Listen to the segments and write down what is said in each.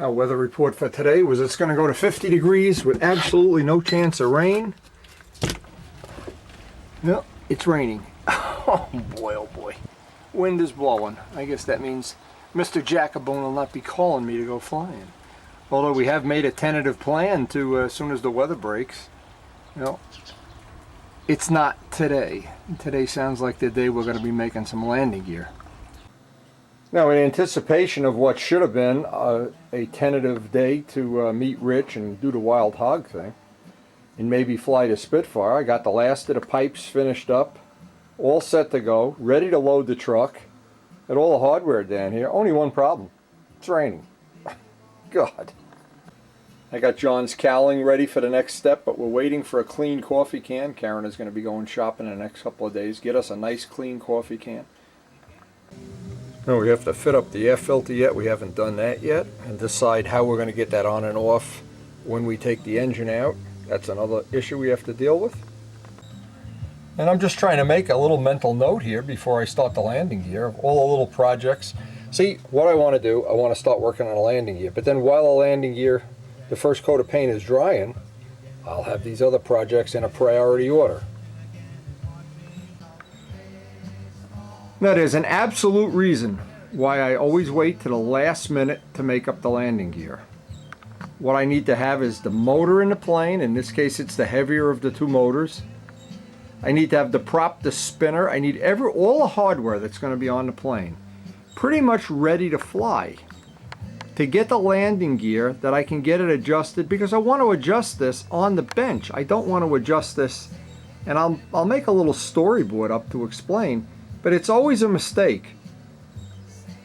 Our weather report for today was it's going to go to 50 degrees with absolutely no chance of rain. No, it's raining. Oh boy. Wind is blowing. I guess that means Mr. Jacobone will not be calling me to go flying. Although we have made a tentative plan to, as soon as the weather breaks, it's not today. Today sounds like the day we're going to be making some landing gear. Now, in anticipation of what should have been a tentative day to meet Rich and do the wild hog thing, and maybe fly to Spitfire, I got the last of the pipes finished up, all set to go, ready to load the truck, and all the hardware down here. Only one problem: it's raining. God. I got John's cowling ready for the next step, but we're waiting for a clean coffee can. Karen is going to be going shopping in the next couple of days. Get us a nice clean coffee can. No, we have to fit up the air filter yet. We haven't done that yet. And decide how we're going to get that on and off when we take the engine out. That's another issue we have to deal with. And I'm just trying to make a little mental note here before I start the landing gear of all the little projects. See, what I want to do, I want to start working on a landing gear. But then while the landing gear, the first coat of paint is drying, I'll have these other projects in a priority order. Now, there's an absolute reason why I always wait to the last minute to make up the landing gear. What I need to have is the motor in the plane. In this case, it's the heavier of the two motors. I need to have the prop, the spinner. I need all the hardware that's going to be on the plane pretty much ready to fly. To get the landing gear that I can get it adjusted, because I want to adjust this on the bench. I don't want to adjust this, and I'll make a little storyboard up to explain. But it's always a mistake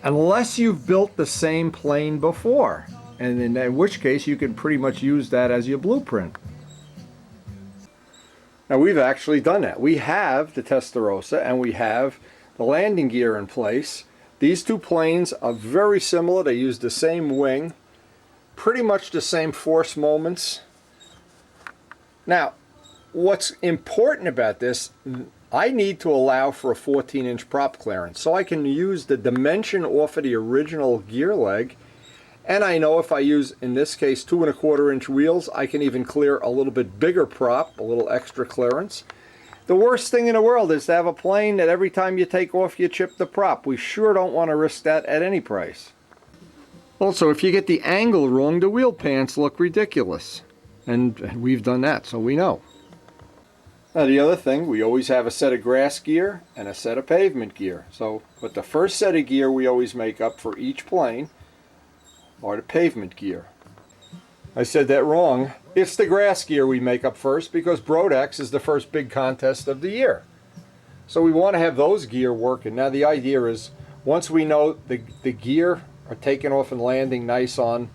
unless you've built the same plane before, and in which case you can pretty much use that as your blueprint. Now, we've actually done that. We have the Testarossa and we have the landing gear in place. These two planes are very similar. They use the same wing, pretty much the same force moments. Now, what's important about this, I need to allow for a 14-inch prop clearance so I can use the dimension off of the original gear leg. And I know if I use, in this case, 2¼ inch wheels, I can even clear a little bit bigger prop, a little extra clearance. The worst thing in the world is to have a plane that every time you take off you chip the prop. We sure don't want to risk that at any price. Also, if you get the angle wrong, the wheel pants look ridiculous. And we've done that, so we know. Now, the other thing, we always have a set of grass gear and a set of pavement gear. But the first set of gear we always make up for each plane are the pavement gear. I said that wrong. It's the grass gear we make up first because Brodex is the first big contest of the year. So we want to have those gear working. Now, the idea is once we know the gear are taking off and landing nice on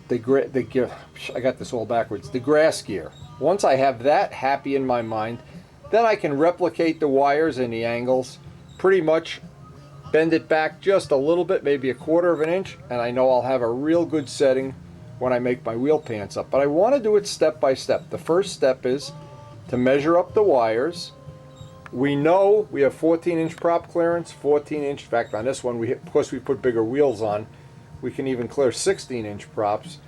the gear, I got this all backwards, the grass gear. Once I have that happy in my mind, then I can replicate the wires and the angles, pretty much bend it back just a little bit, maybe 1/4 inch, and I know I'll have a real good setting when I make my wheel pants up. But I want to do it step by step. The first step is to measure up the wires. We know we have 14-inch prop clearance, 14-inch. In fact, on this one, because we put bigger wheels on, we can even clear 16-inch props.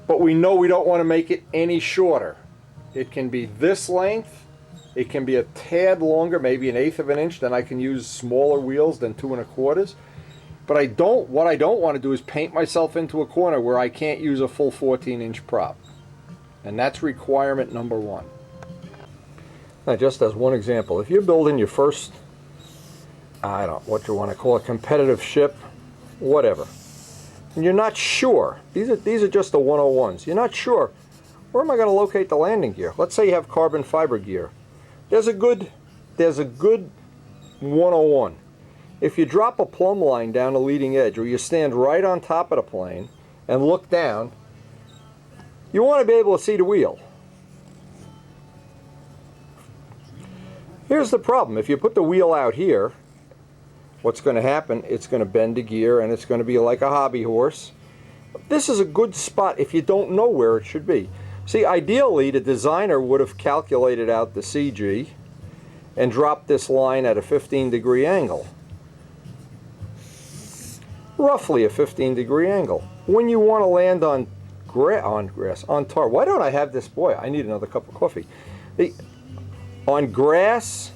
But we know we don't want to make it any shorter. It can be this length. It can be a tad longer, maybe 1/8 inch. Then I can use smaller wheels than 2 1/4. But what I don't want to do is paint myself into a corner where I can't use a full 14-inch prop. And that's requirement number one. Now, just as one example, if you're building your first, I don't know what you want to call it, competitive ship, whatever, and you're not sure, these are just the 101s, you're not sure, where am I going to locate the landing gear? Let's say you have carbon fiber gear. There's a good 101. If you drop a plumb line down the leading edge, or you stand right on top of the plane and look down, you want to be able to see the wheel. Here's the problem. If you put the wheel out here, what's going to happen, it's going to bend the gear and it's going to be like a hobby horse. This is a good spot if you don't know where it should be. See, ideally, the designer would have calculated out the CG and dropped this line at a 15-degree angle. roughly a 15-degree angle. When you want to land on grass, on tar. Why don't I have this? Boy, I need another cup of coffee. On grass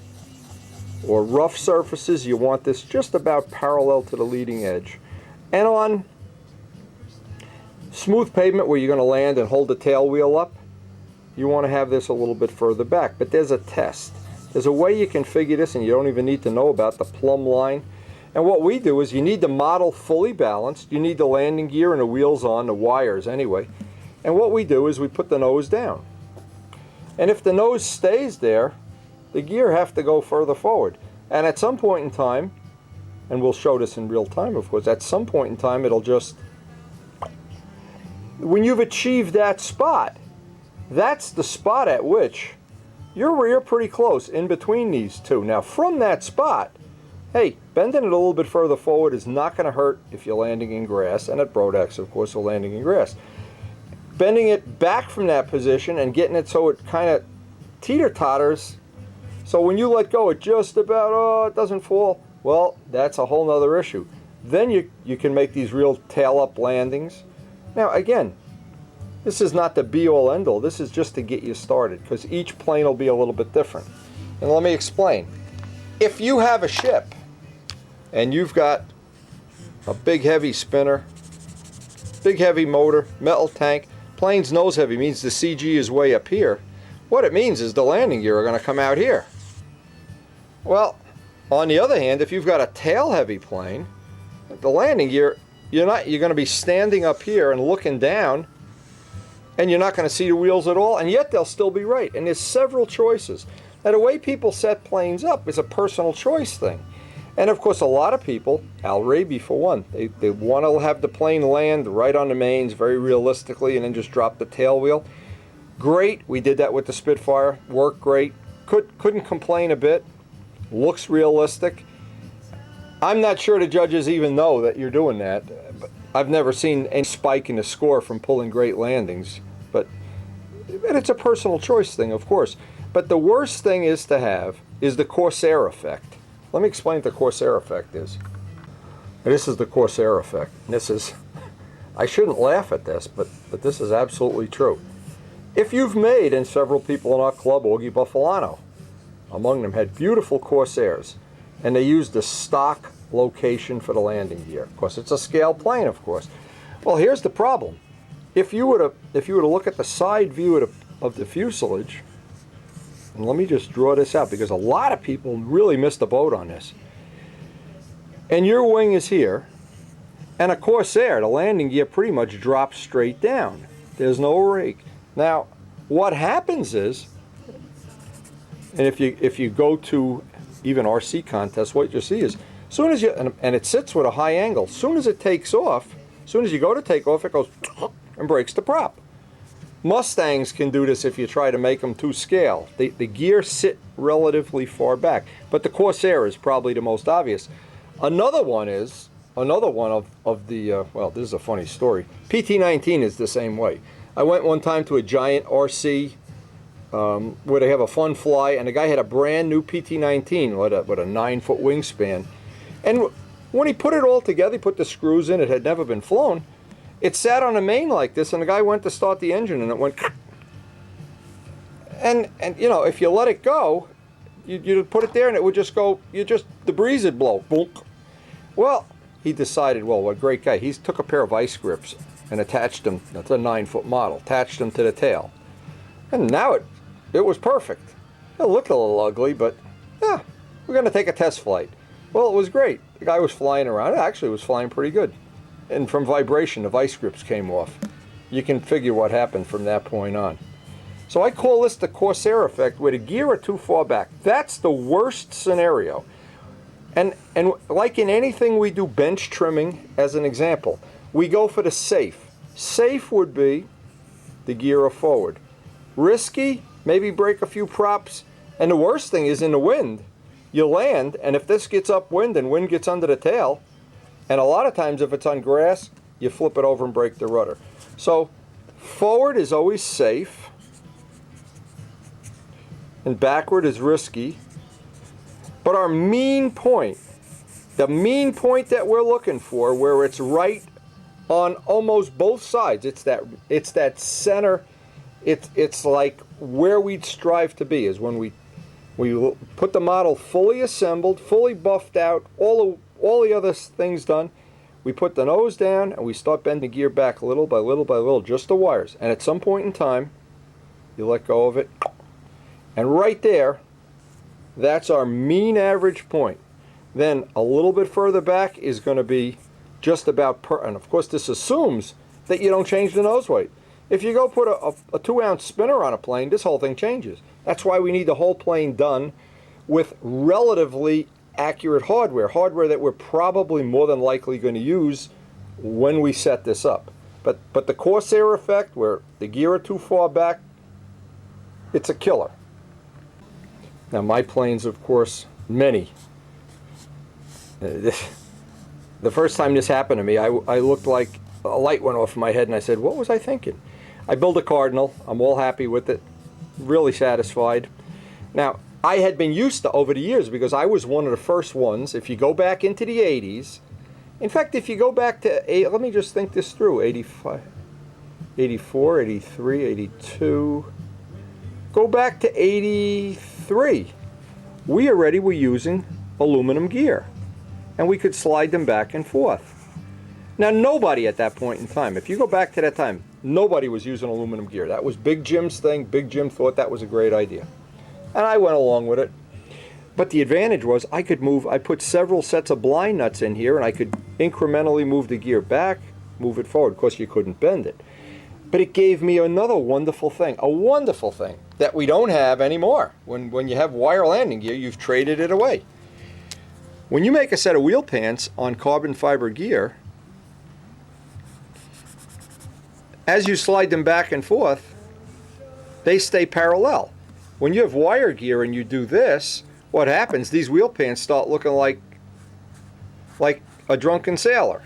or rough surfaces, you want this just about parallel to the leading edge. And on smooth pavement where you're going to land and hold the tail wheel up, you want to have this a little bit further back. But there's a test. There's a way you can figure this, and you don't even need to know about the plumb line. And what we do is you need the model fully balanced. You need the landing gear and the wheels on, the wires anyway. And what we do is we put the nose down. And if the nose stays there, the gear have to go further forward. And at some point in time, and we'll show this in real time of course, at some point in time it'll just, when you've achieved that spot, that's the spot at which you're pretty close in between these two. Now from that spot, hey, bending it a little bit further forward is not going to hurt if you're landing in grass, and at Brodex, of course, we're landing in grass. Bending it back from that position and getting it so it kind of teeter-totters, so when you let go, it just about, oh, it doesn't fall. Well, that's a whole nother issue. Then you can make these real tail-up landings. Now, again, this is not the be-all, end-all. This is just to get you started, because each plane will be a little bit different. And let me explain. If you have a ship and you've got a big heavy spinner, big heavy motor, metal tank, plane's nose heavy means the CG is way up here. What it means is the landing gear are going to come out here. Well, on the other hand, if you've got a tail heavy plane, the landing gear, you're going to be standing up here and looking down, and you're not going to see the wheels at all, and yet they'll still be right. And there's several choices. Now, the way people set planes up is a personal choice thing. And of course, a lot of people, Al Raby for one, they want to have the plane land right on the mains very realistically and then just drop the tail wheel. Great, we did that with the Spitfire, worked great. Couldn't complain a bit, looks realistic. I'm not sure the judges even know that you're doing that. I've never seen any spike in the score from pulling great landings, but it's a personal choice thing, of course. But the worst thing is the Corsair effect. Let me explain what the Corsair effect is. This is the Corsair effect. This is, I shouldn't laugh at this, but this is absolutely true. If you've made, and several people in our club, Augie Buffalano, among them, had beautiful Corsairs, and they used the stock location for the landing gear. Of course, it's a scale plane, of course. Well, here's the problem. If you were to look at the side view of the fuselage, and let me just draw this out because a lot of people really missed the boat on this. And your wing is here, and a Corsair, the landing gear pretty much drops straight down. There's no rake. Now, what happens is, and if you go to even RC contests, what you see is, soon as you, and it sits with a high angle, soon as it takes off, soon as you go to take off, it goes and breaks the prop. Mustangs can do this if you try to make them to scale. The gears sit relatively far back, but the Corsair is probably the most obvious. Another one of the, well, this is a funny story. PT-19 is the same way. I went one time to a giant RC where they have a fun fly, and the guy had a brand new PT-19 with a 9-foot wingspan. And when he put it all together, he put the screws in, it had never been flown. It sat on a main like this, and the guy went to start the engine, and it went. And you know, if you let it go, you'd put it there, and it would just go. The breeze would blow. Boom. Well, he decided. Well, what a great guy! He took a pair of ice grips and attached them. That's a 9-foot model. Attached them to the tail, and now it was perfect. It looked a little ugly, but yeah, we're going to take a test flight. Well, it was great. The guy was flying around. It actually was flying pretty good. And from vibration, the vice grips came off. You can figure what happened from that point on. So I call this the Corsair effect, where the gear are too far back. That's the worst scenario. And like in anything we do, bench trimming as an example, we go for the safe. Safe would be the gear are forward. Risky, maybe break a few props. And the worst thing is in the wind. You land, and if this gets upwind and wind gets under the tail, and a lot of times if it's on grass, you flip it over and break the rudder. So forward is always safe, and backward is risky. But our mean point The mean point that we're looking for, where it's right on almost both sides, it's that center. It's like where we'd strive to be, is when we put the model fully assembled, fully buffed out, all the other things done. We put the nose down and we start bending the gear back little by little by little, just the wires. And at some point in time, you let go of it. And right there, that's our mean average point. Then a little bit further back is going to be just about and of course this assumes that you don't change the nose weight. If you go put a 2-ounce spinner on a plane, this whole thing changes. That's why we need the whole plane done with relatively accurate hardware that we're probably more than likely going to use when we set this up. But the Corsair effect, where the gear are too far back, it's a killer. Now my planes, of course, many. The first time this happened to me, I looked like a light went off in my head and I said, what was I thinking? I built a Cardinal. I'm all happy with it. Really satisfied. Now, I had been used to over the years, because I was one of the first ones, if you go back into the 80s, in fact, if you go back to, let me just think this through, 85, 84, 83, 82, go back to 83, we already were using aluminum gear, and we could slide them back and forth. Now, nobody at that point in time, if you go back to that time, nobody was using aluminum gear. That was Big Jim's thing. Big Jim thought that was a great idea. And I went along with it. But the advantage was I put several sets of blind nuts in here, and I could incrementally move the gear back, move it forward. Of course, you couldn't bend it. But it gave me another wonderful thing, a wonderful thing that we don't have anymore. When you have wire landing gear, you've traded it away. When you make a set of wheel pants on carbon fiber gear, as you slide them back and forth, they stay parallel. When you have wire gear and you do this, what happens? These wheel pants start looking like a drunken sailor.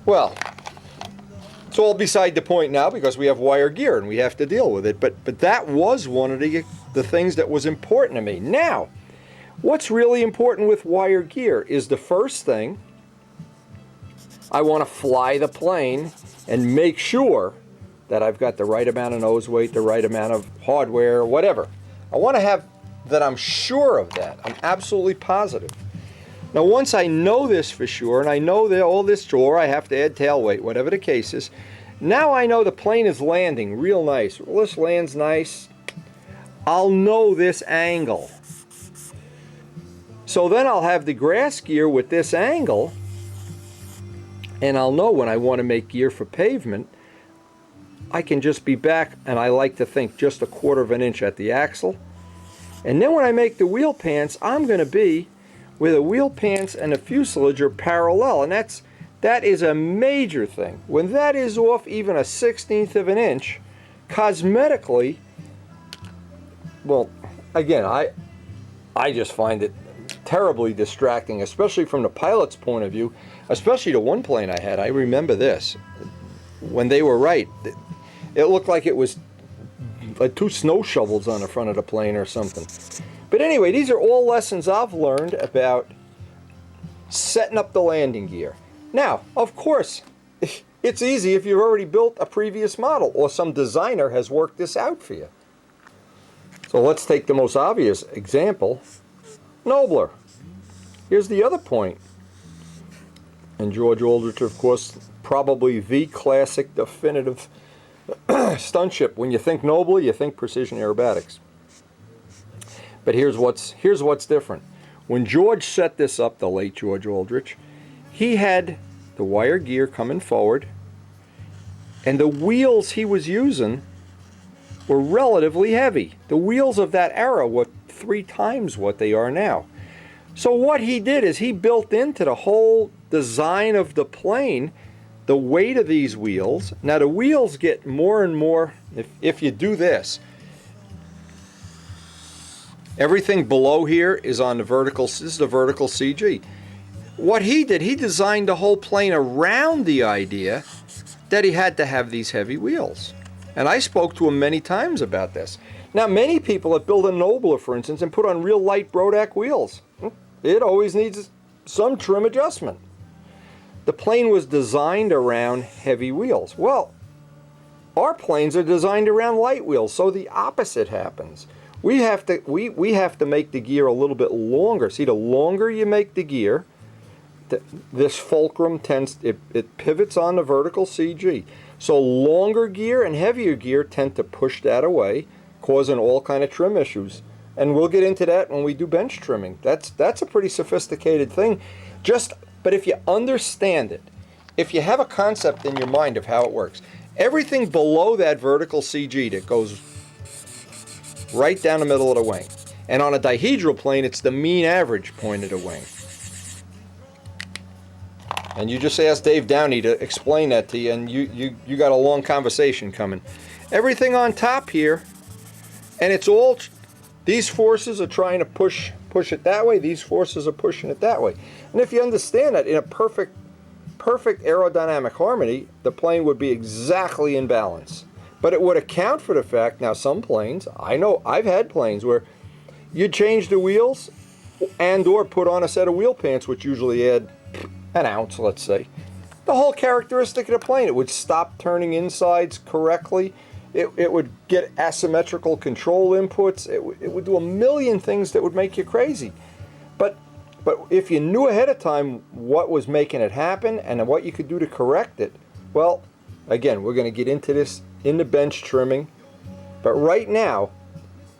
Well, it's all beside the point now, because we have wire gear and we have to deal with it. But that was one of the things that was important to me. Now, what's really important with wire gear is, the first thing, I want to fly the plane and make sure that I've got the right amount of nose weight, the right amount of hardware, whatever. I want to have that. I'm sure of that. I'm absolutely positive. Now, once I know this for sure, and I know that all this drawer, I have to add tail weight, whatever the case is, now I know the plane is landing real nice. Well, this lands nice. I'll know this angle. So then I'll have the grass gear with this angle, and I'll know when I want to make gear for pavement, I can just be back, and I like to think just 1/4 of an inch at the axle. And then when I make the wheel pants, I'm going to be where the wheel pants and the fuselage are parallel, and that is a major thing. When that is off even 1/16 of an inch, cosmetically, well, again, I just find it terribly distracting, especially from the pilot's point of view, especially the one plane I had. I remember this. When they were right, it looked like it was like 2 snow shovels on the front of the plane or something. But anyway, these are all lessons I've learned about setting up the landing gear. Now, of course, it's easy if you've already built a previous model or some designer has worked this out for you. So let's take the most obvious example, Nobler. Here's the other point. And George Aldrich, of course, probably the classic definitive stunt ship. When you think Nobler, you think Precision Aerobatics. But here's what's different. When George set this up, the late George Aldrich, he had the wire gear coming forward, and the wheels he was using were relatively heavy. The wheels of that era were 3 times what they are now. So what he did is he built into the whole design of the plane the weight of these wheels. Now the wheels get more and more, if you do this, everything below here is on the vertical, this is the vertical CG. What he did, he designed the whole plane around the idea that he had to have these heavy wheels. And I spoke to him many times about this. Now many people have built a Nobler, for instance, and put on real light Brodak wheels. It always needs some trim adjustment. The plane was designed around heavy wheels. Well, our planes are designed around light wheels, so the opposite happens. We have to make the gear a little bit longer. See, the longer you make the gear, this fulcrum it pivots on the vertical CG. So longer gear and heavier gear tend to push that away, causing all kind of trim issues. And we'll get into that when we do bench trimming. That's a pretty sophisticated thing. But if you understand it, if you have a concept in your mind of how it works, everything below that vertical CG that goes right down the middle of the wing. And on a dihedral plane, it's the mean average point of the wing. And you just asked Dave Downey to explain that to you, and you got a long conversation coming. Everything on top here, and it's all, these forces are trying to push it that way, these forces are pushing it that way. And if you understand that, in a perfect aerodynamic harmony, the plane would be exactly in balance. But it would account for the fact, now some planes, I know I've had planes where you'd change the wheels and or put on a set of wheel pants, which usually add an ounce, let's say. The whole characteristic of the plane, it would stop turning insides correctly. It would get asymmetrical control inputs. It would do a million things that would make you crazy. But if you knew ahead of time what was making it happen and what you could do to correct it, well, again, we're going to get into this in the bench trimming. But right now,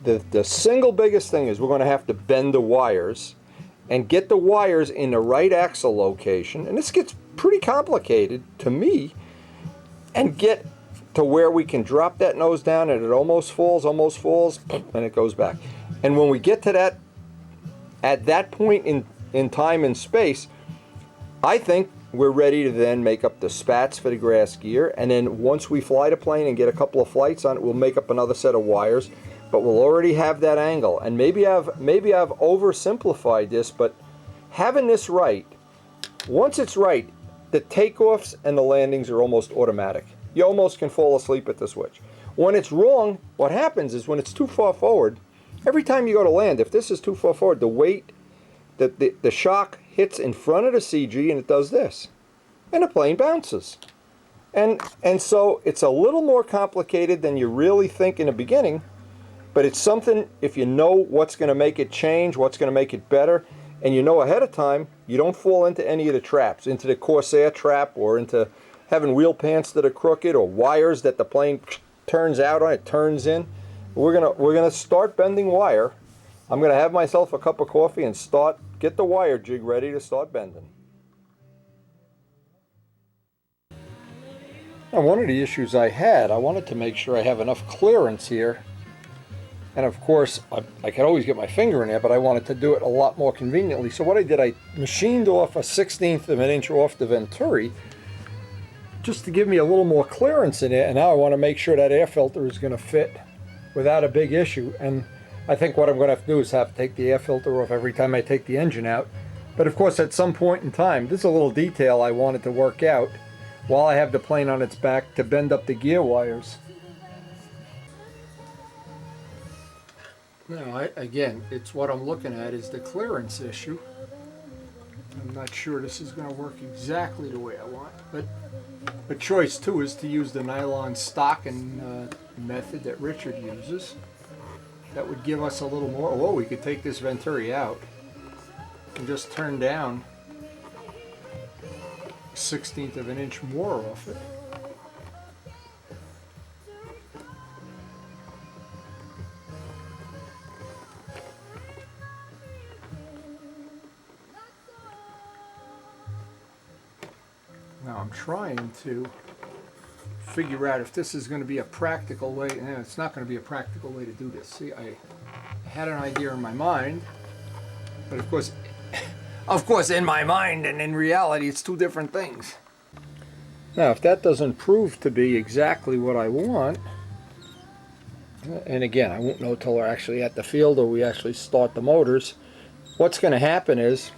the single biggest thing is we're going to have to bend the wires and get the wires in the right axle location. And this gets pretty complicated to me. And get to where we can drop that nose down and it almost falls, and it goes back. And when we get to that, at that point in time and space, I think we're ready to then make up the spats for the grass gear. And then once we fly the plane and get a couple of flights on it, we'll make up another set of wires. But we'll already have that angle. And maybe I've oversimplified this, but having this right, once it's right, the takeoffs and the landings are almost automatic. You almost can fall asleep at the switch. When it's wrong, what happens is when it's too far forward, every time you go to land, if this is too far forward, the weight, the shock hits in front of the CG and it does this. And the plane bounces. And so it's a little more complicated than you really think in the beginning, but it's something, if you know what's going to make it change, what's going to make it better, and you know ahead of time, you don't fall into any of the traps, into the Corsair trap or into having wheel pants that are crooked or wires that the plane turns out on, it turns in. We're gonna start bending wire. I'm gonna have myself a cup of coffee and get the wire jig ready to start bending. Now, one of the issues I wanted to make sure I have enough clearance here. And of course, I could always get my finger in there, but I wanted to do it a lot more conveniently. So what I did, I machined off a 1/16 of an inch off the Venturi, just to give me a little more clearance in it. And now I want to make sure that air filter is going to fit without a big issue. And I think what I'm going to have to do is have to take the air filter off every time I take the engine out. But of course, at some point in time, this is a little detail I wanted to work out while I have the plane on its back to bend up the gear wires. Now, again, it's what I'm looking at is the clearance issue. I'm not sure this is going to work exactly the way I want, but a choice too is to use the nylon stocking method that Richard uses. That would give us a little more. Oh, we could take this Venturi out and just turn down 1/16 of an inch more off it. Now I'm trying to figure out if this is going to be a practical way, and it's not going to be a practical way to do this. See, I had an idea in my mind, but of course in my mind and in reality it's two different things. Now if that doesn't prove to be exactly what I want, and again I won't know till we're actually at the field or we actually start the motors, what's going to happen is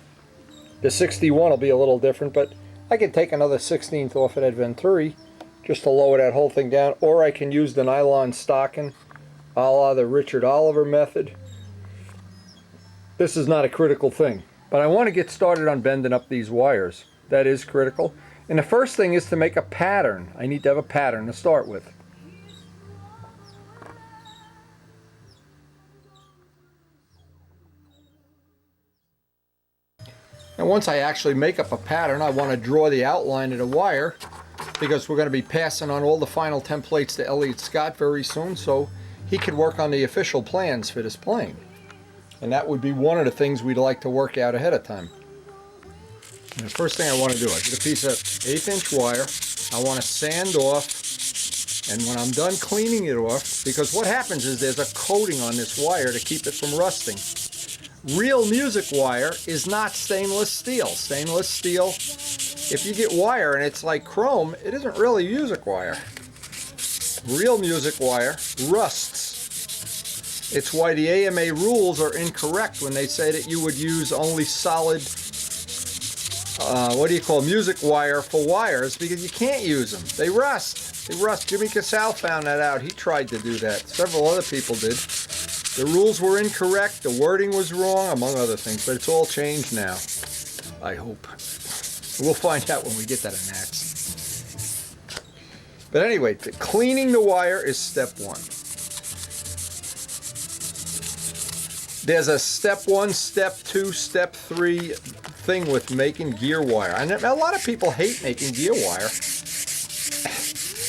the 61 will be a little different, but I can take another 1/16 off of that Venturi just to lower that whole thing down, or I can use the nylon stocking a la the Richard Oliver method. This is not a critical thing. But I want to get started on bending up these wires. That is critical. And the first thing is to make a pattern. I need to have a pattern to start with. And once I actually make up a pattern, I want to draw the outline of the wire, because we're going to be passing on all the final templates to Elliott Scott very soon, so he could work on the official plans for this plane. And that would be one of the things we'd like to work out ahead of time. And the first thing I want to do, I get a piece of 1/8" wire. I want to sand off, and when I'm done cleaning it off, because what happens is there's a coating on this wire to keep it from rusting. Real music wire is not stainless steel. Stainless steel, if you get wire and it's like chrome, it isn't really music wire. Real music wire rusts. It's why the AMA rules are incorrect when they say that you would use only solid, music wire for wires, because you can't use them. They rust. They rust. Jimmy Casale found that out. He tried to do that. Several other people did. The rules were incorrect, the wording was wrong, among other things, but it's all changed now, I hope. We'll find out when we get that next. But anyway, cleaning the wire is step one. There's a step 1, step 2, step 3 thing with making gear wire. And a lot of people hate making gear wire.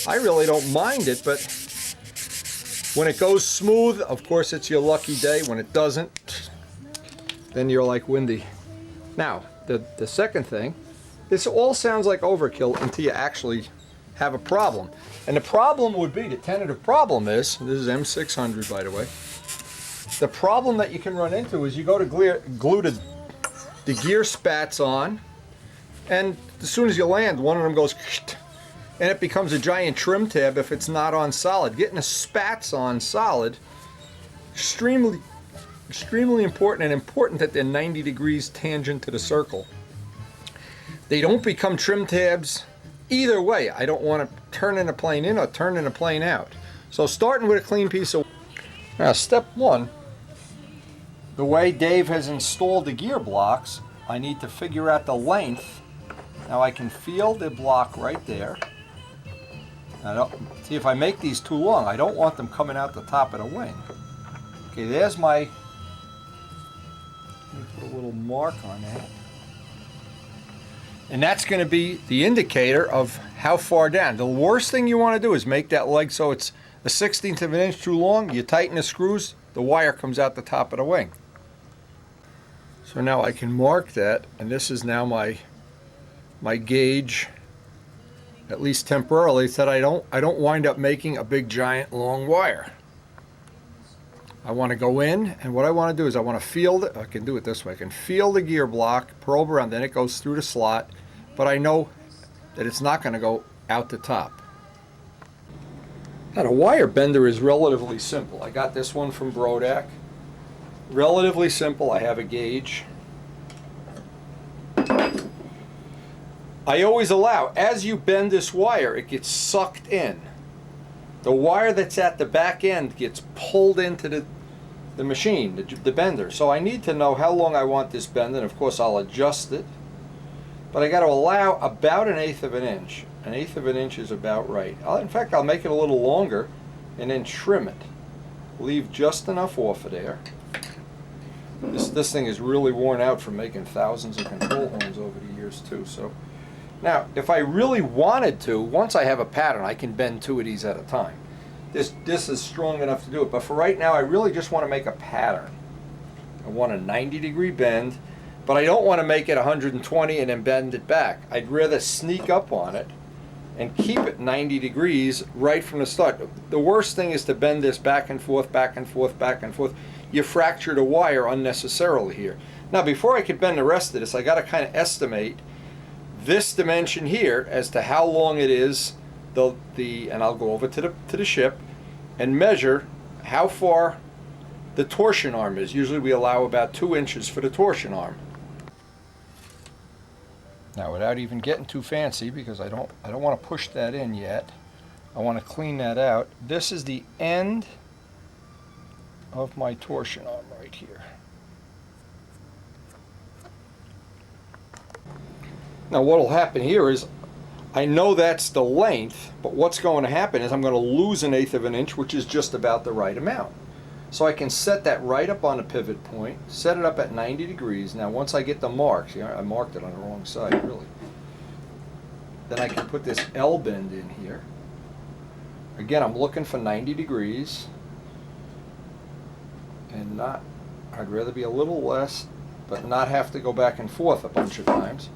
I really don't mind it, but when it goes smooth, of course it's your lucky day. When it doesn't, then you're like Windy. Now, the second thing, this all sounds like overkill until you actually have a problem. And the problem would be, the tentative problem is, this is M600 by the way, the problem that you can run into is you go to glue the gear spats on, and as soon as you land, one of them goes and it becomes a giant trim tab if it's not on solid. Getting the spats on solid, extremely important, and important that they're 90 degrees tangent to the circle. They don't become trim tabs either way. I don't want to turn in a plane in or turn in a plane out. So starting with a clean piece of... Now step 1, the way Dave has installed the gear blocks, I need to figure out the length. Now I can feel the block right there. See, if I make these too long, I don't want them coming out the top of the wing. Okay, there's my... Let me put a little mark on that. And that's going to be the indicator of how far down. The worst thing you want to do is make that leg so it's a 1/16 of an inch too long. You tighten the screws, the wire comes out the top of the wing. So now I can mark that, and this is now my gauge, at least temporarily, so that I don't wind up making a big giant long wire. I want to go in, and what I want to do is I want to feel it. I can do it this way. I can feel the gear block, probe around, then it goes through the slot, but I know that it's not going to go out the top. Now the wire bender is relatively simple. I got this one from Brodak. Relatively simple. I have a gauge. I always allow, as you bend this wire, it gets sucked in. The wire that's at the back end gets pulled into the machine, the bender. So I need to know how long I want this bend, and of course I'll adjust it. But I got to allow about 1/8 of an inch. 1/8 of an inch is about right. In fact, I'll make it a little longer and then trim it. Leave just enough off of there. This thing is really worn out from making thousands of control horns over the years too. So now, if I really wanted to, once I have a pattern, I can bend 2 of these at a time. This is strong enough to do it, but for right now, I really just want to make a pattern. I want a 90-degree bend, but I don't want to make it 120 and then bend it back. I'd rather sneak up on it and keep it 90 degrees right from the start. The worst thing is to bend this back and forth, back and forth, back and forth. You fracture the wire unnecessarily here. Now, before I could bend the rest of this, I got to kind of estimate this dimension here as to how long it is, and I'll go over to the ship and measure how far the torsion arm is. Usually we allow about 2 inches for the torsion arm. Now, without even getting too fancy, because I don't want to push that in yet, I want to clean that out. This is the end of my torsion arm right here. Now what will happen here is, I know that's the length, but what's going to happen is I'm going to lose 1/8 of an inch, which is just about the right amount. So I can set that right up on the pivot point, set it up at 90 degrees. Now once I get the marks, I marked it on the wrong side really. Then I can put this L bend in here. Again, I'm looking for 90 degrees. And not, I'd rather be a little less, but not have to go back and forth a bunch of times.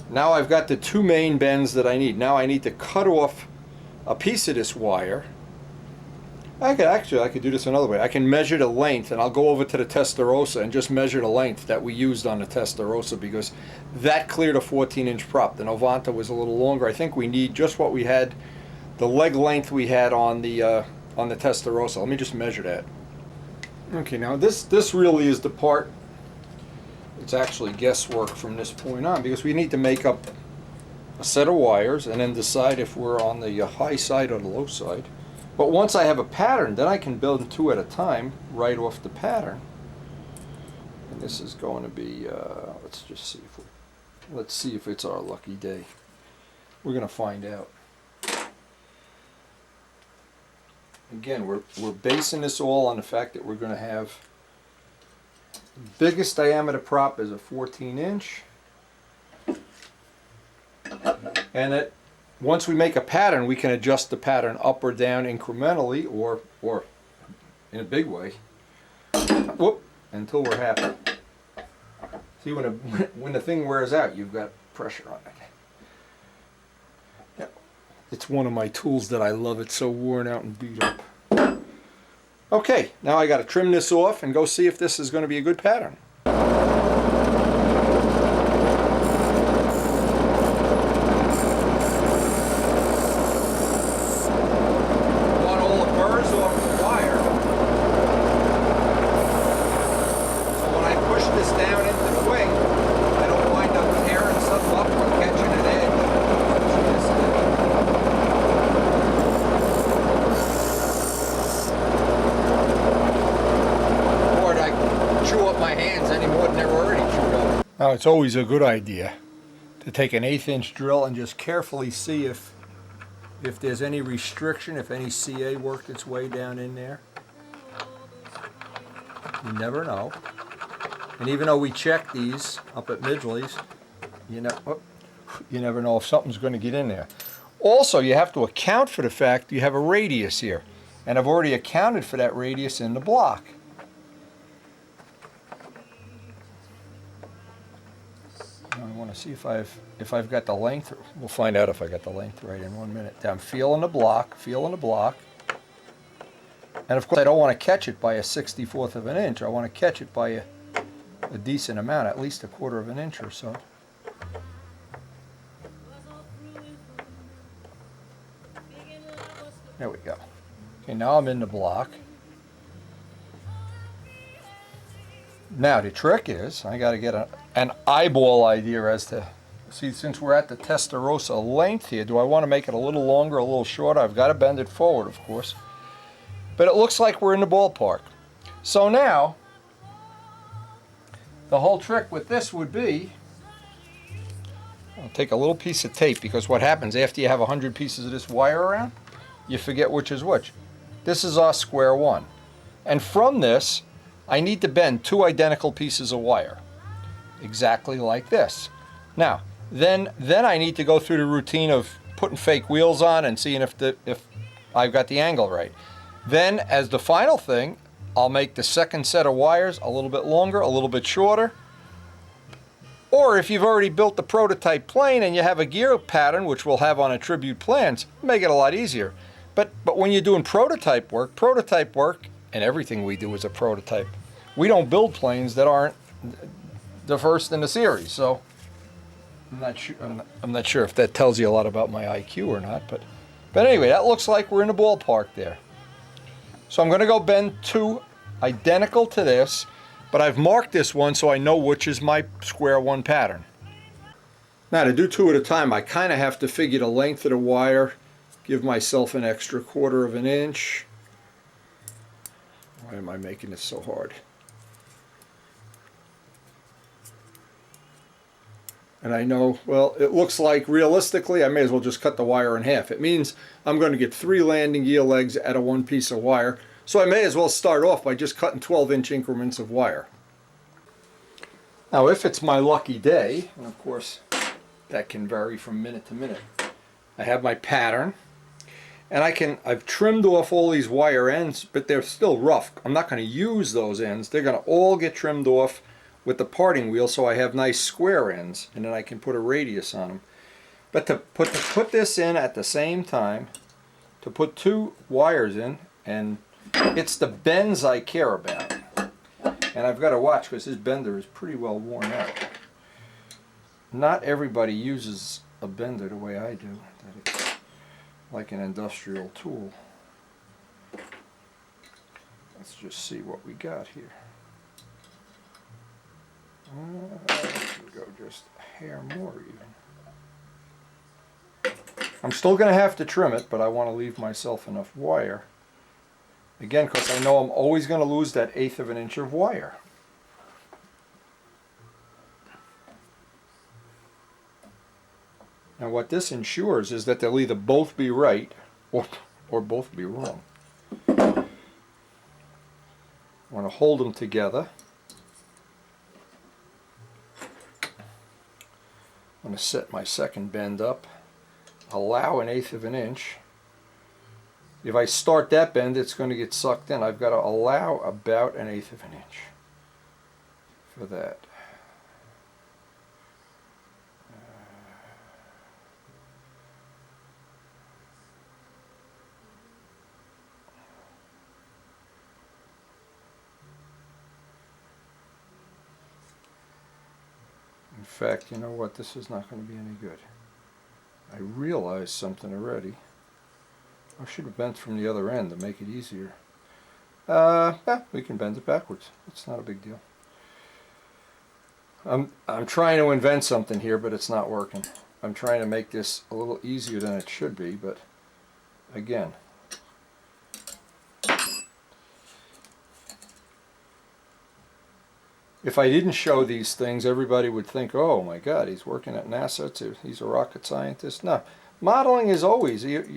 Now I've got the 2 main bends that I need. Now I need to cut off a piece of this wire. I could do this another way. I can measure the length, and I'll go over to the Testarossa and just measure the length that we used on the Testarossa, because that cleared a 14-inch prop. The Novanta was a little longer. I think we need just what we had, the leg length we had on the Testarossa. Let me just measure that. Okay, now this really is the part. It's actually guesswork from this point on, because we need to make up a set of wires and then decide if we're on the high side or the low side. But once I have a pattern, then I can build 2 at a time right off the pattern. And this is going to be, let's see if it's our lucky day. We're going to find out. Again, we're basing this all on the fact that we're going to have the biggest diameter prop is a 14-inch, and that once we make a pattern, we can adjust the pattern up or down incrementally, or in a big way, until we're happy. See, when the thing wears out, you've got pressure on it. Yeah. It's one of my tools that I love. It's so worn out and beat up. Okay, now I got to trim this off and go see if this is going to be a good pattern. Now it's always a good idea to take an 1/8-inch drill and just carefully see if there's any restriction, if any CA worked its way down in there. You never know. And even though we check these up at Midgley's, you never know if something's going to get in there. Also, you have to account for the fact you have a radius here. And I've already accounted for that radius in the block. I want to see if I've got the length. We'll find out if I got the length right in 1 minute. I'm feeling the block, and of course I don't want to catch it by a 1/64 of an inch. I want to catch it by a decent amount, at least 1/4 of an inch or so. There we go. Okay, now I'm in the block. Now the trick is, I got to get an eyeball idea as to, see, since we're at the Testarossa length here, do I want to make it a little longer, a little shorter? I've got to bend it forward, of course. But it looks like we're in the ballpark. So now, the whole trick with this would be, I'll take a little piece of tape, because what happens after you have 100 pieces of this wire around, you forget which is which. This is our square one. And from this, I need to bend 2 identical pieces of wire, exactly like this. Now, then I need to go through the routine of putting fake wheels on and seeing if I've got the angle right. Then, as the final thing, I'll make the second set of wires a little bit longer, a little bit shorter. Or if you've already built the prototype plane and you have a gear pattern, which we'll have on attribute plans, make it a lot easier. But when you're doing prototype work, and everything we do is a prototype. We don't build planes that aren't the first in the series, so I'm not sure if that tells you a lot about my IQ or not, but anyway, that looks like we're in the ballpark there. So I'm going to go bend 2 identical to this, but I've marked this one so I know which is my square one pattern. Now to do 2 at a time, I kind of have to figure the length of the wire, give myself an extra 1/4 of an inch. Why am I making this so hard? And I know, well, it looks like realistically I may as well just cut the wire in half. It means I'm going to get 3 landing gear legs out of 1 piece of wire. So I may as well start off by just cutting 12-inch increments of wire. Now if it's my lucky day, and of course that can vary from minute to minute, I have my pattern, and I've trimmed off all these wire ends, but they're still rough. I'm not going to use those ends. They're going to all get trimmed off with the parting wheel, so I have nice square ends, and then I can put a radius on them. But to put this in at the same time, to put 2 wires in, and it's the bends I care about. And I've got to watch because this bender is pretty well worn out. Not everybody uses a bender the way I do, that it's like an industrial tool. Let's just see what we got here. Go just a hair more even. I'm still going to have to trim it, but I want to leave myself enough wire. Again, because I know I'm always going to lose that 1/8 of an inch of wire. Now what this ensures is that they'll either both be right or both be wrong. I want to hold them together. I'm going to set my second bend up, allow 1/8 of an inch. If I start that bend, it's going to get sucked in. I've got to allow about 1/8 of an inch for that. In fact, you know what? This is not going to be any good. I realized something already. I should have bent from the other end to make it easier. Yeah, we can bend it backwards. It's not a big deal. I'm trying to invent something here, but it's not working. I'm trying to make this a little easier than it should be, but again, if I didn't show these things, everybody would think, oh my God, he's working at NASA too. He's a rocket scientist. No, modeling is always, if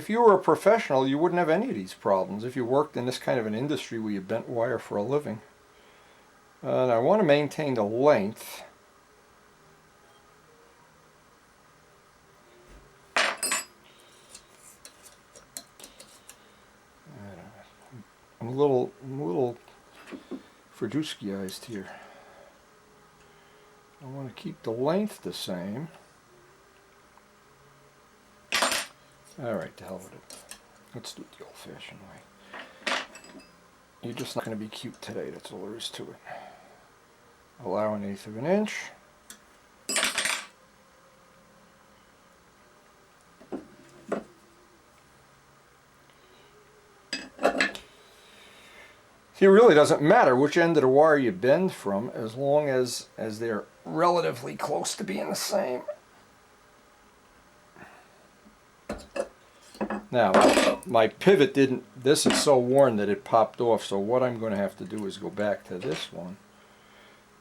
you were a professional, you wouldn't have any of these problems. If you worked in this kind of an industry where you bent wire for a living. And I want to maintain the length. I'm a little Fradusky-ized here. I want to keep the length the same. Alright, to hell with it. Let's do it the old-fashioned way. You're just not going to be cute today, that's all there is to it. Allow 1/8 of an inch. It really doesn't matter which end of the wire you bend from, as long as they're relatively close to being the same. Now, my pivot didn't, this is so worn that it popped off, so what I'm going to have to do is go back to this one.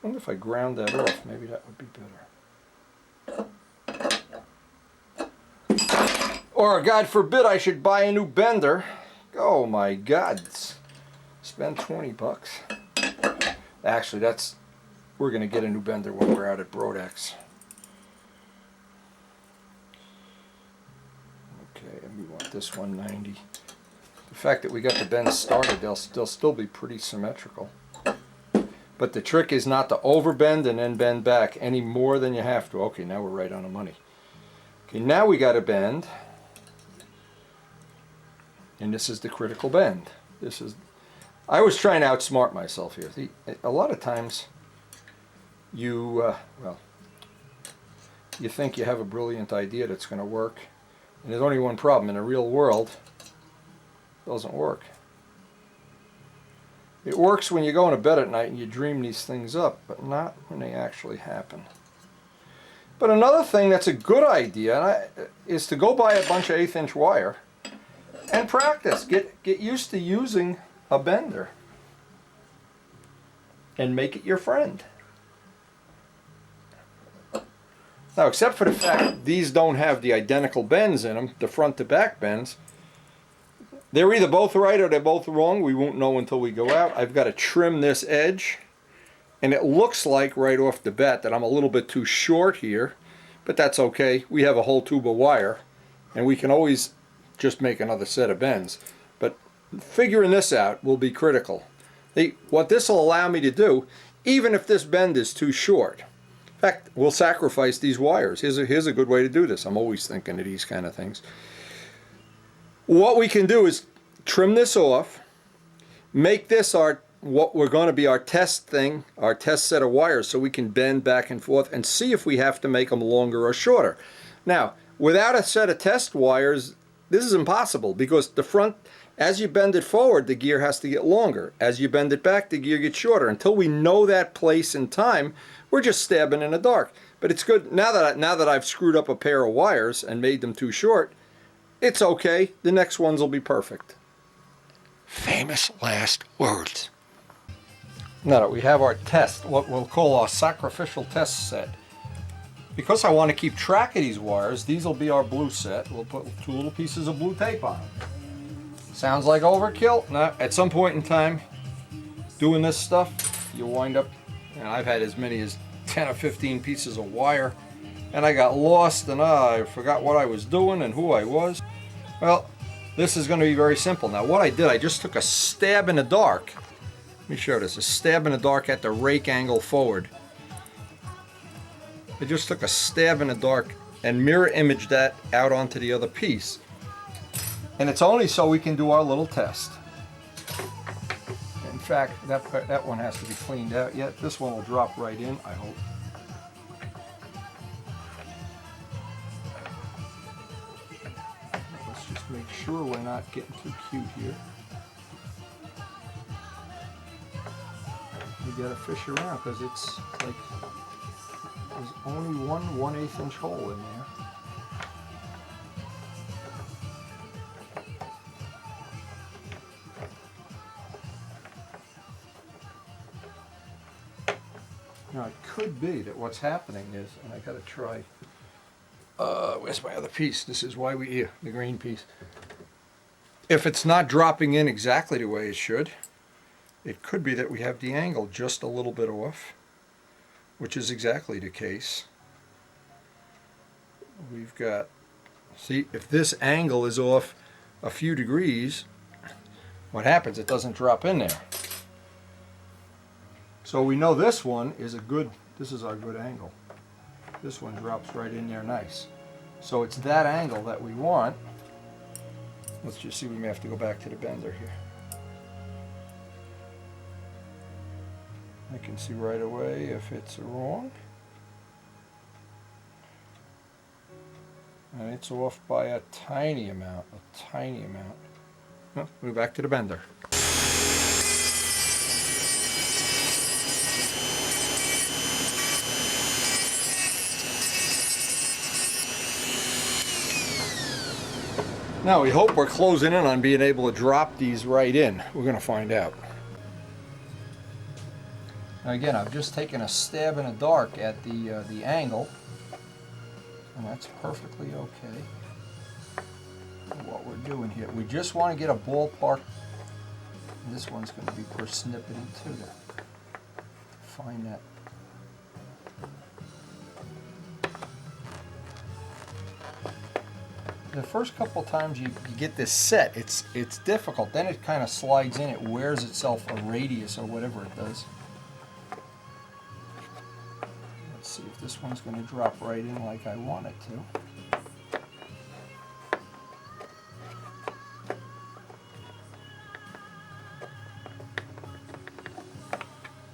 I wonder if I ground that off, maybe that would be better. Or, God forbid, I should buy a new bender. Oh my God, spend 20 bucks. Actually, we're going to get a new bender when we're out at Brodex. Okay, and we want this 190. The fact that we got the bends started, they'll still be pretty symmetrical. But the trick is not to overbend and then bend back any more than you have to. Okay, now we're right on the money. Okay, now we got to bend. And this is the critical bend. I was trying to outsmart myself here. A lot of times you think you have a brilliant idea that's going to work. And there's only one problem. In the real world, it doesn't work. It works when you go to bed at night and you dream these things up, but not when they actually happen. But another thing that's a good idea is to go buy a bunch of 1/8 inch wire and practice. Get used to using a bender and make it your friend. Now, except for the fact these don't have the identical bends in them, the front to back bends, they're either both right or they're both wrong. We won't know until we go out. I've got to trim this edge, and it looks like right off the bat that I'm a little bit too short here, but that's okay. We have a whole tube of wire, and we can always just make another set of bends. But figuring this out will be critical. What this will allow me to do, even if this bend is too short, in fact, we'll sacrifice these wires. Here's a good way to do this. I'm always thinking of these kind of things. What we can do is trim this off, make this what we're going to be our test thing, our test set of wires, so we can bend back and forth and see if we have to make them longer or shorter. Now, without a set of test wires, this is impossible, because the front, as you bend it forward, the gear has to get longer. As you bend it back, the gear gets shorter. Until we know that place and time, we're just stabbing in the dark. But it's good, now that I've screwed up a pair of wires and made them too short, it's okay. The next ones will be perfect. Famous last words. Now that we have our test, what we'll call our sacrificial test set, because I want to keep track of these wires, these will be our blue set. We'll put 2 little pieces of blue tape on them. Sounds like overkill? No, at some point in time, doing this stuff, you wind up, and I've had as many as 10 or 15 pieces of wire, and I got lost, and I forgot what I was doing and who I was. Well, this is going to be very simple. Now, what I did, I just took a stab in the dark. Let me show this. A stab in the dark at the rake angle forward. I just took a stab in the dark and mirror imaged that out onto the other piece. And it's only so we can do our little test. In fact, that one has to be cleaned out yet. This one will drop right in, I hope. Let's just make sure we're not getting too cute here. We gotta fish around, because it's like there's only one 1/8 inch hole in there. Now, it could be that what's happening is, and I gotta try, where's my other piece? This is why we're here, the green piece. If it's not dropping in exactly the way it should, it could be that we have the angle just a little bit off, which is exactly the case. We've got, see, if this angle is off a few degrees, what happens? It doesn't drop in there. So we know this one is this is our good angle. This one drops right in there nice. So it's that angle that we want. Let's just see, we may have to go back to the bender here. I can see right away if it's wrong. And it's off by a tiny amount, No, move back to the bender. Now we hope we're closing in on being able to drop these right in. We're going to find out. Now again, I've just taken a stab in the dark at the angle, and that's perfectly okay. What we're doing here, we just want to get a ballpark. This one's going to be persnippety too. Find that. The first couple times you get this set, it's difficult. Then it kind of slides in. It wears itself a radius or whatever it does. Let's see if this one's going to drop right in like I want it to.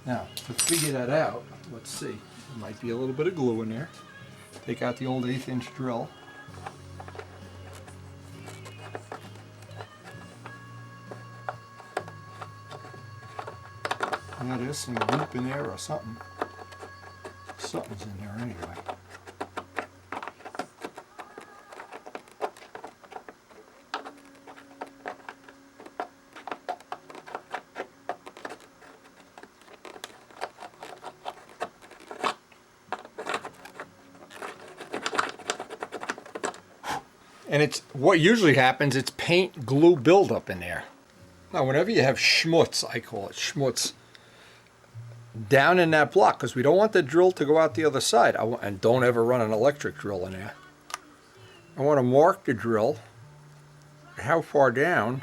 Now, to figure that out, let's see. There might be a little bit of glue in there. Take out the old 1/8 inch drill. Now there's some goop in there or something. Something's in there anyway. And it's what usually happens, it's paint glue buildup in there. Now, whenever you have schmutz, I call it schmutz, down in that block, because we don't want the drill to go out the other side. And don't ever run an electric drill in there. I want to mark the drill, how far down,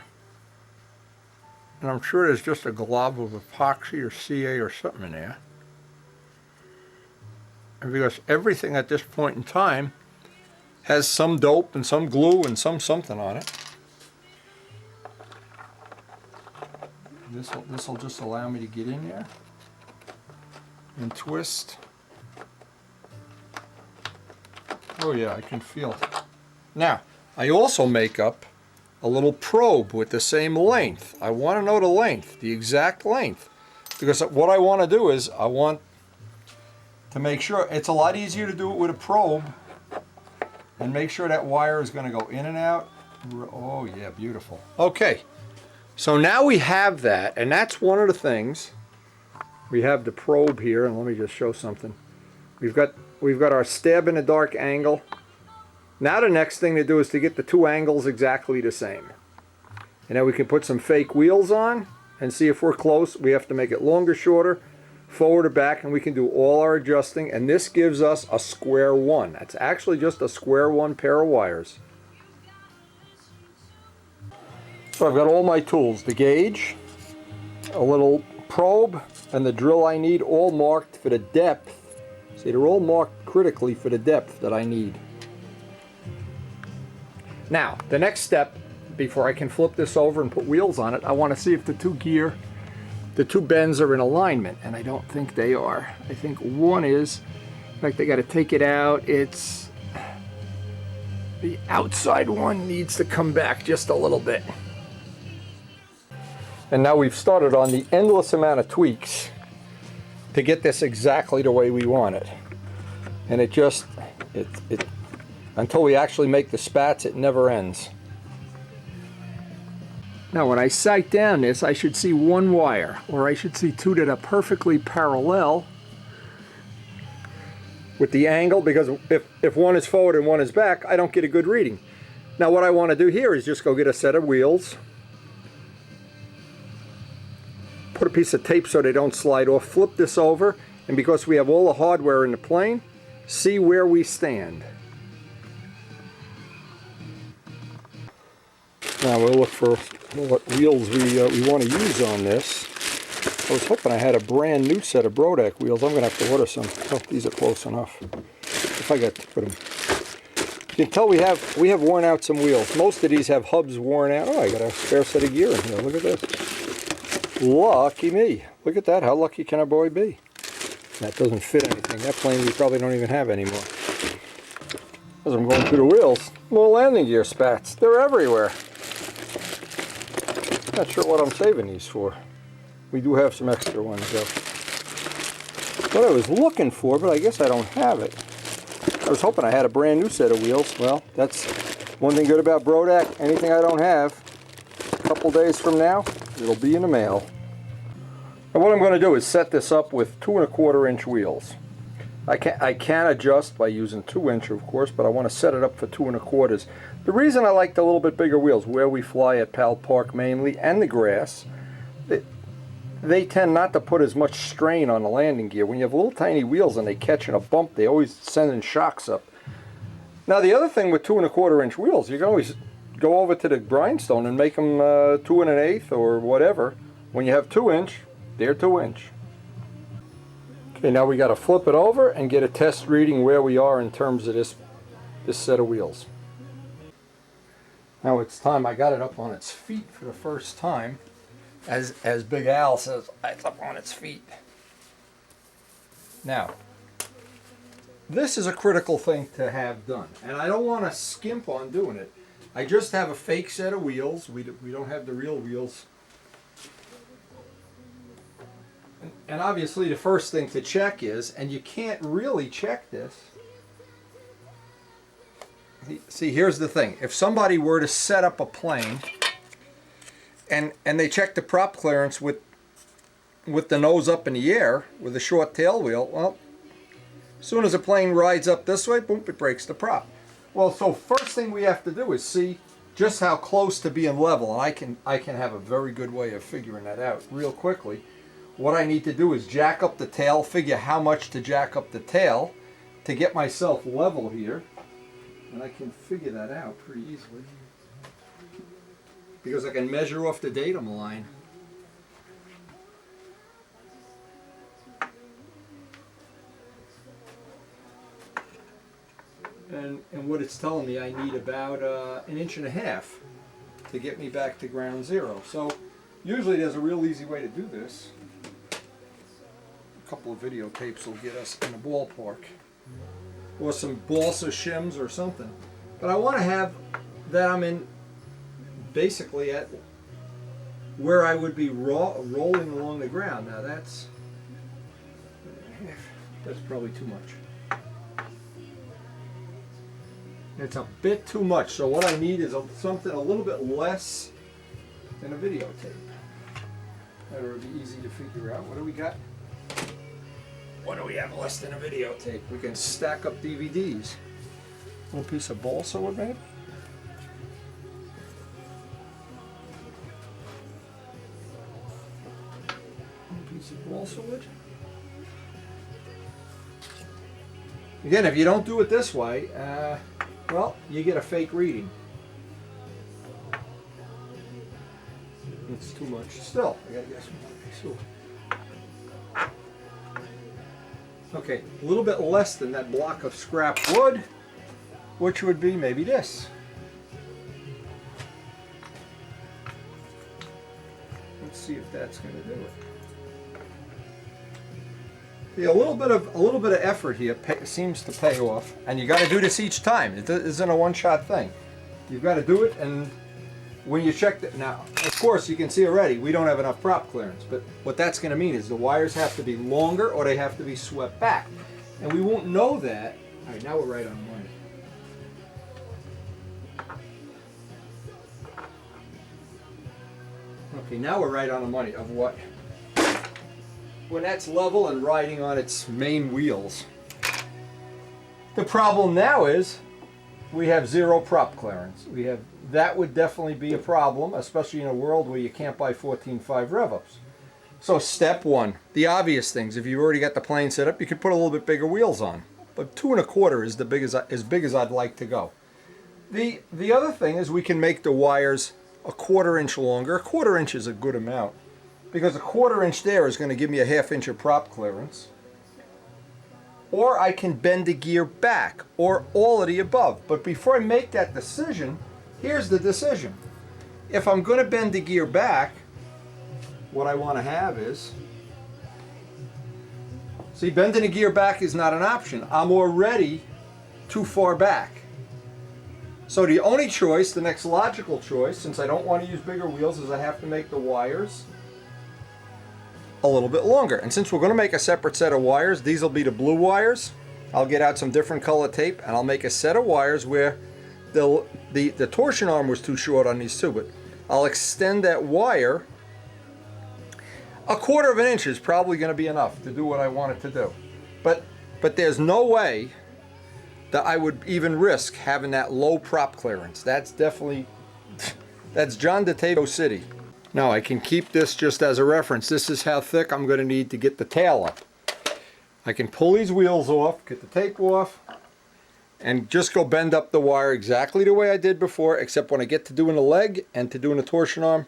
and I'm sure there's just a glob of epoxy or CA or something in there. And because everything at this point in time has some dope and some glue and some something on it. This will just allow me to get in there and twist. Oh yeah, I can feel it. Now, I also make up a little probe with the same length. I want to know the length, the exact length. Because what I want to do is, I want to make sure, it's a lot easier to do it with a probe and make sure that wire is going to go in and out. Oh yeah, beautiful. Okay, so now we have that, and that's one of the things. We have the probe here, and let me just show something. We've got our stab in the dark angle. Now the next thing to do is to get the two angles exactly the same. And then we can put some fake wheels on and see if we're close. We have to make it longer, shorter, forward or back, and we can do all our adjusting, and this gives us a square one. That's actually just a square one pair of wires. So I've got all my tools, the gauge, a little probe, and the drill I need, all marked for the depth. See, they're all marked critically for the depth that I need. Now, the next step, before I can flip this over and put wheels on it, I want to see if the two bends are in alignment, and I don't think they are. I think one is. In fact, I got to take it out. It's the outside one needs to come back just a little bit. And now we've started on the endless amount of tweaks to get this exactly the way we want it. And it until we actually make the spats, it never ends. Now when I sight down this, I should see one wire, or I should see two that are perfectly parallel with the angle, because if one is forward and one is back, I don't get a good reading. Now what I want to do here is just go get a set of wheels, put a piece of tape so they don't slide off, flip this over, and because we have all the hardware in the plane, see where we stand. Now we'll look for what wheels we want to use on this. I was hoping I had a brand new set of Brodach wheels. I'm going to have to order some. Oh, these are close enough. If I got to put them. You can tell we have worn out some wheels. Most of these have hubs worn out. Oh, I got a spare set of gear in here. Look at this. Lucky me. Look at that. How lucky can a boy be? That doesn't fit anything. That plane we probably don't even have anymore. As I'm going through the wheels, more landing gear spats. They're everywhere. Not sure what I'm saving these for. We do have some extra ones though. What I was looking for, but I guess I don't have it. I was hoping I had a brand new set of wheels. Well, that's one thing good about Brodach. Anything I don't have, a couple days from now, it'll be in the mail. And what I'm going to do is set this up with 2 1/4 inch wheels. I can adjust by using 2 inch, of course, but I want to set it up for 2 1/4. The reason I like the little bit bigger wheels, where we fly at Powell Park mainly, and the grass, they tend not to put as much strain on the landing gear. When you have little tiny wheels and they catch in a bump, they always sending shocks up. Now the other thing with 2 1/4 inch wheels, you can always go over to the grindstone and make them 2 1/8 or whatever. When you have 2 inch, they're 2 inch. Okay, now we got to flip it over and get a test reading where we are in terms of this set of wheels. Now it's time. I got it up on its feet for the first time. As Big Al says, it's up on its feet. Now, this is a critical thing to have done, and I don't want to skimp on doing it. I just have a fake set of wheels. We don't have the real wheels. And obviously the first thing to check is, and you can't really check this. See, here's the thing. If somebody were to set up a plane and they check the prop clearance with the nose up in the air with a short tail wheel, well, as soon as the plane rides up this way, boom, it breaks the prop. Well, so first thing we have to do is see just how close to being level, and I can have a very good way of figuring that out real quickly. What I need to do is jack up the tail, figure how much to jack up the tail to get myself level here, and I can figure that out pretty easily because I can measure off the datum line. And what it's telling me, I need about 1.5 inches to get me back to ground zero. So usually there's a real easy way to do this. A couple of videotapes will get us in the ballpark, or some balsa shims or something. But I want to have that I'm in basically at where I would be rolling along the ground. Now that's probably too much. It's a bit too much, so what I need is something a little bit less than a videotape. That would be easy to figure out. What do we got? What do we have less than a videotape? We can stack up DVDs. A little piece of balsa wood, maybe? A piece of balsa wood. Again, if you don't do it this way, well, you get a fake reading. It's too much. Still, I gotta get some more piece of wood. Okay, a little bit less than that block of scrap wood, which would be maybe this. Let's see if that's going to do it. Yeah, a little bit of effort here seems to pay off, and you got to do this each time. It isn't a one-shot thing. You've got to do it, and when you check that, now, of course, you can see already we don't have enough prop clearance, but what that's going to mean is the wires have to be longer or they have to be swept back, and we won't know that. All right, now we're right on money. Okay, now we're right on the money of what? When that's level and riding on its main wheels. The problem now is we have zero prop clearance. That would definitely be a problem, especially in a world where you can't buy 14.5 rev-ups. So step one, the obvious things. If you've already got the plane set up, you could put a little bit bigger wheels on. But 2 1/4 is as big as I'd like to go. The other thing is we can make the wires a 1/4 inch longer. A 1/4 inch is a good amount, because a 1/4 inch there is going to give me a 1/2 inch of prop clearance. Or I can bend the gear back, or all of the above. But before I make that decision, here's the decision. If I'm going to bend the gear back, what I want to have is, see, bending the gear back is not an option. I'm already too far back. So the only choice, the next logical choice, since I don't want to use bigger wheels, is I have to make the wires a little bit longer. And since we're going to make a separate set of wires, these will be the blue wires. I'll get out some different color tape and I'll make a set of wires where the torsion arm was too short on these two, but I'll extend that wire. 1/4 inch is probably going to be enough to do what I want it to do. But there's no way that I would even risk having that low prop clearance. That's definitely, that's John DeTavo City. Now I can keep this just as a reference. This is how thick I'm going to need to get the tail up. I can pull these wheels off, get the tape off, and just go bend up the wire exactly the way I did before, except when I get to doing the leg and to doing the torsion arm,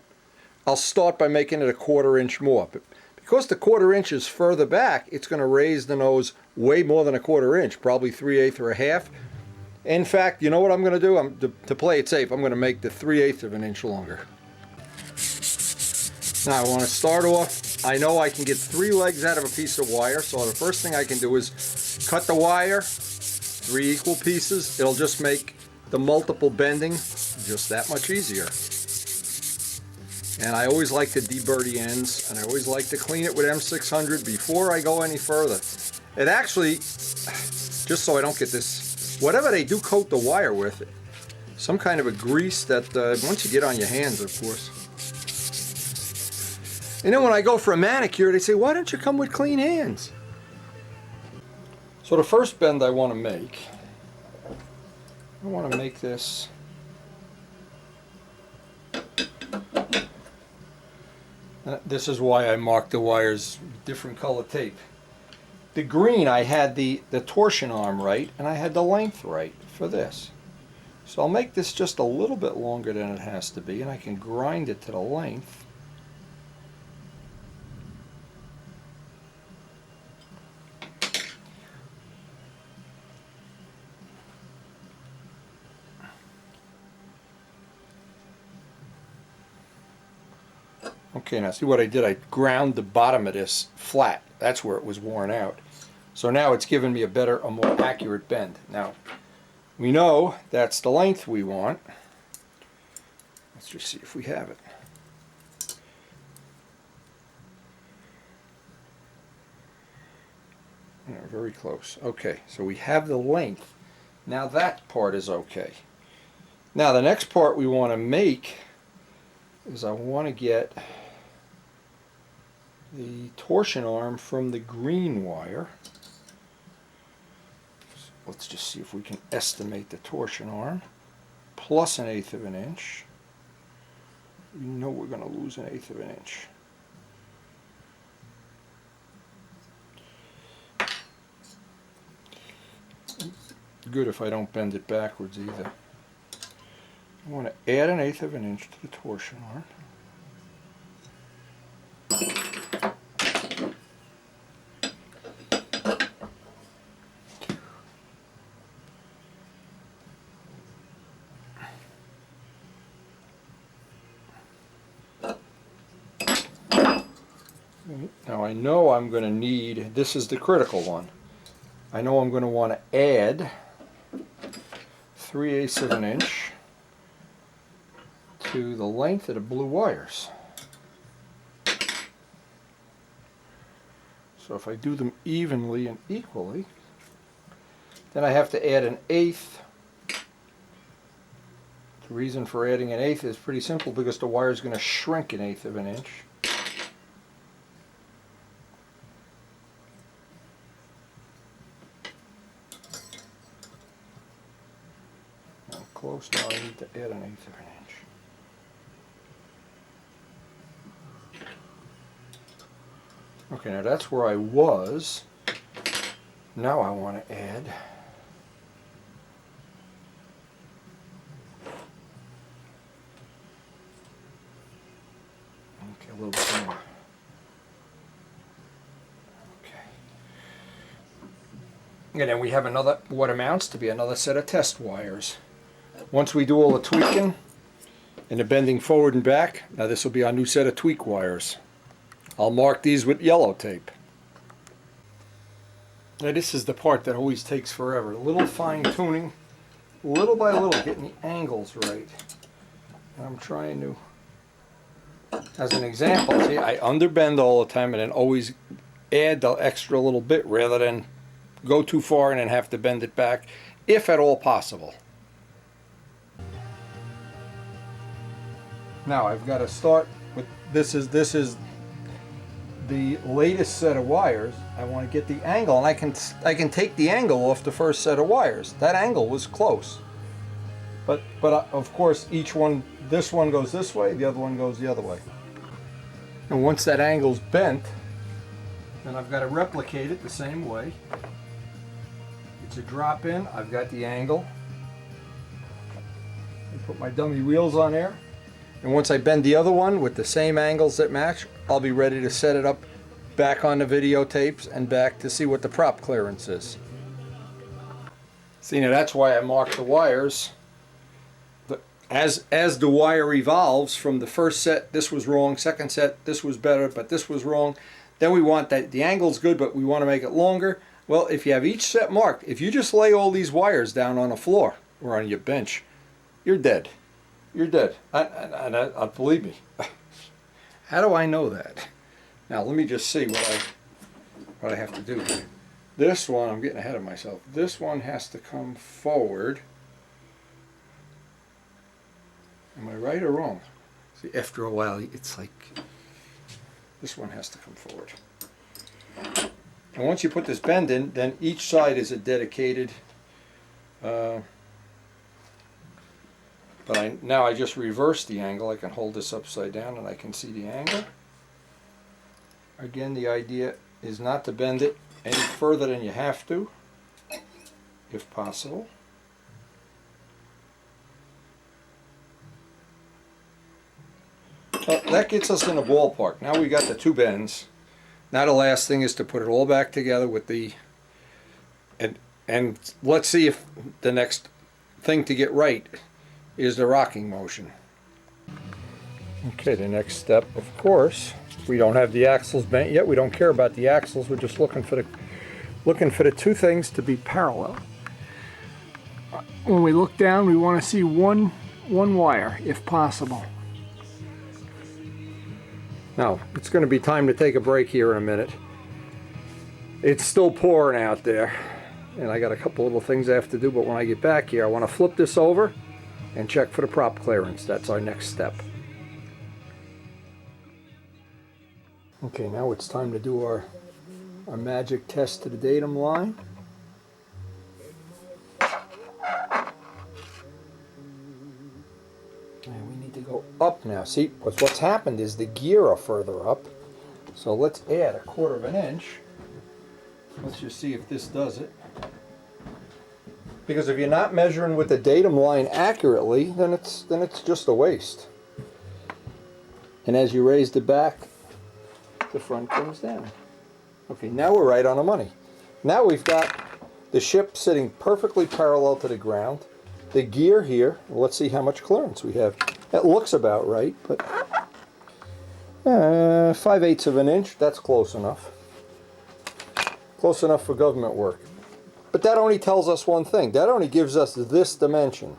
I'll start by making it a 1/4 inch more. But because the 1/4 inch is further back, it's going to raise the nose way more than a 1/4 inch, probably 3/8 or a half. In fact, you know what I'm going to do? To play it safe, I'm going to make the 3/8 of an inch longer. Now I want to start off, I know I can get 3 legs out of a piece of wire, so the first thing I can do is cut the wire, 3 equal pieces. It'll just make the multiple bending just that much easier. And I always like to deburr the ends, and I always like to clean it with M600 before I go any further. It actually, just so I don't get this, whatever they do coat the wire with, some kind of a grease that once you get on your hands, of course. And then when I go for a manicure, they say, why don't you come with clean hands? So the first bend I want to make I want to make this this is why I marked the wires with different color tape. The green, I had the torsion arm right, and I had the length right for this. So I'll make this just a little bit longer than it has to be, and I can grind it to the length. Okay, now see what I did? I ground the bottom of this flat. That's where it was worn out. So now it's giving me a more accurate bend. Now, we know that's the length we want. Let's just see if we have it. Yeah, very close. Okay, so we have the length. Now that part is okay. Now the next part we want to make is I want to get the torsion arm from the green wire. So let's just see if we can estimate the torsion arm. Plus 1/8 of an inch. We know we're going to lose 1/8 of an inch. Good if I don't bend it backwards either. I want to add 1/8 of an inch to the torsion arm. Now I know I'm going to need, this is the critical one, I know I'm going to want to add 3/8 of an inch to the length of the blue wires. So if I do them evenly and equally, then I have to add 1/8. The reason for adding 1/8 is pretty simple, because the wire is going to shrink 1/8 of an inch. Now close, now I need to add 1/8 of an inch. Okay, now that's where I was. Now I want to add a little bit more. Okay. And then we have another, what amounts to be another set of test wires. Once we do all the tweaking and the bending forward and back, now this will be our new set of tweak wires. I'll mark these with yellow tape. Now this is the part that always takes forever. A little fine tuning, little by little, getting the angles right. And I'm trying to, as an example, see, I underbend all the time and then always add the extra little bit rather than go too far and then have to bend it back, if at all possible. Now I've got to start with, this is the latest set of wires. I want to get the angle, and I can take the angle off the first set of wires. That angle was close, but of course each one, this one goes this way, the other one goes the other way. And once that angle's bent, then I've got to replicate it the same way. It's a drop in. I've got the angle. I put my dummy wheels on there. And once I bend the other one with the same angles that match, I'll be ready to set it up back on the videotapes and back to see what the prop clearance is. See, now that's why I marked the wires. As the wire evolves from the first set, this was wrong, second set, this was better, but this was wrong. Then we want that, the angle's good, but we want to make it longer. Well, if you have each set marked, if you just lay all these wires down on the floor or on your bench, you're dead. You're dead. Believe me. How do I know that? Now let me just see what I have to do. This one, I'm getting ahead of myself. This one has to come forward. Am I right or wrong? See, after a while, it's like this one has to come forward. And once you put this bend in, then each side is a dedicated But now I just reverse the angle. I can hold this upside down and I can see the angle. Again, the idea is not to bend it any further than you have to, if possible. Well, that gets us in a ballpark. Now we got the two bends. Now the last thing is to put it all back together with the, and let's see if the next thing to get right is the rocking motion. Okay, the next step, of course, we don't have the axles bent yet. We don't care about the axles. We're just looking for the two things to be parallel. When we look down, we want to see one wire, if possible. Now, it's going to be time to take a break here in a minute. It's still pouring out there, and I got a couple little things I have to do, but when I get back here, I want to flip this over and check for the prop clearance. That's our next step. Okay, now it's time to do our magic test to the datum line. And we need to go up now. See, what's happened is the gear are further up. So let's add 1/4 inch. Let's just see if this does it. Because if you're not measuring with the datum line accurately, then it's just a waste. And as you raise the back, the front comes down. Okay, now we're right on the money. Now we've got the ship sitting perfectly parallel to the ground. The gear here, let's see how much clearance we have. That looks about right, but 5/8 of an inch, that's close enough. Close enough for government work. But that only tells us one thing. That only gives us this dimension.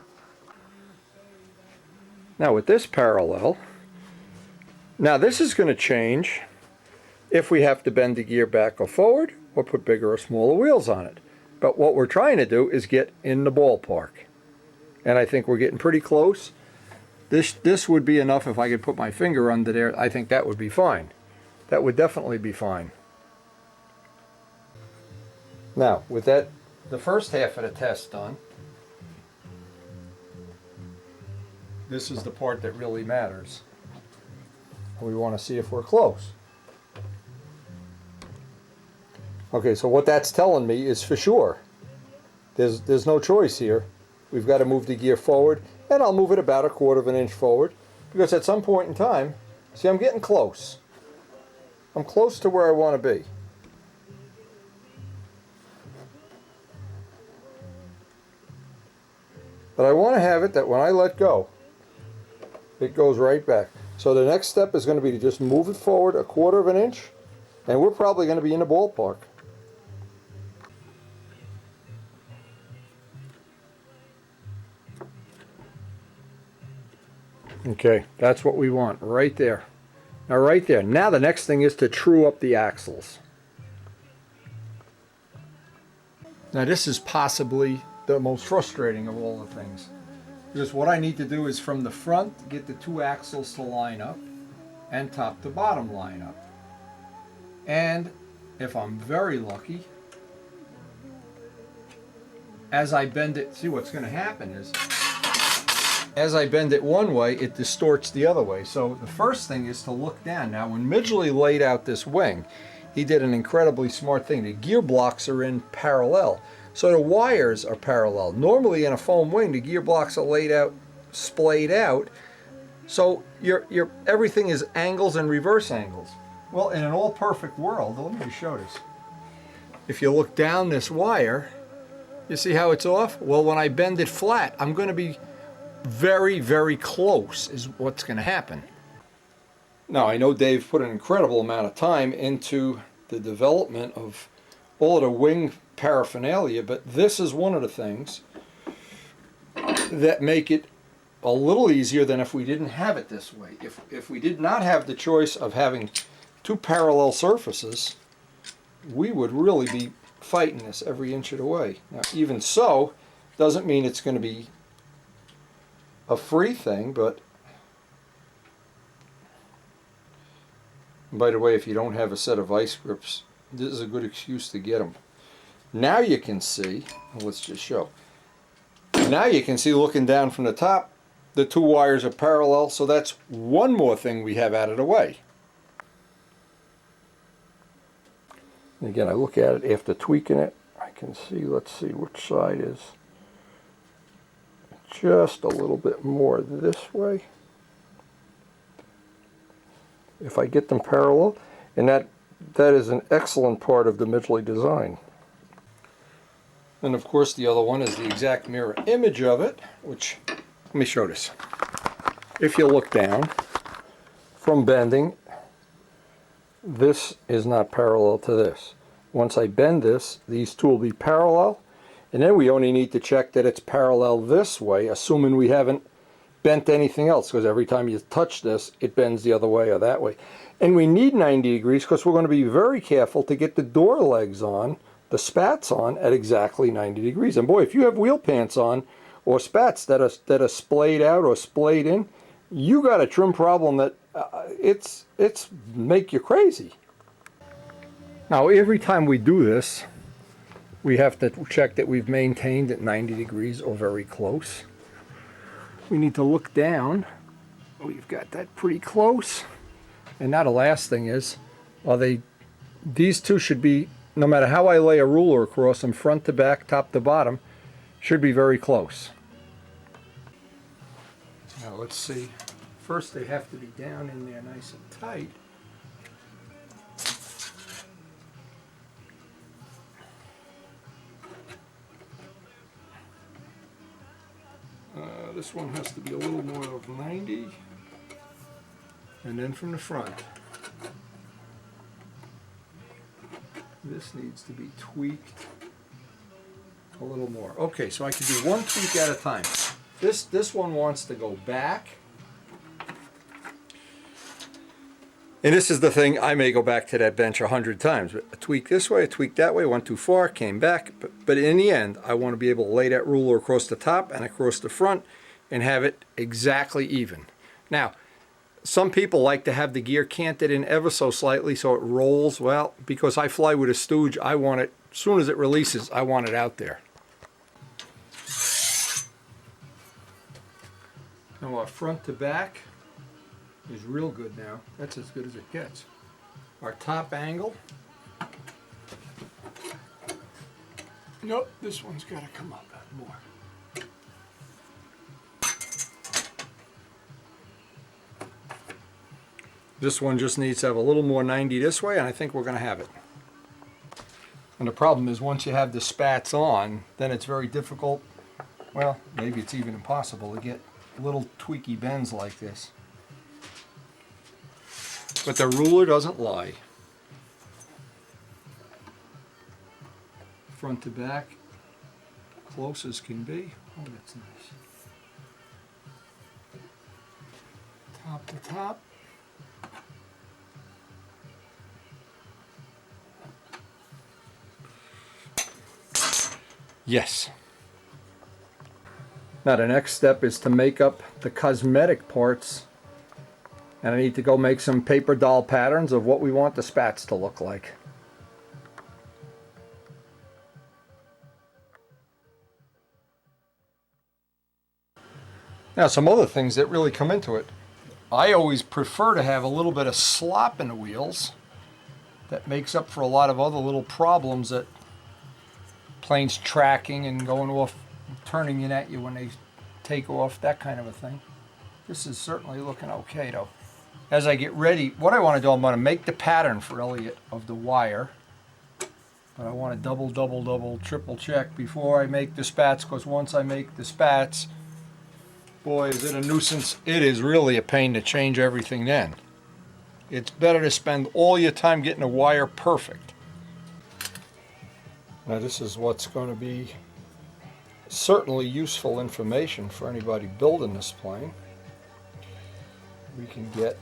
Now with this parallel, now this is going to change if we have to bend the gear back or forward or put bigger or smaller wheels on it. But what we're trying to do is get in the ballpark. And I think we're getting pretty close. This would be enough if I could put my finger under there. I think that would be fine. That would definitely be fine. Now, with that, the first half of the test done, this is the part that really matters. We want to see if we're close. Okay, so what that's telling me is for sure, there's no choice here. We've got to move the gear forward, and I'll move it about 1/4 inch forward, because at some point in time, see, I'm getting close. I'm close to where I want to be. But I want to have it that when I let go, it goes right back. So the next step is going to be to just move it forward 1/4 inch, and we're probably going to be in the ballpark. Okay, that's what we want, right there. Now right there. Now the next thing is to true up the axles. Now this is possibly the most frustrating of all the things. Because what I need to do is from the front, get the two axles to line up, and top to bottom line up. And if I'm very lucky, as I bend it, see what's going to happen is, as I bend it one way, it distorts the other way. So the first thing is to look down. Now when Midgley laid out this wing, he did an incredibly smart thing. The gear blocks are in parallel. So the wires are parallel. Normally in a foam wing, the gear blocks are laid out, splayed out. So your everything is angles and reverse angles. Well, in an all perfect world, let me show this. If you look down this wire, you see how it's off? Well, when I bend it flat, I'm going to be very, very close is what's going to happen. Now, I know Dave put an incredible amount of time into the development of all of the wing paraphernalia, but this is one of the things that make it a little easier than if we didn't have it this way. If we did not have the choice of having two parallel surfaces, we would really be fighting this every inch of the way. Now, even so, doesn't mean it's going to be a free thing, but by the way, if you don't have a set of vice grips, this is a good excuse to get them. Now you can see, let's just show. Now you can see looking down from the top, the two wires are parallel, so that's one more thing we have out of the way. And again, I look at it after tweaking it. I can see, let's see which side is just a little bit more this way. If I get them parallel, and that is an excellent part of the Midgley design. And of course the other one is the exact mirror image of it, which, let me show this. If you look down from bending, this is not parallel to this. Once I bend this, these two will be parallel, and then we only need to check that it's parallel this way, assuming we haven't bent anything else, because every time you touch this, it bends the other way or that way. And we need 90 degrees because we're going to be very careful to get the door legs on, the spats on, at exactly 90 degrees. And boy, if you have wheel pants on, or spats that are splayed out or splayed in, you got a trim problem that it's make you crazy. Now every time we do this, we have to check that we've maintained at 90 degrees or very close. We need to look down. We've got that pretty close. And now the last thing is, these two should be, no matter how I lay a ruler across them, front to back, top to bottom, should be very close. Now let's see. First they have to be down in there nice and tight. This one has to be a little more of 90, and then from the front, this needs to be tweaked a little more. Okay, so I can do one tweak at a time. This one wants to go back, and this is the thing, I may go back to that bench 100 times. A tweak this way, a tweak that way, went too far, came back, but in the end, I want to be able to lay that ruler across the top and across the front and have it exactly even. Now, some people like to have the gear canted in ever so slightly so it rolls. Well, because I fly with a stooge, I want it, as soon as it releases, I want it out there. Now our front to back is real good now. That's as good as it gets. Our top angle. Nope, this one's got to come up more. This one just needs to have a little more 90 this way, and I think we're going to have it. And the problem is once you have the spats on, then it's very difficult, well, maybe it's even impossible to get little tweaky bends like this. But the ruler doesn't lie. Front to back, close as can be. Oh, that's nice. Top to top. Yes. Now the next step is to make up the cosmetic parts, and I need to go make some paper doll patterns of what we want the spats to look like. Now some other things that really come into it. I always prefer to have a little bit of slop in the wheels. That makes up for a lot of other little problems that planes tracking and going off, turning in at you when they take off, that kind of a thing. This is certainly looking okay though. As I get ready, what I want to do, I'm going to make the pattern for Elliot of the wire. But I want to double, triple check before I make the spats, because once I make the spats, boy, is it a nuisance. It is really a pain to change everything then. It's better to spend all your time getting a wire perfect. Now this is what's going to be certainly useful information for anybody building this plane. We can get,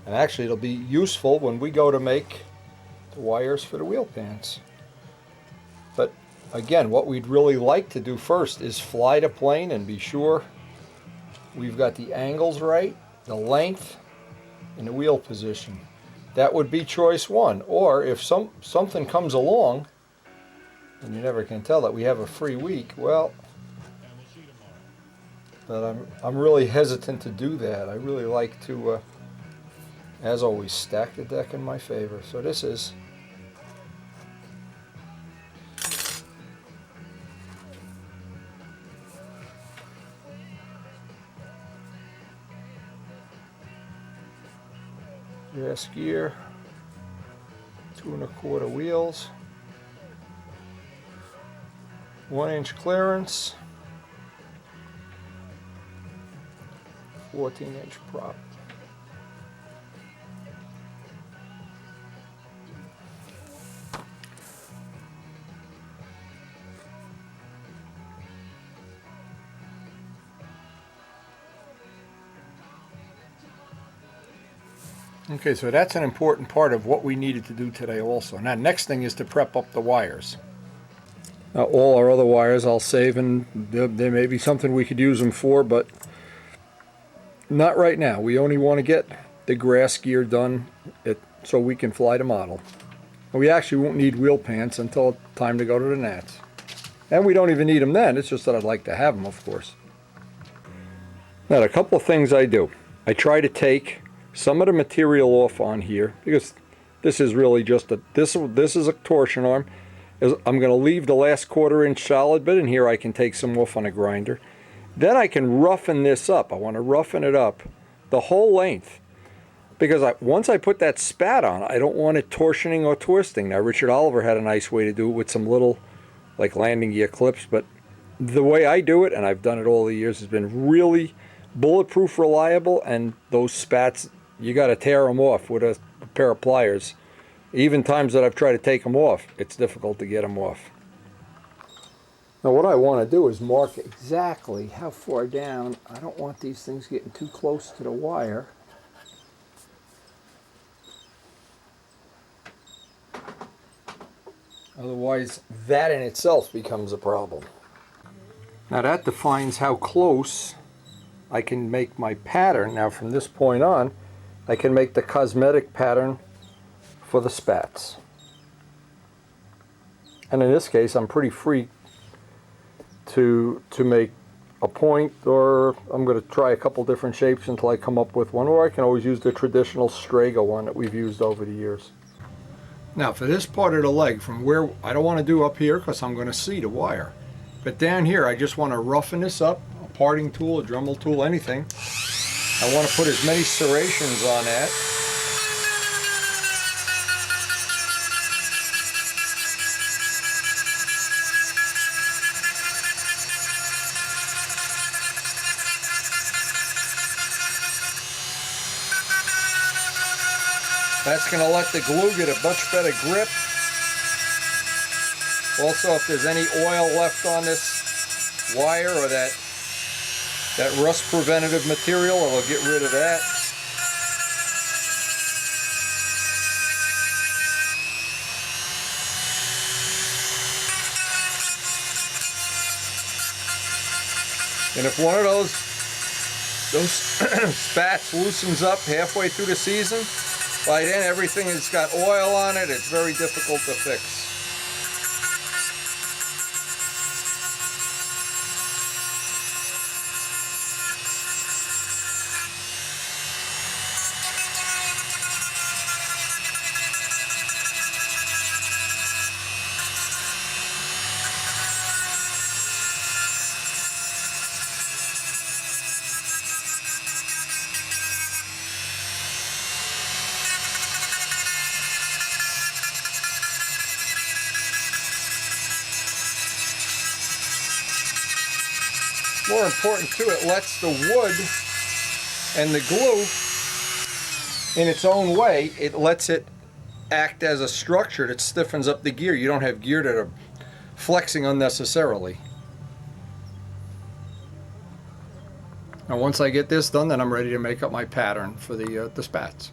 and actually it'll be useful when we go to make the wires for the wheel pants. But again, what we'd really like to do first is fly the plane and be sure we've got the angles right, the length, and the wheel position. That would be choice one. Or if something comes along, and you never can tell that we have a free week, well, But I'm really hesitant to do that. I really like to, as always, stack the deck in my favor. So this is grass gear, 2 1/4 wheels, 1-inch clearance, 14-inch prop. Okay, so that's an important part of what we needed to do today also. Now, next thing is to prep up the wires. Now, all our other wires I'll save, and there may be something we could use them for, but not right now. We only want to get the grass gear done so we can fly the model. And we actually won't need wheel pants until time to go to the Nats. And we don't even need them then. It's just that I'd like to have them, of course. Now, a couple of things I do. I try to take some of the material off on here, because this is really just this is a torsion arm. I'm going to leave the last 1/4 inch solid bit in here. I can take some off on a grinder. Then I can roughen this up. I want to roughen it up the whole length, because once I put that spat on, I don't want it torsioning or twisting. Now, Richard Oliver had a nice way to do it with some little like landing gear clips, but the way I do it, and I've done it all the years, has been really bulletproof, reliable, and those spats, you got to tear them off with a pair of pliers. Even times that I've tried to take them off, it's difficult to get them off. Now what I want to do is mark exactly how far down. I don't want these things getting too close to the wire. Otherwise, that in itself becomes a problem. Now that defines how close I can make my pattern. Now from this point on, I can make the cosmetic pattern for the spats. And in this case, I'm pretty free to make a point, or I'm going to try a couple different shapes until I come up with one, or I can always use the traditional Strega one that we've used over the years. Now for this part of the leg, from where I don't want to do up here because I'm going to see the wire, but down here I just want to roughen this up, a parting tool, a Dremel tool, anything. I want to put as many serrations on that. That's going to let the glue get a much better grip. Also, if there's any oil left on this wire or that rust preventative material, it'll get rid of that. And if one of those spats loosens up halfway through the season, by then everything has got oil on it. It's very difficult to fix. More important too, it lets the wood and the glue in its own way, it lets it act as a structure that stiffens up the gear. You don't have gear that are flexing unnecessarily. Now once I get this done, then I'm ready to make up my pattern for the spats.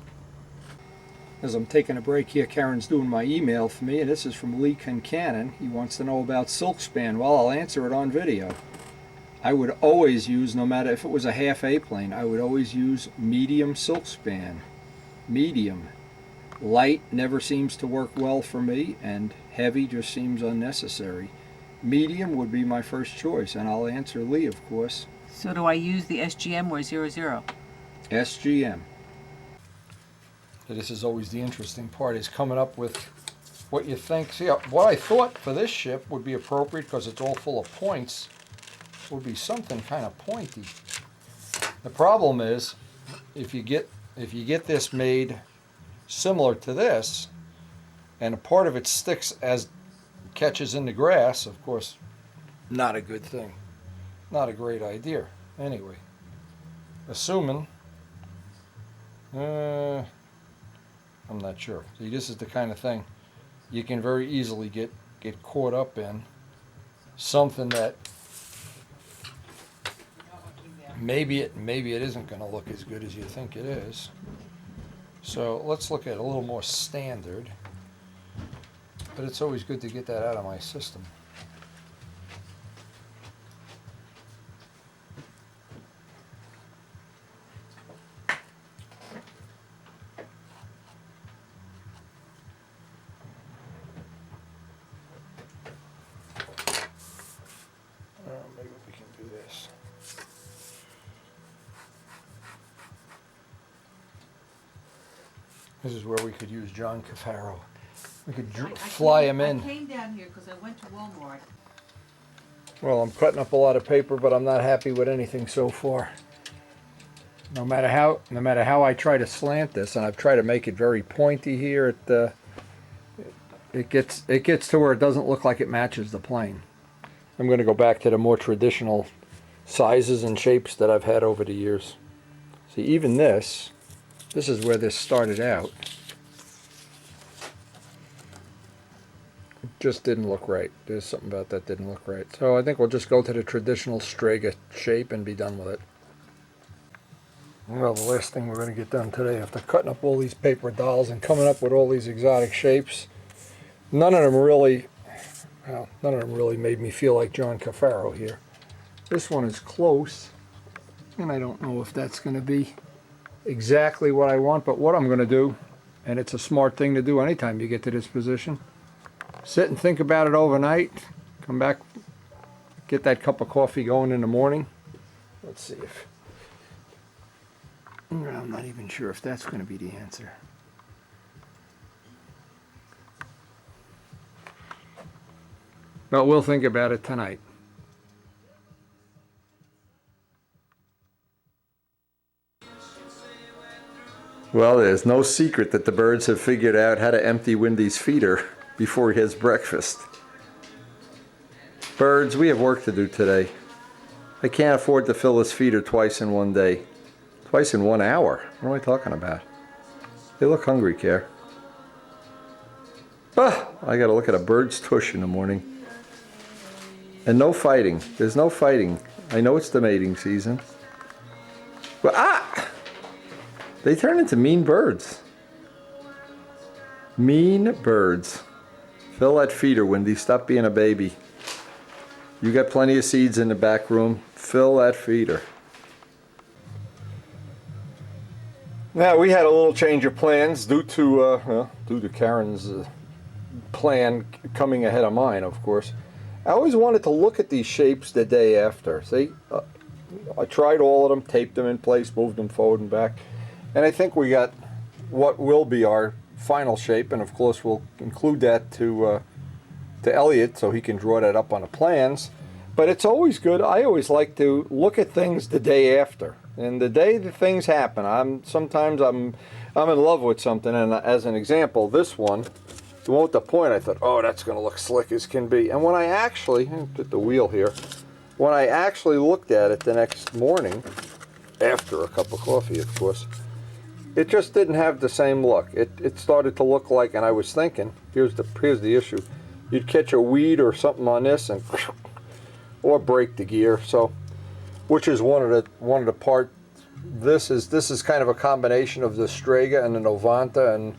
As I'm taking a break here, Karen's doing my email for me, and this is from Lee Concannon. He wants to know about silk span. Well, I'll answer it on video. I would always use, no matter if it was a half A-plane, I would always use medium silk span. Medium. Light never seems to work well for me, and heavy just seems unnecessary. Medium would be my first choice, and I'll answer Lee, of course, So do I use the SGM or 00? SGM. This is always the interesting part, is coming up with what you think. See, what I thought for this ship would be appropriate, because it's all full of points, would be something kind of pointy. The problem is, if you get this made similar to this, and a part of it sticks as catches in the grass, of course, not a good thing. Not a great idea. Anyway, assuming, I'm not sure. See, this is the kind of thing you can very easily get caught up in. Something that maybe it isn't going to look as good as you think it is. So let's look at a little more standard. But it's always good to get that out of my system. Maybe we can do this. This is where we could use John Cafaro. We could fly him in. I came down here because I went to Walmart. Well, I'm cutting up a lot of paper, but I'm not happy with anything so far. No matter how I try to slant this, and I've tried to make it very pointy here, it gets to where it doesn't look like it matches the plane. I'm going to go back to the more traditional sizes and shapes that I've had over the years. See, even this is where this started out. It just didn't look right. There's something about that didn't look right. So I think we'll just go to the traditional Strega shape and be done with it. Well, the last thing we're going to get done today, after cutting up all these paper dolls and coming up with all these exotic shapes, none of them really made me feel like John Cafaro here. This one is close, and I don't know if that's going to be exactly what I want, but what I'm going to do, and it's a smart thing to do anytime you get to this position, sit and think about it overnight, come back, get that cup of coffee going in the morning. Let's see if, I'm not even sure if that's going to be the answer. But we'll think about it tonight. Well, there's no secret that the birds have figured out how to empty Windy's feeder before he has breakfast. Birds, we have work to do today. I can't afford to fill his feeder twice in one day. Twice in 1 hour. What am I talking about? They look hungry, Care. I gotta look at a bird's tush in the morning. And no fighting. There's no fighting. I know it's the mating season. But they turn into mean birds. Mean birds. Fill that feeder, Windy. Stop being a baby. You got plenty of seeds in the back room. Fill that feeder. Now, we had a little change of plans due to Karen's plan coming ahead of mine, of course. I always wanted to look at these shapes the day after. See, I tried all of them, taped them in place, moved them forward and back, and I think we got what will be our final shape, and of course we'll include that to Elliot so he can draw that up on the plans. But it's always good. I always like to look at things the day after, and the day the things happen. Sometimes I'm in love with something, and as an example, this one. The one with the point, I thought, oh, that's going to look slick as can be. And when I actually, put the wheel here, when I actually looked at it the next morning, after a cup of coffee, of course, it just didn't have the same look. It started to look like, and I was thinking, here's the issue. You'd catch a weed or something on this and, or break the gear. So, which is one of the part. This is kind of a combination of the Strega and the Novanta, and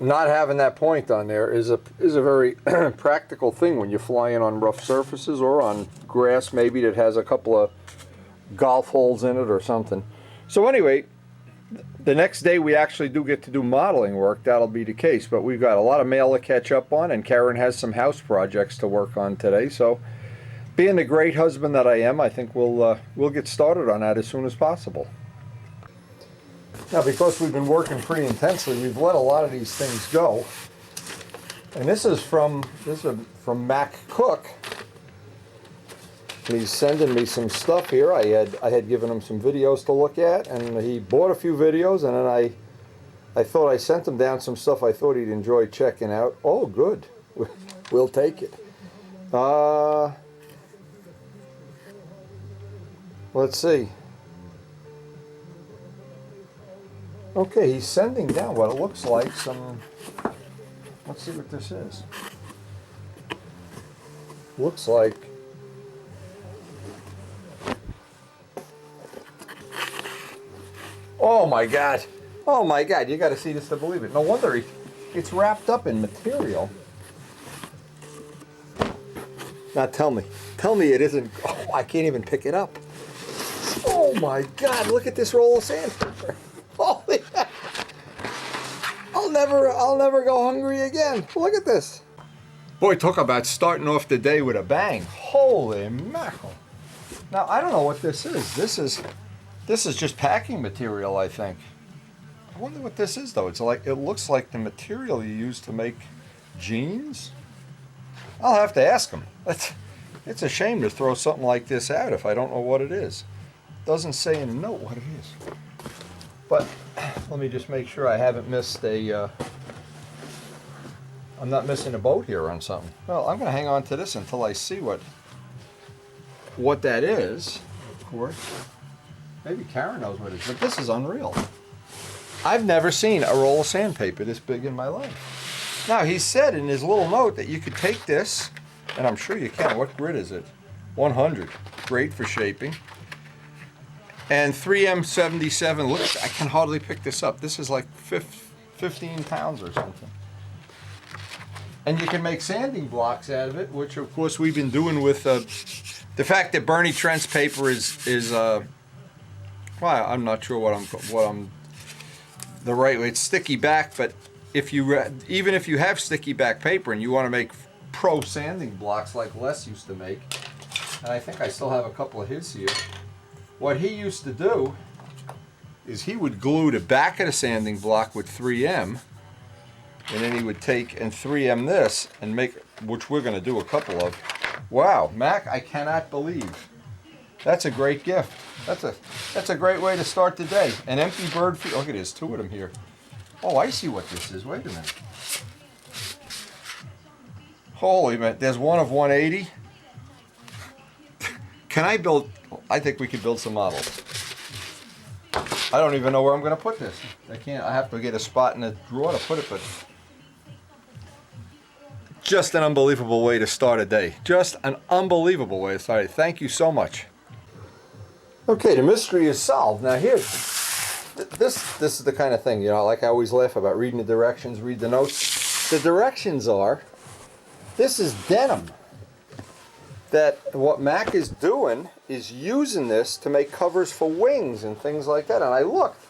not having that point on there is a very practical thing when you're flying on rough surfaces or on grass maybe that has a couple of golf holes in it or something. So anyway, the next day we actually do get to do modeling work. That'll be the case, but we've got a lot of mail to catch up on, and Karen has some house projects to work on today. So being the great husband that I am, I think we'll get started on that as soon as possible. Now, because we've been working pretty intensely, we've let a lot of these things go. And this is from Mac Cook. And he's sending me some stuff here. I had given him some videos to look at, and he bought a few videos, and then I thought I sent him down some stuff I thought he'd enjoy checking out. Oh, good. We'll take it. Let's see. Okay, he's sending down what it looks like some... Let's see what this is. Looks like... Oh my God. Oh my God, you gotta see this to believe it. No wonder it's wrapped up in material. Now tell me it isn't... Oh, I can't even pick it up. Oh my God, look at this roll of sandpaper. Holy heck. I'll never go hungry again. Look at this. Boy, talk about starting off the day with a bang. Holy mackerel. Now, I don't know what this is. This is just packing material, I think. I wonder what this is, though. It looks like the material you use to make jeans. I'll have to ask him. It's a shame to throw something like this out if I don't know what it is. Doesn't say in the note what it is. But let me just make sure I haven't missed I'm not missing a boat here on something. Well, I'm going to hang on to this until I see what that is, of course. Maybe Karen knows what it is, but this is unreal. I've never seen a roll of sandpaper this big in my life. Now, he said in his little note that you could take this, and I'm sure you can. What grit is it? 100. Great for shaping. And 3M77, look, I can hardly pick this up. This is like 15 pounds or something. And you can make sanding blocks out of it, which of course we've been doing with the fact that Bernie Trent's paper is well, I'm not sure what I'm the right way. It's sticky back, but even if you have sticky back paper and you want to make pro sanding blocks like Les used to make, and I think I still have a couple of his here. What he used to do is he would glue the back of the sanding block with 3M, and then he would take and 3M this and make, which we're going to do a couple of. Wow, Mac, I cannot believe. That's a great gift. That's a great way to start the day. An empty bird feeder. Look at this, two of them here. Oh, I see what this is. Wait a minute. Holy man, there's one of 180. Can I build? I think we could build some models. I don't even know where I'm going to put this. I have to get a spot in the drawer to put it, but just an unbelievable way to start a day. Just an unbelievable way to start it. Thank you so much. Okay, the mystery is solved. Now here, this is the kind of thing, like I always laugh about reading the directions, read the notes. The directions are, this is denim. That what Mac is doing is using this to make covers for wings and things like that. And I looked,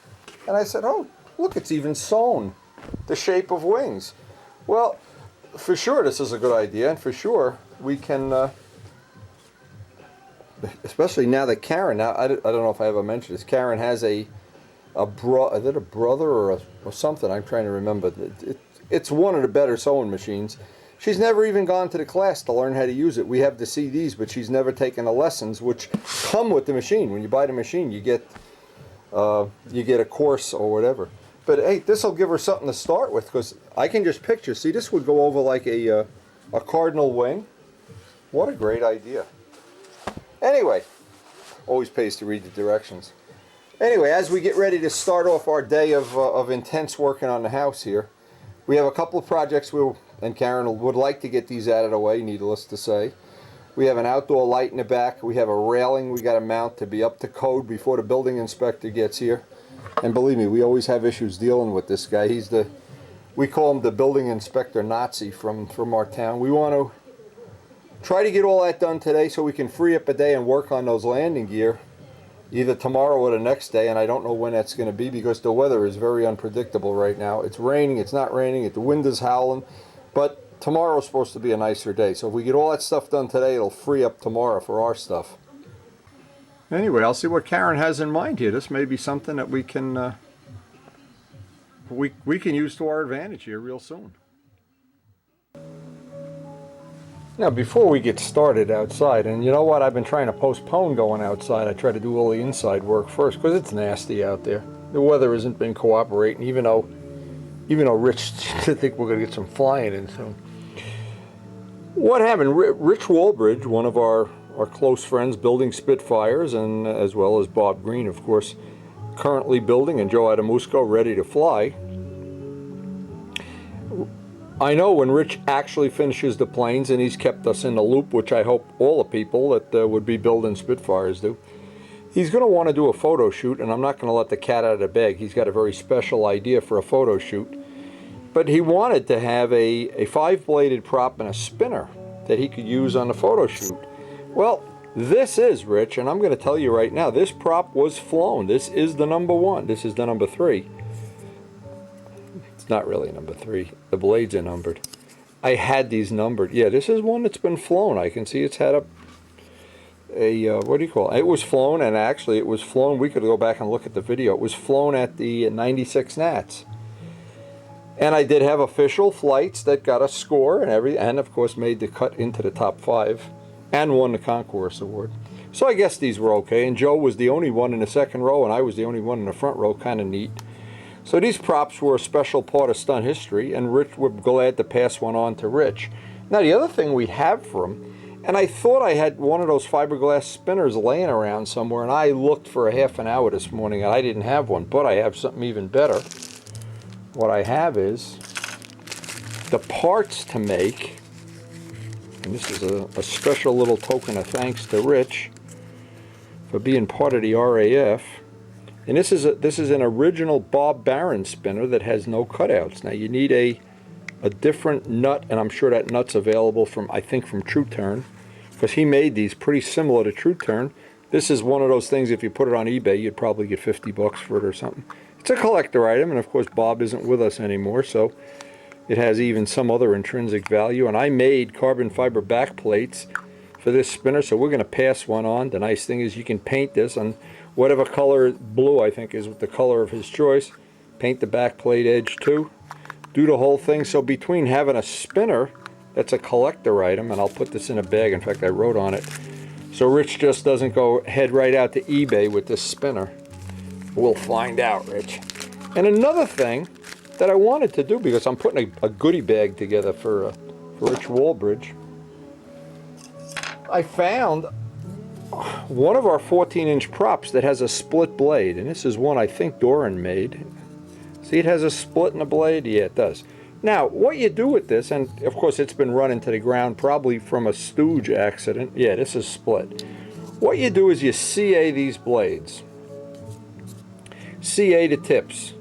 and I said, oh, look, it's even sewn the shape of wings. Well, for sure this is a good idea, and for sure we can, especially now that Karen, now I don't know if I ever mentioned this, Karen has is it a brother or something? I'm trying to remember. It's one of the better sewing machines. She's never even gone to the class to learn how to use it. We have the CDs, but she's never taken the lessons, which come with the machine. When you buy the machine, you get a course or whatever. But hey, this will give her something to start with, because I can just picture. See, this would go over like a cardinal wing. What a great idea. Anyway, always pays to read the directions. Anyway, as we get ready to start off our day of intense working on the house here, we have a couple of projects and Karen would like to get these out of the way, needless to say. We have an outdoor light in the back. We have a railing we got to mount to be up to code before the building inspector gets here. And believe me, we always have issues dealing with this guy. We call him the building inspector Nazi from our town. We want to try to get all that done today so we can free up a day and work on those landing gear either tomorrow or the next day, and I don't know when that's going to be because the weather is very unpredictable right now. It's raining, it's not raining, the wind is howling, but tomorrow's supposed to be a nicer day. So if we get all that stuff done today, it'll free up tomorrow for our stuff. Anyway, I'll see what Karen has in mind here. This may be something that we can we can use to our advantage here real soon. Now, before we get started outside, and you know what, I've been trying to postpone going outside. I try to do all the inside work first because it's nasty out there. The weather hasn't been cooperating, even though Rich think we're going to get some flying in soon. What happened? Rich Walbridge, one of our close friends, building Spitfires, and as well as Bob Green, of course, currently building, and Joe Adamusco ready to fly. I know when Rich actually finishes the planes, and he's kept us in the loop, which I hope all the people that would be building Spitfires do, he's going to want to do a photo shoot, and I'm not going to let the cat out of the bag. He's got a very special idea for a photo shoot. But he wanted to have a 5-bladed prop and a spinner that he could use on the photo shoot. Well, this is, Rich, and I'm going to tell you right now, this prop was flown. This is the number 1. This is the number 3. It's not really number 3. The blades are numbered. I had these numbered. Yeah, this is one that's been flown. I can see it's had a what do you call it? It was flown, and actually it was flown. We could go back and look at the video. It was flown at the 96 Nats. And I did have official flights that got a score and of course made the cut into the top 5 and won the Concourse Award. So I guess these were okay, and Joe was the only one in the second row and I was the only one in the front row. Kind of neat. So these props were a special part of stunt history, and Rich, we're glad to pass one on to Rich. Now the other thing we have for him, and I thought I had one of those fiberglass spinners laying around somewhere, and I looked for a half an hour this morning and I didn't have one, but I have something even better. What I have is the parts to make, and this is a special little token of thanks to Rich for being part of the RAF. And this is an original Bob Barron spinner that has no cutouts. Now you need a different nut, and I'm sure that nut's available from, I think, from True Turn, because he made these pretty similar to True Turn. This is one of those things, if you put it on eBay, you'd probably get 50 bucks for it or something. It's a collector item, and of course Bob isn't with us anymore, so it has even some other intrinsic value. And I made carbon fiber back plates for this spinner, so we're going to pass one on. The nice thing is you can paint this on whatever color. Blue, I think, is the color of his choice. Paint the back plate edge too. Do the whole thing. So between having a spinner that's a collector item, and I'll put this in a bag, in fact I wrote on it, so Rich just doesn't go head right out to eBay with this spinner. We'll find out, Rich. And another thing that I wanted to do, because I'm putting a goodie bag together for Rich Walbridge, I found one of our 14-inch props that has a split blade, and this is one I think Doran made. See, it has a split in the blade? Yeah, it does. Now, what you do with this, and of course it's been run into the ground probably from a stooge accident. Yeah, this is split. What you do is you CA these blades. CA the tips.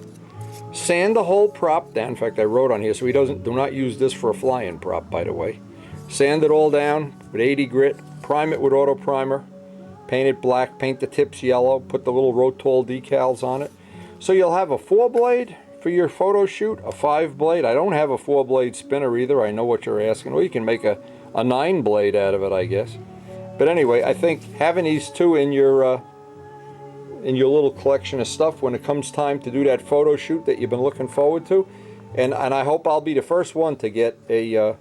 Sand the whole prop down. In fact, I wrote on here, so do not use this for a flying prop, by the way. Sand it all down with 80 grit. Prime it with auto primer. Paint it black. Paint the tips yellow. Put the little Rotol decals on it. So you'll have a 4-blade for your photo shoot, a 5-blade. I don't have a 4-blade spinner either. I know what you're asking. Well, you can make a 9-blade out of it, I guess. But anyway, I think having these two in your little collection of stuff when it comes time to do that photo shoot that you've been looking forward to, and I hope I'll be the first one to get a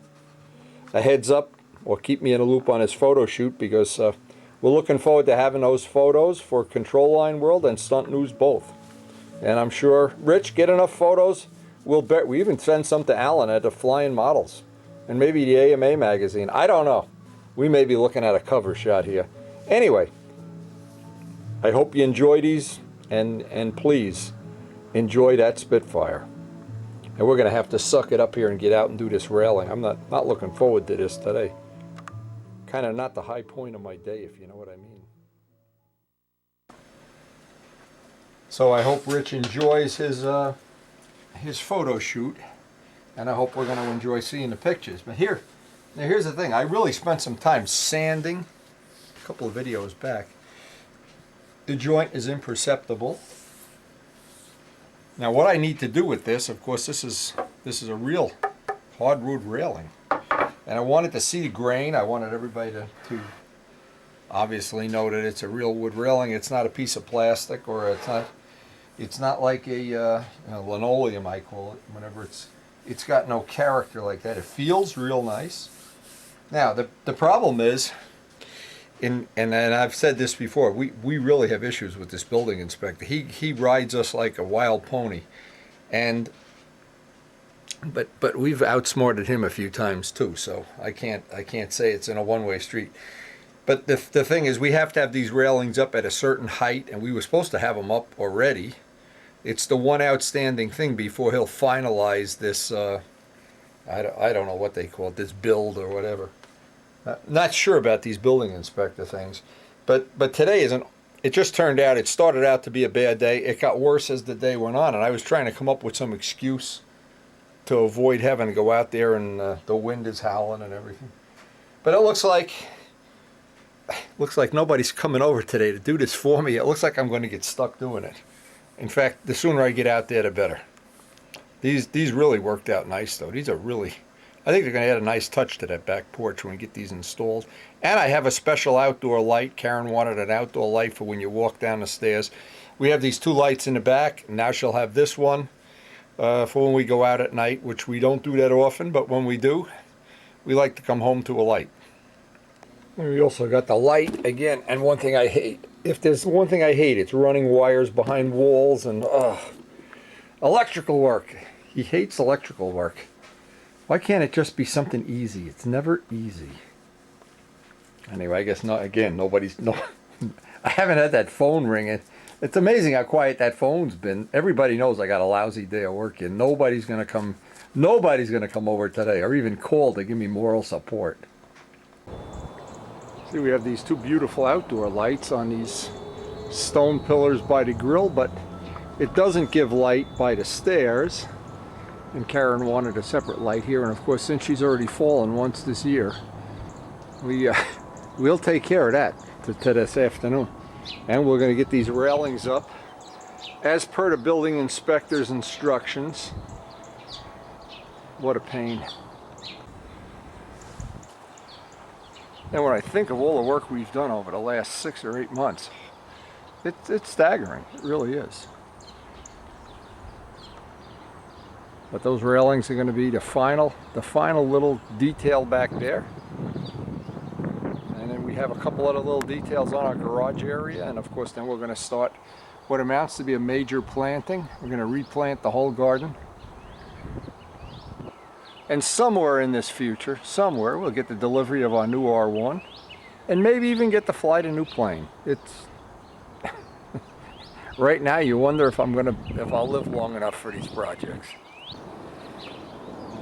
heads up or keep me in a loop on his photo shoot, because we're looking forward to having those photos for Control Line World and Stunt News both. And I'm sure, Rich, get enough photos, we even send some to Alan at the Flying Models and maybe the AMA magazine. I don't know. We may be looking at a cover shot here. Anyway, I hope you enjoy these, and please enjoy that Spitfire. And we're going to have to suck it up here and get out and do this railing. I'm not looking forward to this today. Kind of not the high point of my day, if you know what I mean. So I hope Rich enjoys his photo shoot, and I hope we're going to enjoy seeing the pictures. But here's the thing. I really spent some time sanding a couple of videos back. The joint is imperceptible. Now what I need to do with this, of course, this is a real hardwood railing. And I wanted to see the grain. I wanted everybody to obviously know that it's a real wood railing. It's not a piece of plastic, or it's not like a linoleum, I call it, whenever it's got no character like that. It feels real nice. Now, the problem is, and I've said this before, we really have issues with this building inspector. He rides us like a wild pony. But we've outsmarted him a few times too, so I can't say it's in a one-way street. But the thing is, we have to have these railings up at a certain height, and we were supposed to have them up already. It's the one outstanding thing before he'll finalize this, I don't know what they call it, this build or whatever. Not sure about these building inspector things. But today it just turned out, it started out to be a bad day. It got worse as the day went on, and I was trying to come up with some excuse to avoid having to go out there, and the wind is howling and everything. But it looks like nobody's coming over today to do this for me. It looks like I'm going to get stuck doing it. In fact, the sooner I get out there, the better. These really worked out nice, though. These are really, I think they're going to add a nice touch to that back porch when we get these installed. And I have a special outdoor light. Karen wanted an outdoor light for when you walk down the stairs. We have these two lights in the back. Now she'll have this one for when we go out at night, which we don't do that often, but when we do, we like to come home to a light. And we also got the light again, and one thing I hate. If there's one thing I hate, it's running wires behind walls and electrical work. He hates electrical work. Why can't it just be something easy? It's never easy. Anyway, I guess not. Again, I haven't had that phone ring. It's amazing how quiet that phone's been. Everybody knows I got a lousy day of work, and nobody's gonna come over today, or even call to give me moral support. See, we have these two beautiful outdoor lights on these stone pillars by the grill, but it doesn't give light by the stairs. And Karen wanted a separate light here, and of course, since she's already fallen once this year, we'll take care of that to this afternoon. And we're going to get these railings up as per the building inspector's instructions. What a pain. And when I think of all the work we've done over the last 6 or 8 months, it's staggering. It really is. But those railings are going to be the final little detail back there. And then we have a couple other little details on our garage area, and of course then we're going to start what amounts to be a major planting. We're going to replant the whole garden. And somewhere in this future, we'll get the delivery of our new R1, and maybe even get to fly the new plane. It's right now you wonder if I'll live long enough for these projects.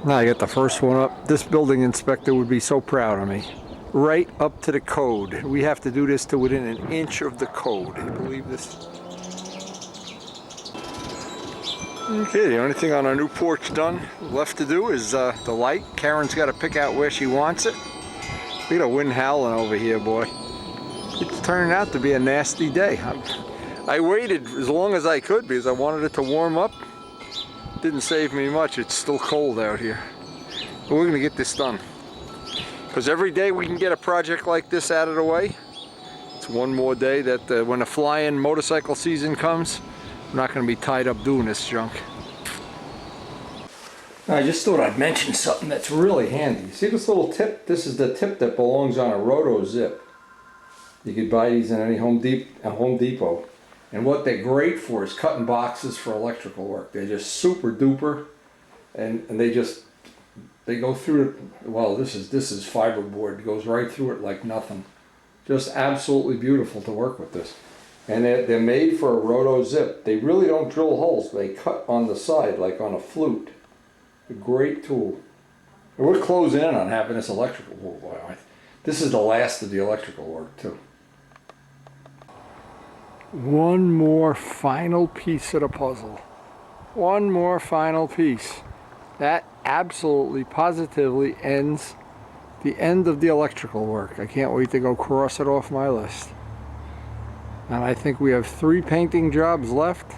Now I got the first one up. This building inspector would be so proud of me. Right up to the code. We have to do this to within an inch of the code. Can you believe this? Okay, the only thing on our new porch done left to do is the light. Karen's got to pick out where she wants it. We got a wind howling over here, boy. It's turning out to be a nasty day. I waited as long as I could because I wanted it to warm up. Didn't save me much. It's still cold out here. But we're going to get this done. Because every day we can get a project like this out of the way. It's one more day that when the fly-in motorcycle season comes, I'm not going to be tied up doing this junk. I just thought I'd mention something that's really handy. See this little tip? This is the tip that belongs on a Roto Zip. You could buy these in any Home Depot. And what they're great for is cutting boxes for electrical work. They're just super duper, and they go through it. Well, this is fiberboard. It goes right through it like nothing. Just absolutely beautiful to work with this. And they're made for a Roto Zip. They really don't drill holes. They cut on the side like on a flute. A great tool. And we're closing in on having this electrical work. Wow. This is the last of the electrical work too. One more final piece of the puzzle. One more final piece. That absolutely, positively ends the end of the electrical work. I can't wait to go cross it off my list. And I think we have 3 painting jobs left,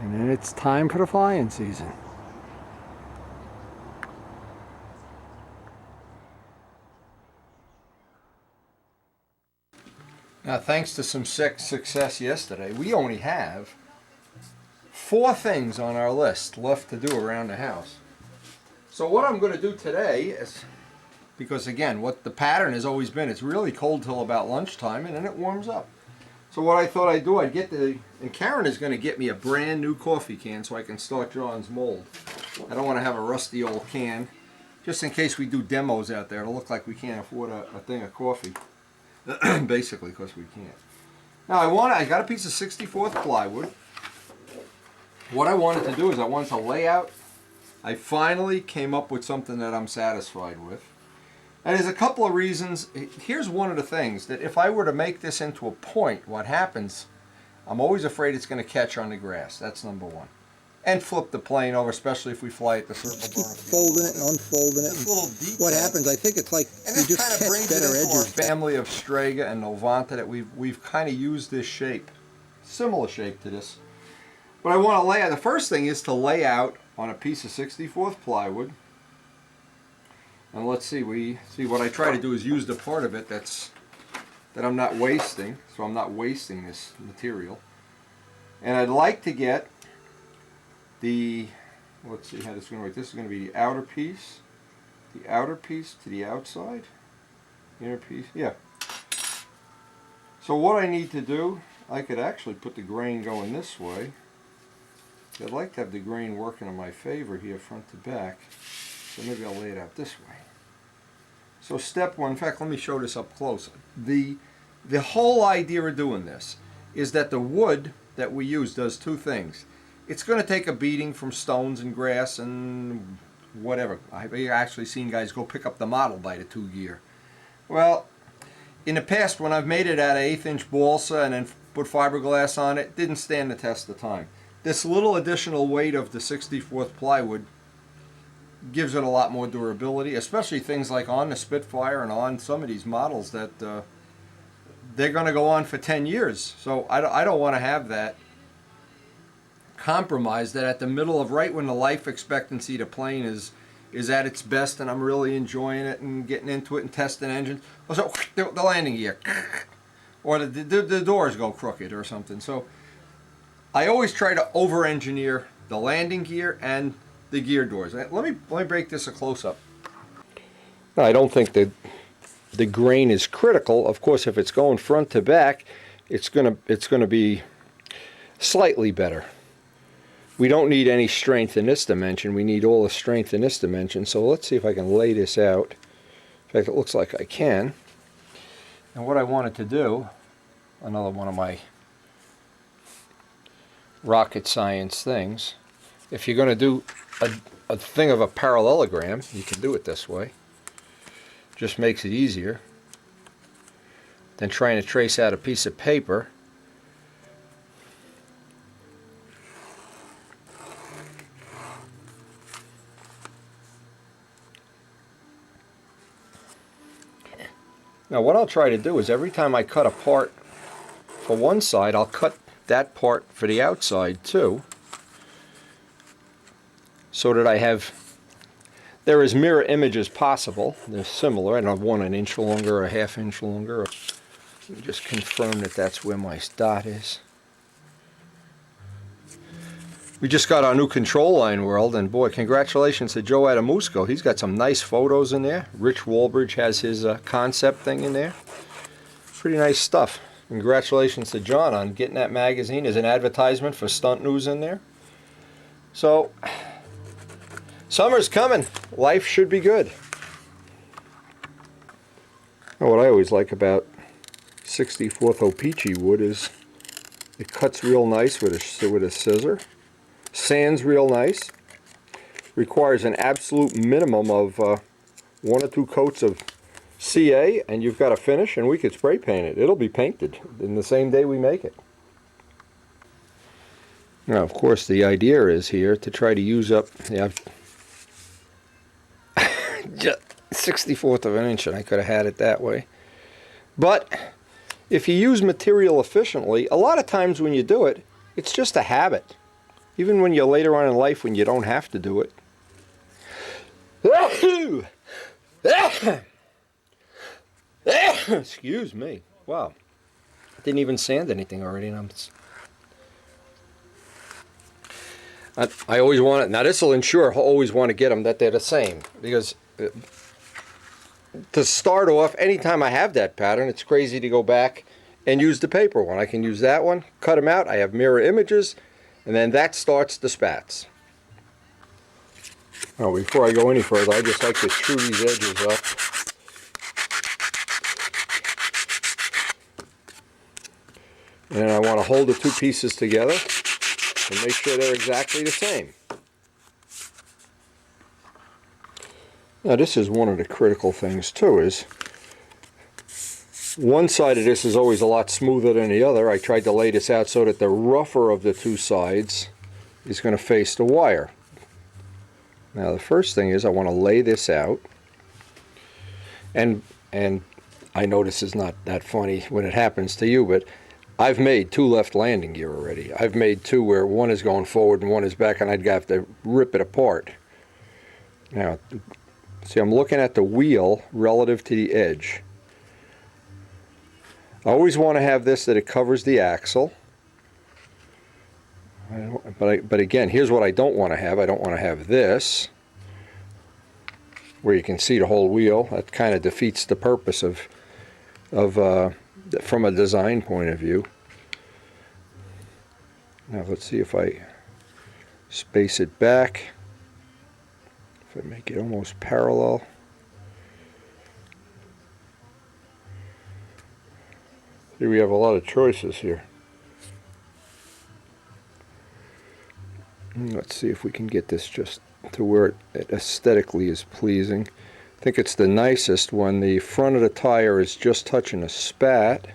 and then it's time for the flying season. Now, thanks to some success yesterday, we only have 4 things on our list left to do around the house. So what I'm going to do today is, because again, what the pattern has always been, it's really cold till about lunchtime and then it warms up. So what I thought I'd do, and Karen is going to get me a brand new coffee can so I can start John's mold. I don't want to have a rusty old can, just in case we do demos out there. It'll look like we can't afford a thing of coffee, basically, because we can't. Now I got a piece of 64th plywood. What I wanted to do is I wanted to lay out. I finally came up with something that I'm satisfied with. And there's a couple of reasons. Here's one of the things, that if I were to make this into a point, what happens, I'm always afraid it's going to catch on the grass. That's number one. And flip the plane over, especially if we fly at the circle Keep burn. folding it and unfolding it. This little detail. What happens, I think it's like And you this just kind of catch brings it better into our edges. family of Strega and Novanta, that we've kind of used this shape, similar shape to this. But I want to lay out, the first thing is to lay out on a piece of 64th plywood. And let's see, what I try to do is use the part of it that I'm not wasting, so I'm not wasting this material. And I'd like to get let's see how this is going to work. This is going to be the outer piece to the outside, inner piece, yeah. So what I need to do, I could actually put the grain going this way. I'd like to have the grain working in my favor here, front to back. So maybe I'll lay it out this way. So step one, in fact, let me show this up close. The whole idea of doing this is that the wood that we use does 2 things. It's going to take a beating from stones and grass and whatever. I've actually seen guys go pick up the model by the 2 gear. Well, in the past, when I've made it out of 1/8" balsa and then put fiberglass on it, didn't stand the test of time. This little additional weight of the 64th plywood gives it a lot more durability, especially things like on the Spitfire and on some of these models that they're going to go on for 10 years. So I don't want to have that compromise, that at the middle of right when the life expectancy of the plane is at its best and I'm really enjoying it and getting into it and testing engines, so the landing gear or the doors go crooked or something. So I always try to over-engineer the landing gear and the gear doors. Let me break this a close-up. I don't think that the grain is critical. Of course, if it's going front to back, it's gonna be slightly better. We don't need any strength in this dimension. We need all the strength in this dimension. So let's see if I can lay this out. In fact, it looks like I can. And what I wanted to do, another one of my rocket science things, if you're going to do a thing of a parallelogram, you can do it this way. Just makes it easier than trying to trace out a piece of paper. Now what I'll try to do is every time I cut a part for one side, I'll cut that part for the outside too, so that they're as mirror image as possible. They're similar. I don't want 1 inch longer or a 1/2 inch longer. Let me just confirm that that's where my dot is. We just got our new control line world, and boy, congratulations to Joe Adamusco. He's got some nice photos in there. Rich Walbridge has his concept thing in there. Pretty nice stuff. Congratulations to John on getting that magazine. There's an advertisement for Stunt News in there. So, summer's coming. Life should be good. Now, what I always like about 64th O-Pee-Chee wood is it cuts real nice with a scissor. Sands real nice. Requires an absolute minimum of 1 or 2 coats of CA, and you've got a finish, and we could spray paint it. It'll be painted in the same day we make it. Now, of course, the idea is here to try to use up, just 1/64 of an inch, and I could have had it that way. But if you use material efficiently, a lot of times when you do it, it's just a habit. Even when you're later on in life when you don't have to do it. Excuse me. Wow. Didn't even sand anything already, and I always want it. Now this will ensure I always want to get them that they're the same, because to start off, anytime I have that pattern, it's crazy to go back and use the paper one. I can use that one, cut them out, I have mirror images, and then that starts the spats. Oh, before I go any further, I just like to true these edges up. And then I want to hold the two pieces together and make sure they're exactly the same. Now this is one of the critical things too, is one side of this is always a lot smoother than the other. I tried to lay this out so that the rougher of the two sides is going to face the wire. Now the first thing is I want to lay this out, and I know this is not that funny when it happens to you, but I've made two left landing gear already. I've made two where one is going forward and one is back, and I'd have to rip it apart. Now see, I'm looking at the wheel relative to the edge. I always want to have this that it covers the axle. But again, here's what I don't want to have. I don't want to have this, where you can see the whole wheel. That kind of defeats the purpose of from a design point of view. Now let's see if I space it back. If I make it almost parallel. See, we have a lot of choices here. Let's see if we can get this just to where it aesthetically is pleasing. I think it's the nicest when the front of the tire is just touching a spat.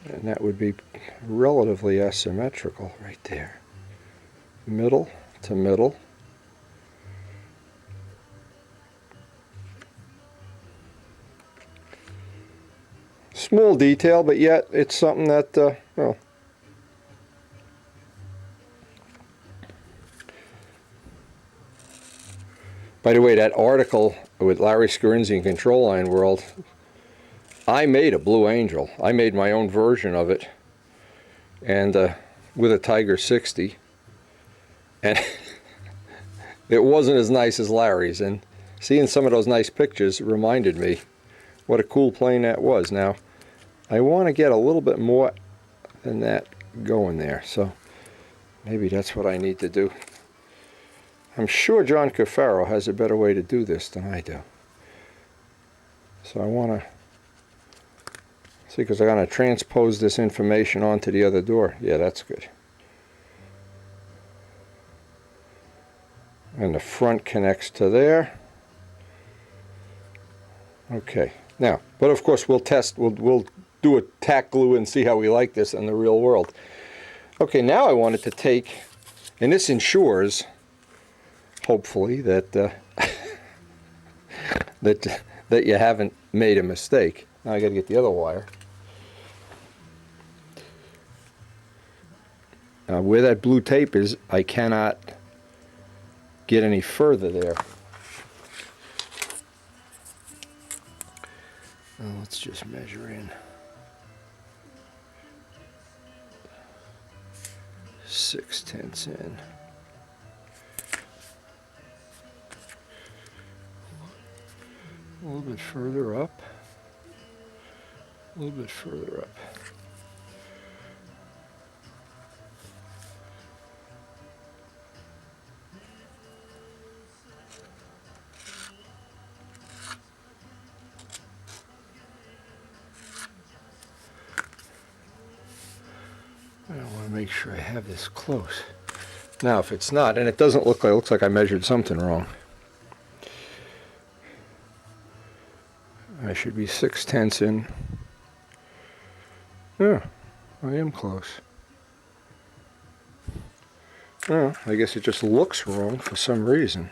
And that would be relatively asymmetrical right there. Middle to middle. Small detail, but yet it's something that, well. By the way, that article with Larry Scarinzi in Control Line World, I made a Blue Angel. I made my own version of it, and with a Tiger 60, and it wasn't as nice as Larry's. And seeing some of those nice pictures reminded me what a cool plane that was. Now, I want to get a little bit more than that going there, so maybe that's what I need to do. I'm sure John Cafaro has a better way to do this than I do. So I want to see, because I'm going to transpose this information onto the other door. Yeah, that's good. And the front connects to there. Okay. Now, but of course we'll test, we'll do a tack glue and see how we like this in the real world. Okay, now I wanted to take, and this ensures, hopefully, that that you haven't made a mistake. Now I got to get the other wire. Where that blue tape is, I cannot get any further there. Let's just measure in 6/10 in. A little bit further up. A little bit further up. I want to make sure I have this close. Now, if it's not, and it doesn't look like, it looks like I measured something wrong. I should be 6/10 in. Yeah, I am close. Oh, I guess it just looks wrong for some reason.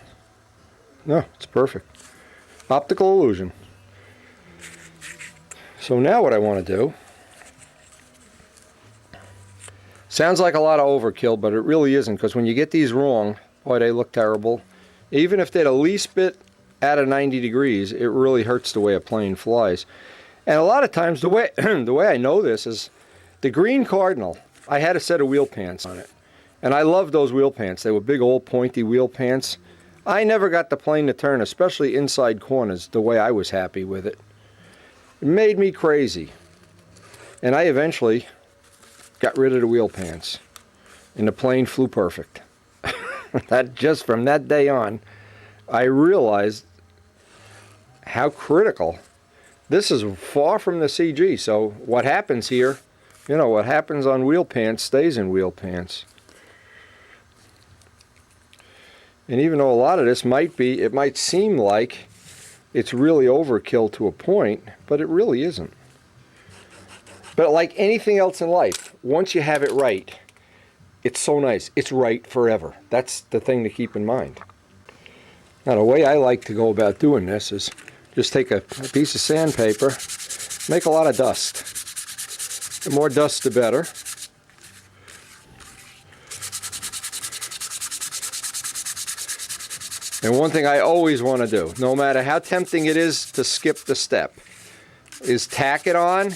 No, it's perfect. Optical illusion. So now what I want to do, sounds like a lot of overkill, but it really isn't, because when you get these wrong, boy, they look terrible. Even if they're the least bit out of 90 degrees, it really hurts the way a plane flies. And a lot of times the way the way I know this is the Green Cardinal, I had a set of wheel pants on it. And I loved those wheel pants. They were big old pointy wheel pants. I never got the plane to turn, especially inside corners, the way I was happy with it. It made me crazy. And I eventually got rid of the wheel pants. And the plane flew perfect. That just from that day on, I realized how critical. This is far from the CG, so what happens here, you know, what happens on wheel pants stays in wheel pants. And even though a lot of this might be, it might seem like it's really overkill to a point, but it really isn't. But like anything else in life, once you have it right, it's so nice. It's right forever. That's the thing to keep in mind. Now, the way I like to go about doing this is just take a piece of sandpaper, make a lot of dust. The more dust, the better. And one thing I always want to do, no matter how tempting it is to skip the step, is tack it on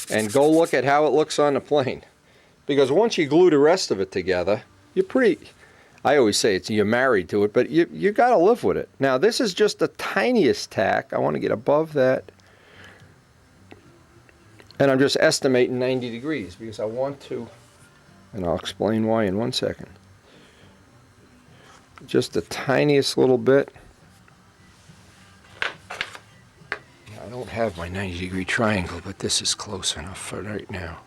and go look at how it looks on the plane. Because once you glue the rest of it together, you're pretty, I always say you're married to it, but you got to live with it. Now, this is just the tiniest tack. I want to get above that. And I'm just estimating 90 degrees because I want to, and I'll explain why in 1 second. Just the tiniest little bit. I don't have my 90-degree triangle, but this is close enough for right now.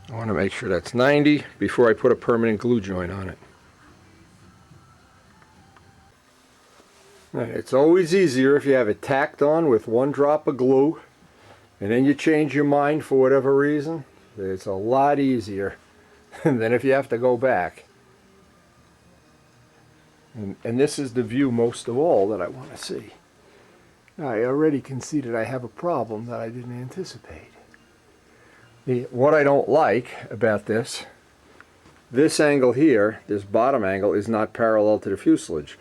I want to make sure that's 90 before I put a permanent glue joint on it. It's always easier if you have it tacked on with 1 drop of glue and then you change your mind for whatever reason. It's a lot easier than if you have to go back. And this is the view most of all that I want to see. I already can see that I have a problem that I didn't anticipate. What I don't like about this angle here, this bottom angle, is not parallel to the fuselage.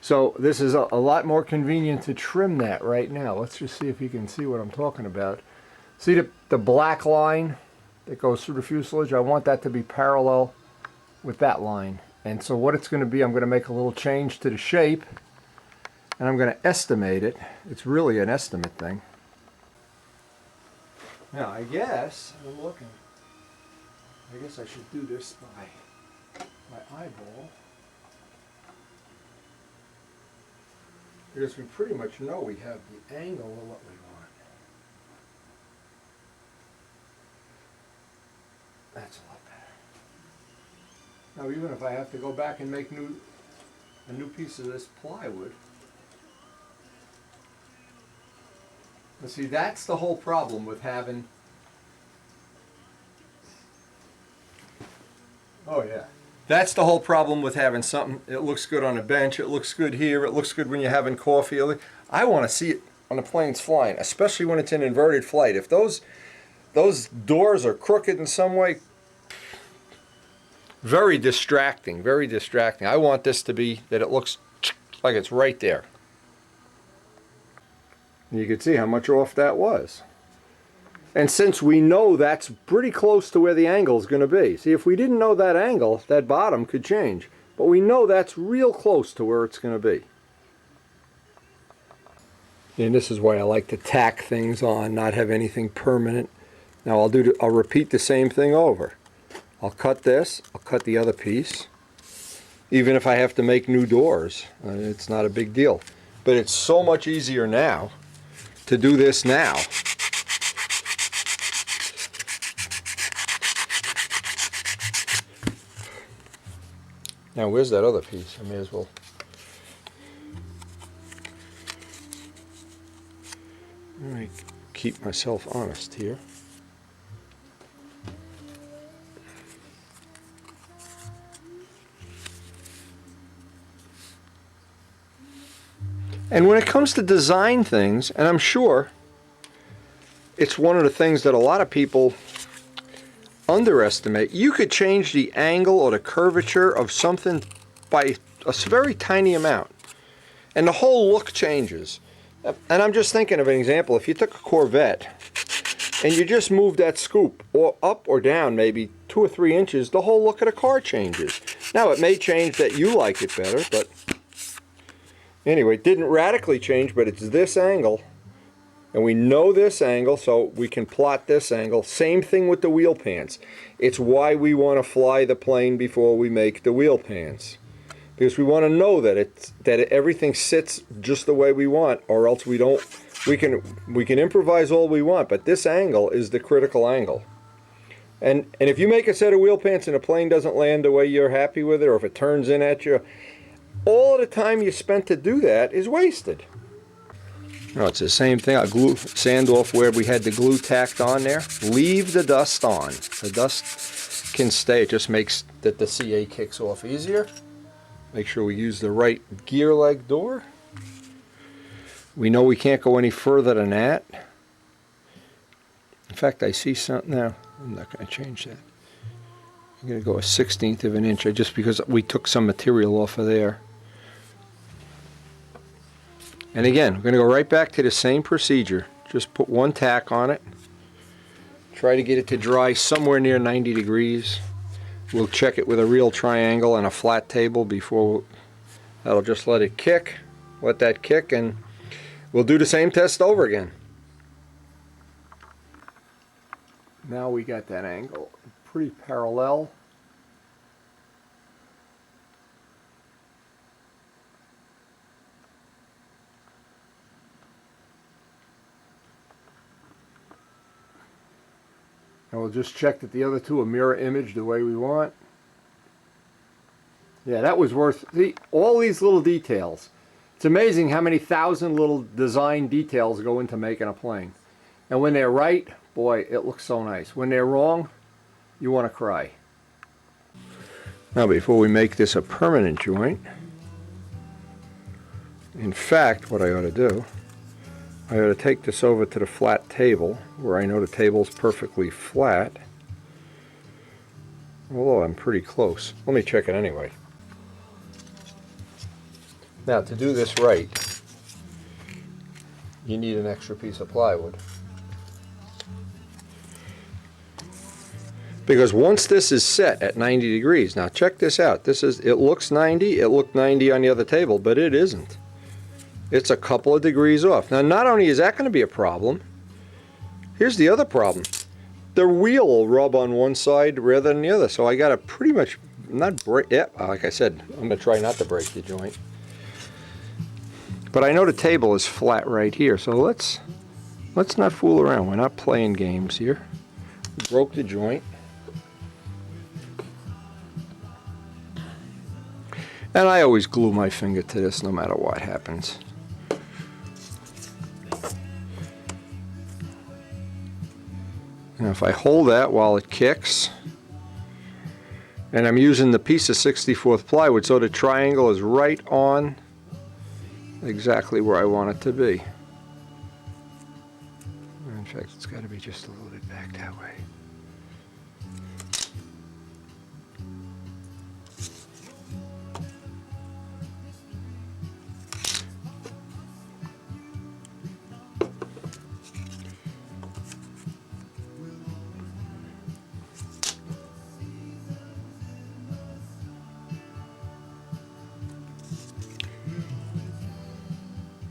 So this is a lot more convenient to trim that right now. Let's just see if you can see what I'm talking about. See the black line that goes through the fuselage? I want that to be parallel with that line. And so what it's going to be, I'm going to make a little change to the shape, and I'm going to estimate it. It's really an estimate thing. Now, I guess, I'm looking, I guess I should do this by my eyeball. Because we pretty much know we have the angle of what we want. That's a lot better. Now, even if I have to go back and make a new piece of this plywood, and see, that's the whole problem with having, oh yeah, that's the whole problem with having something, it looks good on a bench, it looks good here, it looks good when you're having coffee. I want to see it on the planes flying, especially when it's in inverted flight. If those doors are crooked in some way, very distracting, very distracting. I want this to be that it looks like it's right there. You can see how much off that was. And since we know that's pretty close to where the angle is going to be. See, if we didn't know that angle, that bottom could change. But we know that's real close to where it's going to be. And this is why I like to tack things on, not have anything permanent. Now I'll repeat the same thing over. I'll cut this, I'll cut the other piece. Even if I have to make new doors, it's not a big deal. But it's so much easier now to do this now. Now where's that other piece? I may as well. Let me keep myself honest here. And when it comes to design things, and I'm sure it's one of the things that a lot of people underestimate, you could change the angle or the curvature of something by a very tiny amount. and the whole look changes. And I'm just thinking of an example. If you took a Corvette and you just moved that scoop or up or down maybe 2 or 3 inches, the whole look of the car changes. Now it may change that you like it better, but anyway, it didn't radically change, but it's this angle. And we know this angle, so we can plot this angle. Same thing with the wheel pans. It's why we want to fly the plane before we make the wheel pans. Because we want to know that everything sits just the way we want, or else we don't. We can improvise all we want, but this angle is the critical angle. And if you make a set of wheel pans and the plane doesn't land the way you're happy with it, or if it turns in at you, all of the time you spent to do that is wasted. No, it's the same thing. I sand off where we had the glue tacked on there. Leave the dust on. The dust can stay. It just makes that the CA kicks off easier. Make sure we use the right gear leg door. We know we can't go any further than that. In fact, I see something now. I'm not going to change that. I'm going to go 1/16 of an inch just because we took some material off of there. And again, we're going to go right back to the same procedure. Just put one tack on it. Try to get it to dry somewhere near 90 degrees. We'll check it with a real triangle and a flat table before. That'll just let it kick. Let that kick, and we'll do the same test over again. Now we got that angle pretty parallel. And we'll just check that the other two are mirror image the way we want. Yeah, that was worth, see, all these little details. It's amazing how many thousand little design details go into making a plane. And when they're right, boy, it looks so nice. When they're wrong, you want to cry. Now before we make this a permanent joint, in fact, what I ought to do, I ought to take this over to the flat table, where I know the table's perfectly flat. Although I'm pretty close. Let me check it anyway. Now, to do this right, you need an extra piece of plywood. Because once this is set at 90 degrees, now check this out. It looks 90, it looked 90 on the other table, but it isn't. It's a couple of degrees off. Now, not only is that going to be a problem, here's the other problem. The wheel will rub on one side rather than the other, so I got to pretty much not break. Yeah, like I said, I'm going to try not to break the joint. But I know the table is flat right here, so let's not fool around. We're not playing games here. We broke the joint. And I always glue my finger to this no matter what happens. And if I hold that while it kicks, and I'm using the piece of 64th plywood, so the triangle is right on exactly where I want it to be. In fact, it's got to be just a little bit back that way.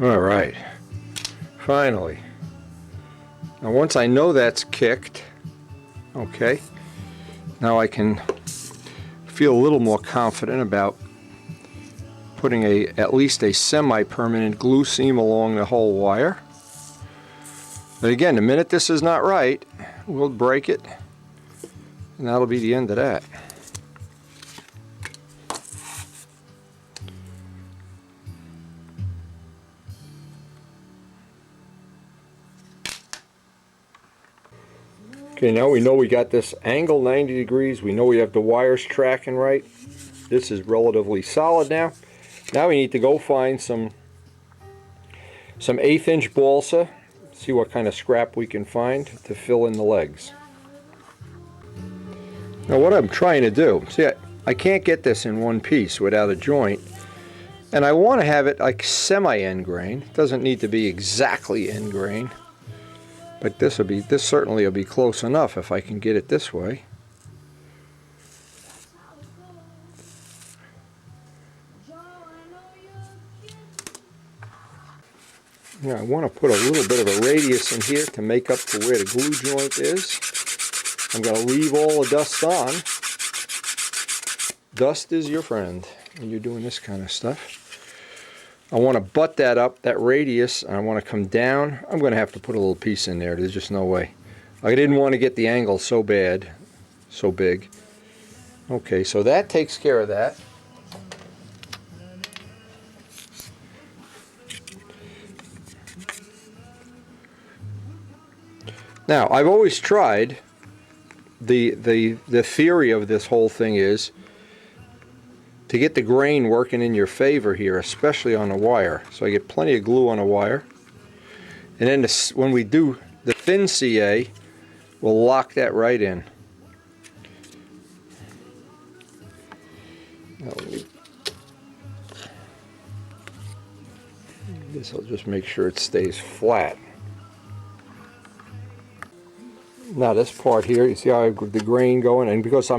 All right, finally. Now once I know that's kicked, okay, now I can feel a little more confident about putting at least a semi-permanent glue seam along the whole wire. But again, the minute this is not right, we'll break it, and that'll be the end of that. Okay, now we know we got this angle 90 degrees. We know we have the wires tracking right. This is relatively solid now. Now we need to go find some 1/8 inch balsa. See what kind of scrap we can find to fill in the legs. Now what I'm trying to do, see I can't get this in one piece without a joint. And I want to have it like semi-end grain. It doesn't need to be exactly end grain. But this certainly will be close enough if I can get it this way. Now I want to put a little bit of a radius in here to make up for where the glue joint is. I'm going to leave all the dust on. Dust is your friend when you're doing this kind of stuff. I want to butt that up, that radius, and I want to come down. I'm going to have to put a little piece in there. There's just no way. I didn't want to get the angle so bad, so big. Okay, so that takes care of that. Now, I've always tried, the theory of this whole thing is to get the grain working in your favor here, especially on the wire. So I get plenty of glue on the wire. And then when we do the thin CA, we'll lock that right in. This will just make sure it stays flat. Now this part here, you see how I have the grain going, and because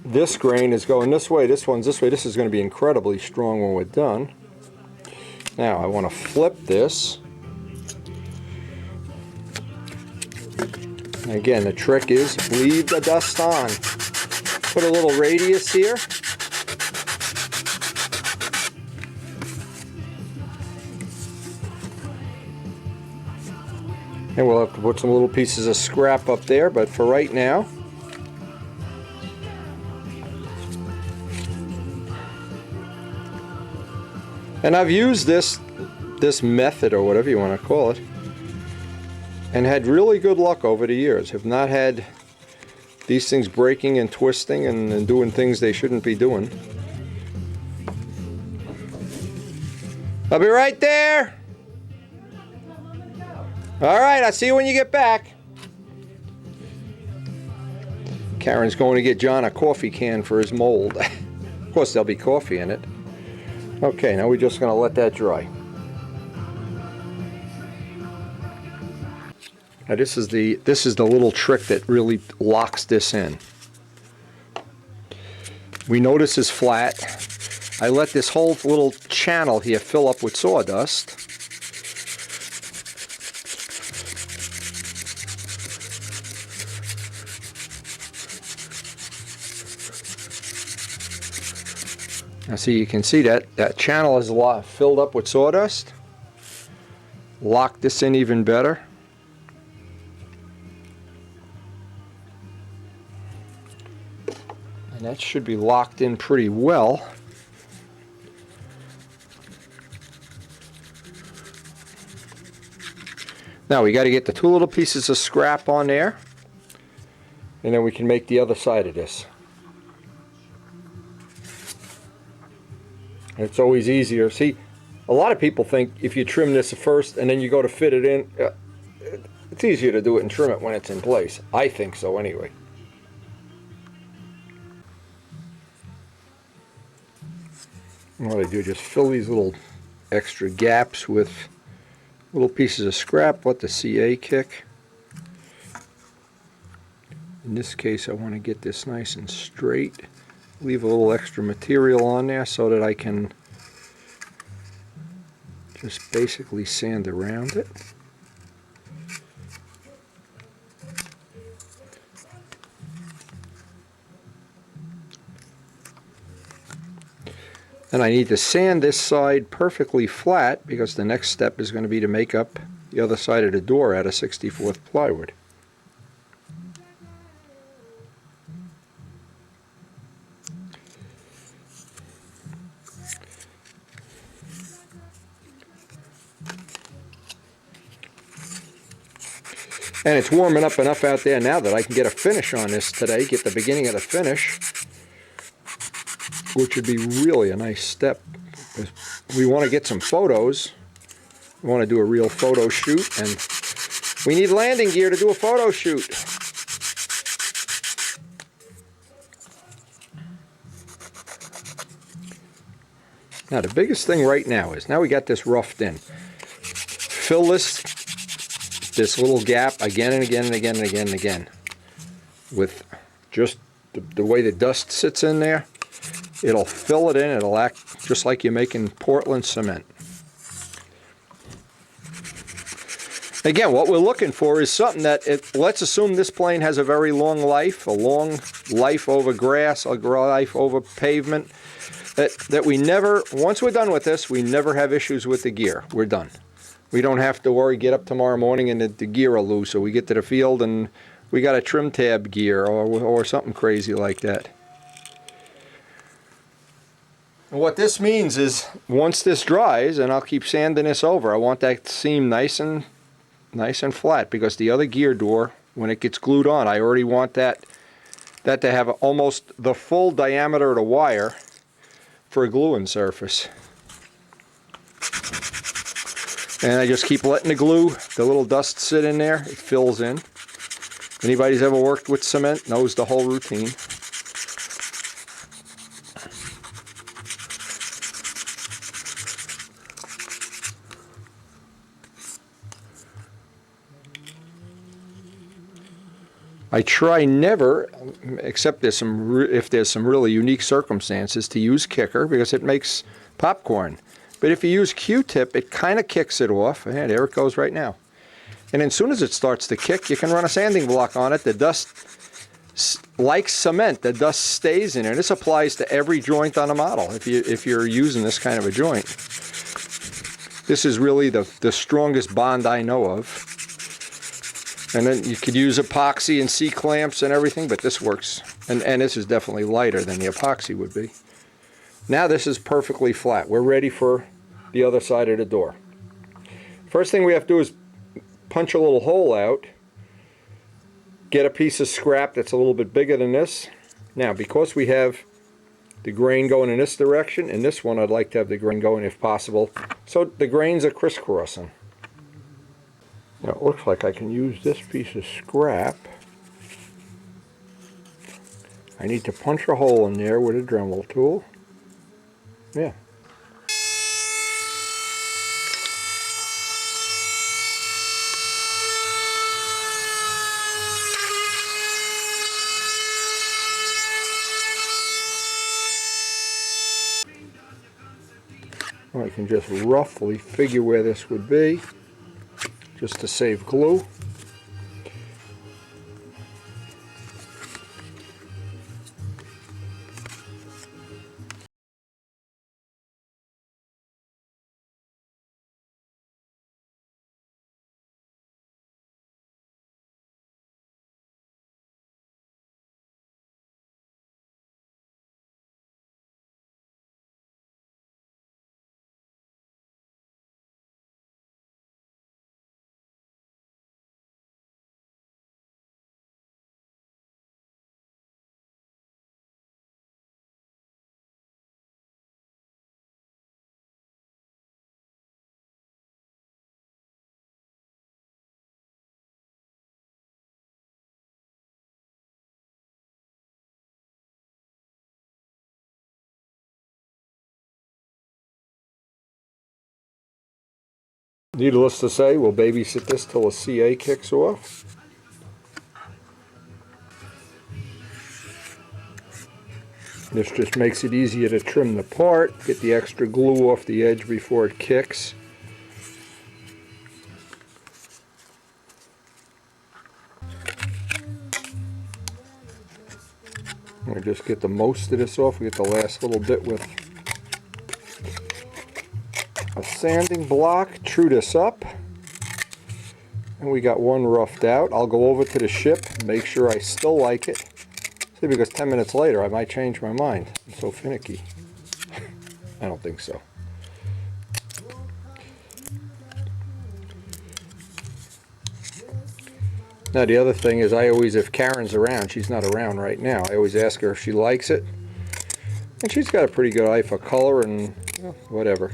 this grain is going this way, this one's this way, this is going to be incredibly strong when we're done. Now I want to flip this. Again, the trick is leave the dust on. Put a little radius here. And we'll have to put some little pieces of scrap up there, but for right now, and I've used this method, or whatever you want to call it, and had really good luck over the years. Have not had these things breaking and twisting and doing things they shouldn't be doing. I'll be right there. All right, I'll see you when you get back. Karen's going to get John a coffee can for his mold. Of course, there'll be coffee in it. Okay, now we're just going to let that dry. Now this is the little trick that really locks this in. We know this is flat. I let this whole little channel here fill up with sawdust. Now see, you can see that channel is filled up with sawdust. Lock this in even better. And that should be locked in pretty well. Now we got to get the two little pieces of scrap on there, and then we can make the other side of this. It's always easier. See, a lot of people think if you trim this first and then you go to fit it in, it's easier to do it and trim it when it's in place. I think so anyway. And what I do, just fill these little extra gaps with little pieces of scrap, let the CA kick. In this case, I want to get this nice and straight. Leave a little extra material on there so that I can just basically sand around it. And I need to sand this side perfectly flat because the next step is going to be to make up the other side of the door out of 64th plywood. And it's warming up enough out there now that I can get a finish on this today, get the beginning of the finish, which would be really a nice step. We want to get some photos. We want to do a real photo shoot, and we need landing gear to do a photo shoot. Now the biggest thing right now is, now we got this roughed in. Fill this little gap again and again and again and again and again with just the way the dust sits in there. It'll fill it in, it'll act just like you're making Portland cement. Again, what we're looking for is something that, let's assume this plane has a very long life, a long life over grass, a life over pavement, that we never, once we're done with this, we never have issues with the gear. We're done. We don't have to worry, get up tomorrow morning and the gear are loose, or we get to the field and we got a trim tab gear or something crazy like that. And what this means is, once this dries, and I'll keep sanding this over, I want that seam nice and flat, because the other gear door, when it gets glued on, I already want that to have almost the full diameter of the wire for a gluing surface. And I just keep letting the little dust sit in there. It fills in. Anybody who's ever worked with cement knows the whole routine. I try never, except if there's some really unique circumstances, to use kicker, because it makes popcorn. But if you use Q-tip, it kind of kicks it off. And there it goes right now. And as soon as it starts to kick, you can run a sanding block on it. The dust, like cement, the dust stays in there. This applies to every joint on a model if you're using this kind of a joint. This is really the strongest bond I know of. And then you could use epoxy and C-clamps and everything, but this works. And this is definitely lighter than the epoxy would be. Now this is perfectly flat. We're ready for the other side of the door. First thing we have to do is punch a little hole out. Get a piece of scrap that's a little bit bigger than this. Now, because we have the grain going in this direction, in this one I'd like to have the grain going if possible, so the grains are crisscrossing. Now it looks like I can use this piece of scrap. I need to punch a hole in there with a Dremel tool. Yeah. I can just roughly figure where this would be, just to save glue. Needless to say, we'll babysit this till the CA kicks off. This just makes it easier to trim the part, get the extra glue off the edge before it kicks. I just get the most of this off. We get the last little bit with a sanding block, true this up, and we got one roughed out. I'll go over to the ship, make sure I still like it. See, because 10 minutes later I might change my mind. I'm so finicky. I don't think so. Now the other thing is, I always, if Karen's around, she's not around right now, I always ask her if she likes it. And she's got a pretty good eye for color and whatever.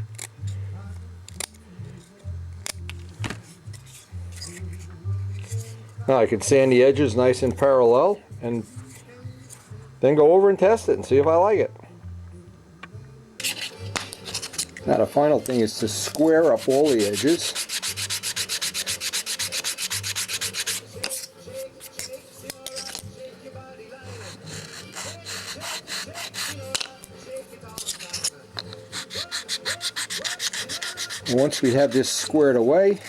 Now I can sand the edges nice and parallel and then go over and test it and see if I like it. Now the final thing is to square up all the edges. Once we have this squared away,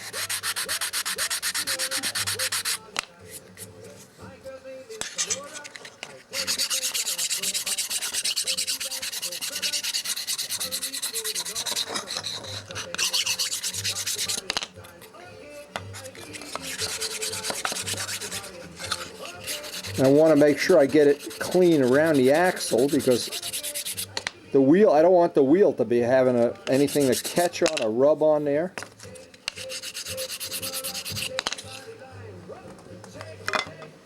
and I want to make sure I get it clean around the axle, because the wheel, I don't want the wheel to be having anything to catch on or rub on there.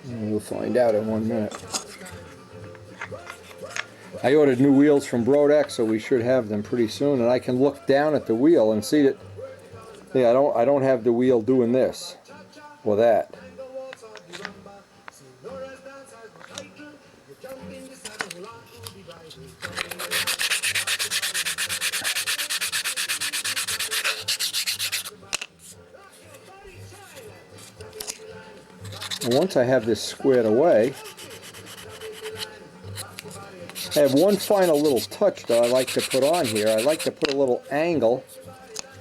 And we'll find out in 1 minute. I ordered new wheels from Brodex, so we should have them pretty soon, and I can look down at the wheel and see that, yeah, I don't have the wheel doing this or that. And once I have this squared away, I have one final little touch that I like to put on here. I like to put a little angle,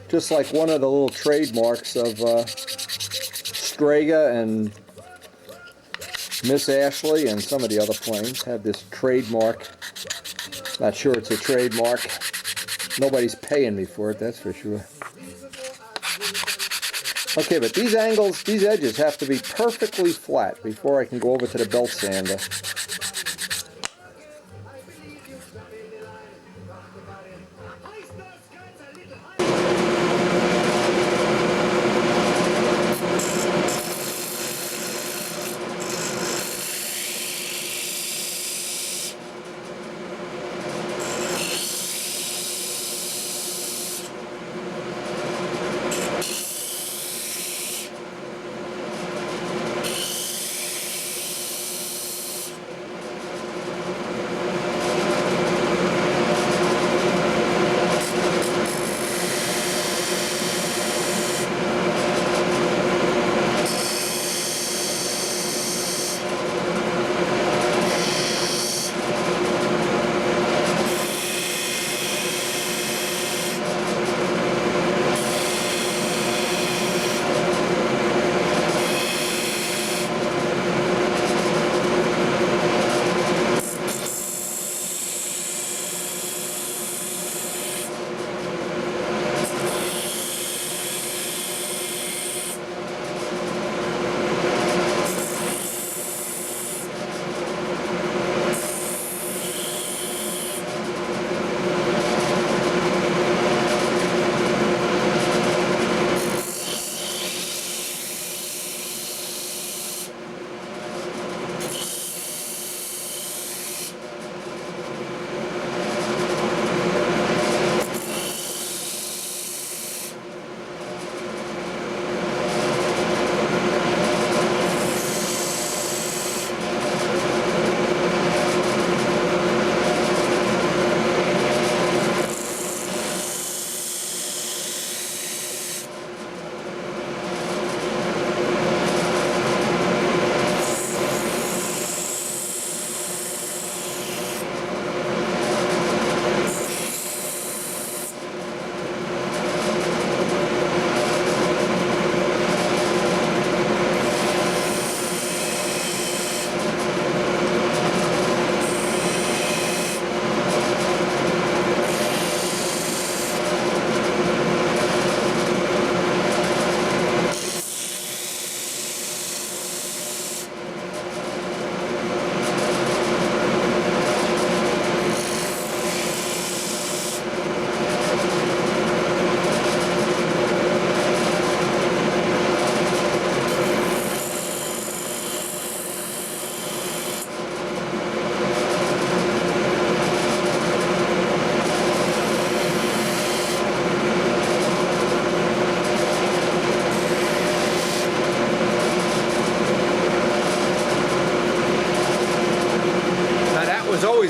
just like one of the little trademarks of Strega and Miss Ashley and some of the other planes have this trademark. Not sure it's a trademark. Nobody's paying me for it, that's for sure. Okay, but these angles, these edges have to be perfectly flat before I can go over to the belt sander.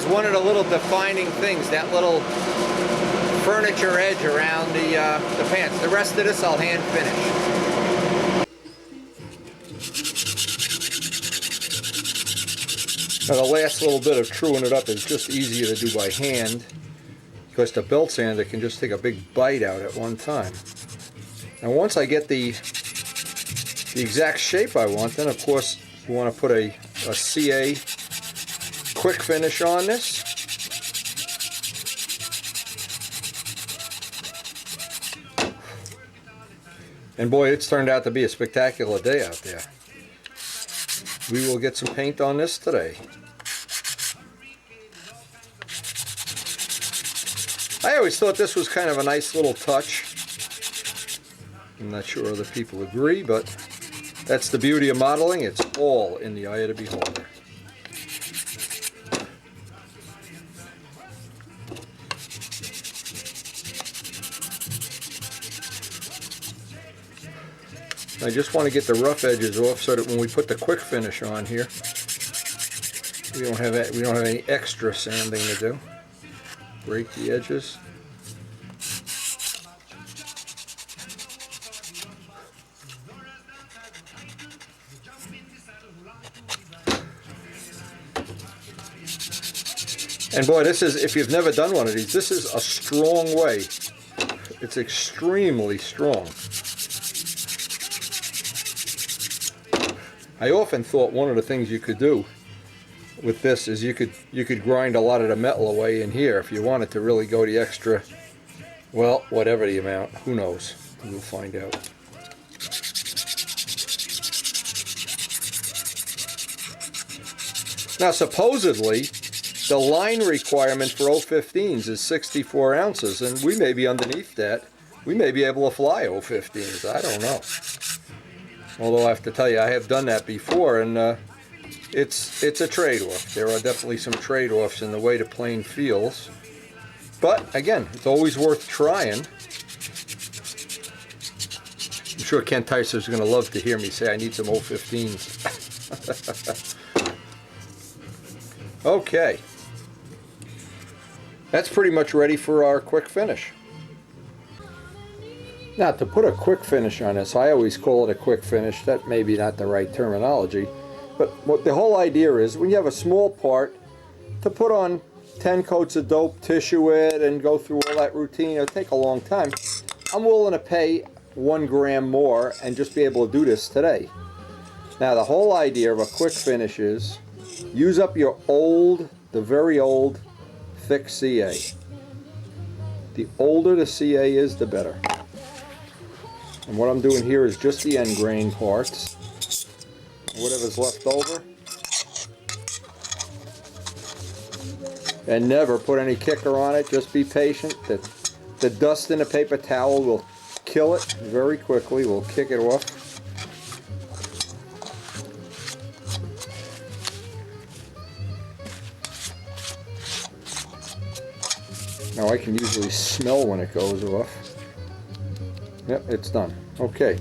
One of the little defining things, that little furniture edge around the pants. The rest of this I'll hand finish. Now the last little bit of truing it up is just easier to do by hand, because the belt sander can just take a big bite out at one time. And once I get the exact shape I want, then of course you want to put a CA quick finish on this. And boy, it's turned out to be a spectacular day out there. We will get some paint on this today. I always thought this was kind of a nice little touch. I'm not sure other people agree, but that's the beauty of modeling. It's all in the eye of the beholder. I just want to get the rough edges off so that when we put the quick finish on here, we don't have any extra sanding to do. Break the edges. And boy, this is, if you've never done one of these, this is a strong way. It's extremely strong. I often thought one of the things you could do with this is you could grind a lot of the metal away in here if you wanted to really go the extra, well, whatever the amount, who knows, we'll find out. Now supposedly the line requirement for 015s is 64 ounces, and we may be underneath that. We may be able to fly 015s, I don't know. Although I have to tell you, I have done that before, and it's a trade-off. There are definitely some trade-offs in the way the plane feels. But, again, it's always worth trying. I'm sure Ken Tyser is going to love to hear me say I need some 015s. Okay. That's pretty much ready for our quick finish. Now, to put a quick finish on this, I always call it a quick finish. That may be not the right terminology, but what the whole idea is, when you have a small part, to put on 10 coats of dope, tissue it, and go through all that routine, it'll take a long time. I'm willing to pay 1 gram more and just be able to do this today. Now, the whole idea of a quick finish is, use up your old, the very old, thick CA. The older the CA is, the better. And what I'm doing here is just the end grain parts. Whatever's left over. And never put any kicker on it, just be patient. The dust in a paper towel will kill it very quickly, we'll kick it off. Now I can usually smell when it goes off. Yep, it's done. Okay.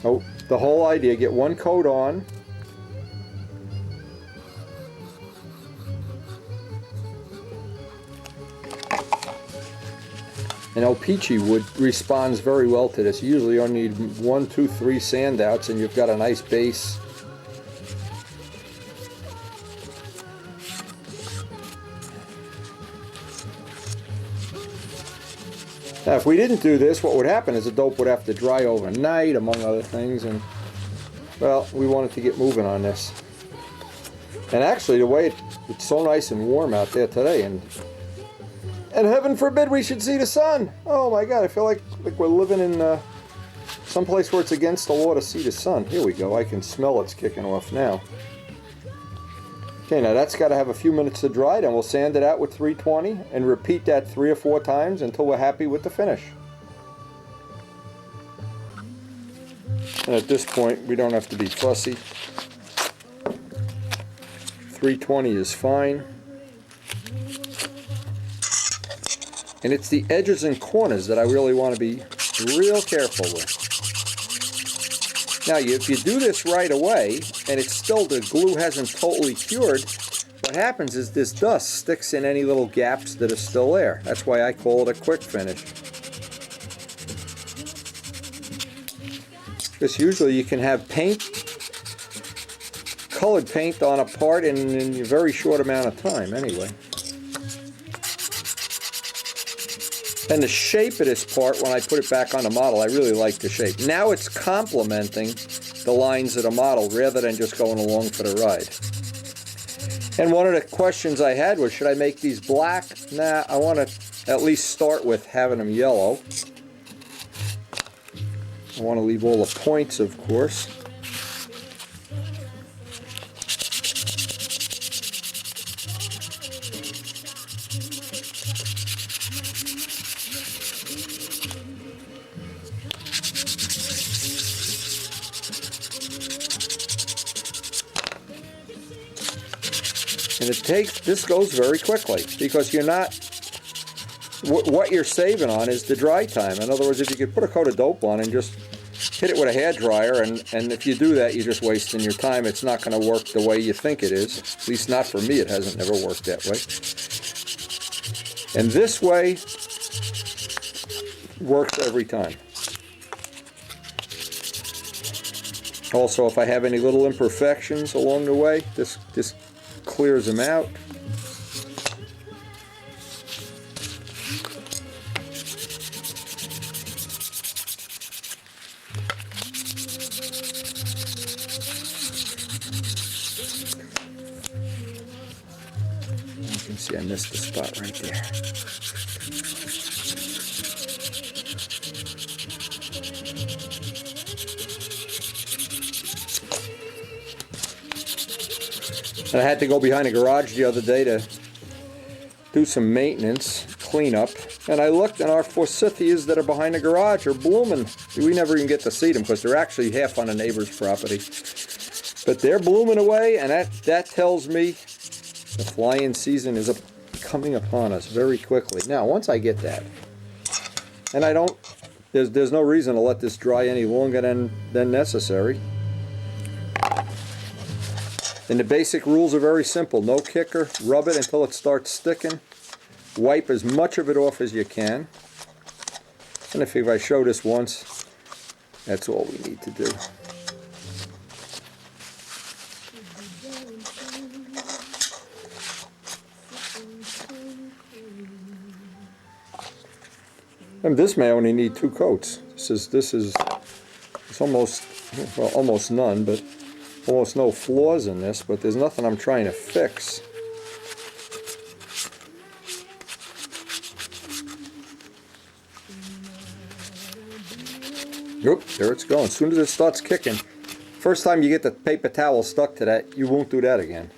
Oh, the whole idea, get 1 coat on. And O-Pee-Chee wood responds very well to this. You usually only need 1, 2, 3 sand outs and you've got a nice base. Now, if we didn't do this, what would happen is the dope would have to dry overnight, among other things, and, well, we wanted to get moving on this. And actually, the way it's so nice and warm out there today, and heaven forbid we should see the sun. Oh my God, I feel like we're living in someplace where it's against the law to see the sun. Here we go, I can smell it's kicking off now. Okay, now that's got to have a few minutes to dry, then we'll sand it out with 320 and repeat that 3 or 4 times until we're happy with the finish. And at this point, we don't have to be fussy. 320 is fine. And it's the edges and corners that I really want to be real careful with. Now, if you do this right away, and it's still, the glue hasn't totally cured, what happens is this dust sticks in any little gaps that are still there. That's why I call it a quick finish. Because usually you can have paint, colored paint on a part in a very short amount of time anyway. And the shape of this part, when I put it back on the model, I really like the shape. Now it's complementing the lines of the model rather than just going along for the ride. And one of the questions I had was, should I make these black? Nah, I want to at least start with having them yellow. I want to leave all the points, of course. And this goes very quickly because you're not, what you're saving on is the dry time. In other words, if you could put a coat of dope on and just hit it with a hairdryer, and if you do that, you're just wasting your time. It's not going to work the way you think it is. At least not for me. It hasn't never worked that way. And this way works every time. Also, if I have any little imperfections along the way, this clears them out. You can see I missed the spot right there. And I had to go behind the garage the other day to do some maintenance, cleanup, and I looked and our forsythias that are behind the garage are blooming. We never even get to see them because they're actually half on a neighbor's property. But they're blooming away, and that tells me the fly-in season is coming upon us very quickly. Now, once I get that, and I don't, there's no reason to let this dry any longer than necessary. And the basic rules are very simple. No kicker, rub it until it starts sticking. Wipe as much of it off as you can. And if I show this once, that's all we need to do. And this may only need 2 coats. This is almost, well, almost none, but almost no flaws in this, but there's nothing I'm trying to fix. Oop, there it's going. As soon as it starts kicking, first time you get the paper towel stuck to that, you won't do that again.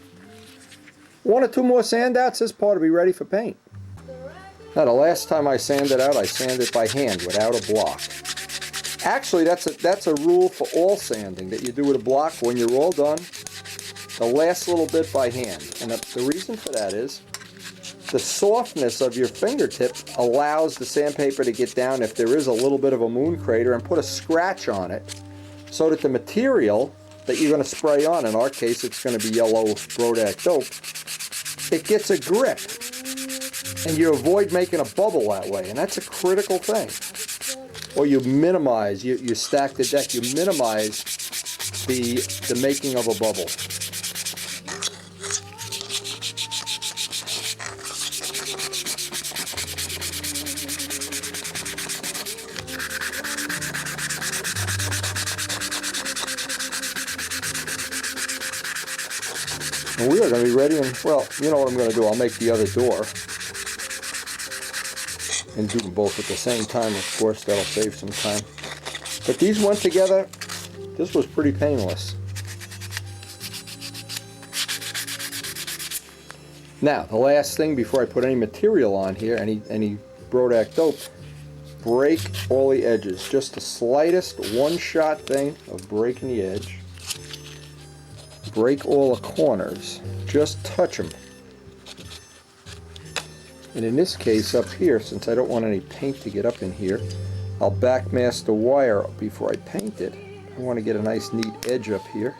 1 or 2 more sand outs, this part will be ready for paint. Now the last time I sanded out, I sanded by hand without a block. Actually, that's a rule for all sanding, that you do with a block when you're all done, the last little bit by hand. And the reason for that is the softness of your fingertip allows the sandpaper to get down if there is a little bit of a moon crater and put a scratch on it so that the material that you're going to spray on, in our case it's going to be yellow Brodack dope, it gets a grip and you avoid making a bubble that way, and that's a critical thing. Or you minimize, you stack the deck, you minimize the making of a bubble. And we are going to be ready, and well, you know what I'm going to do, I'll make the other door and do them both at the same time, of course. That'll save some time. But these went together, this was pretty painless. Now, the last thing before I put any material on here, any Brodack dope, break all the edges. Just the slightest one-shot thing of breaking the edge. Break all the corners. Just touch them. And in this case up here, since I don't want any paint to get up in here, I'll back mask the wire before I paint it. I want to get a nice neat edge up here.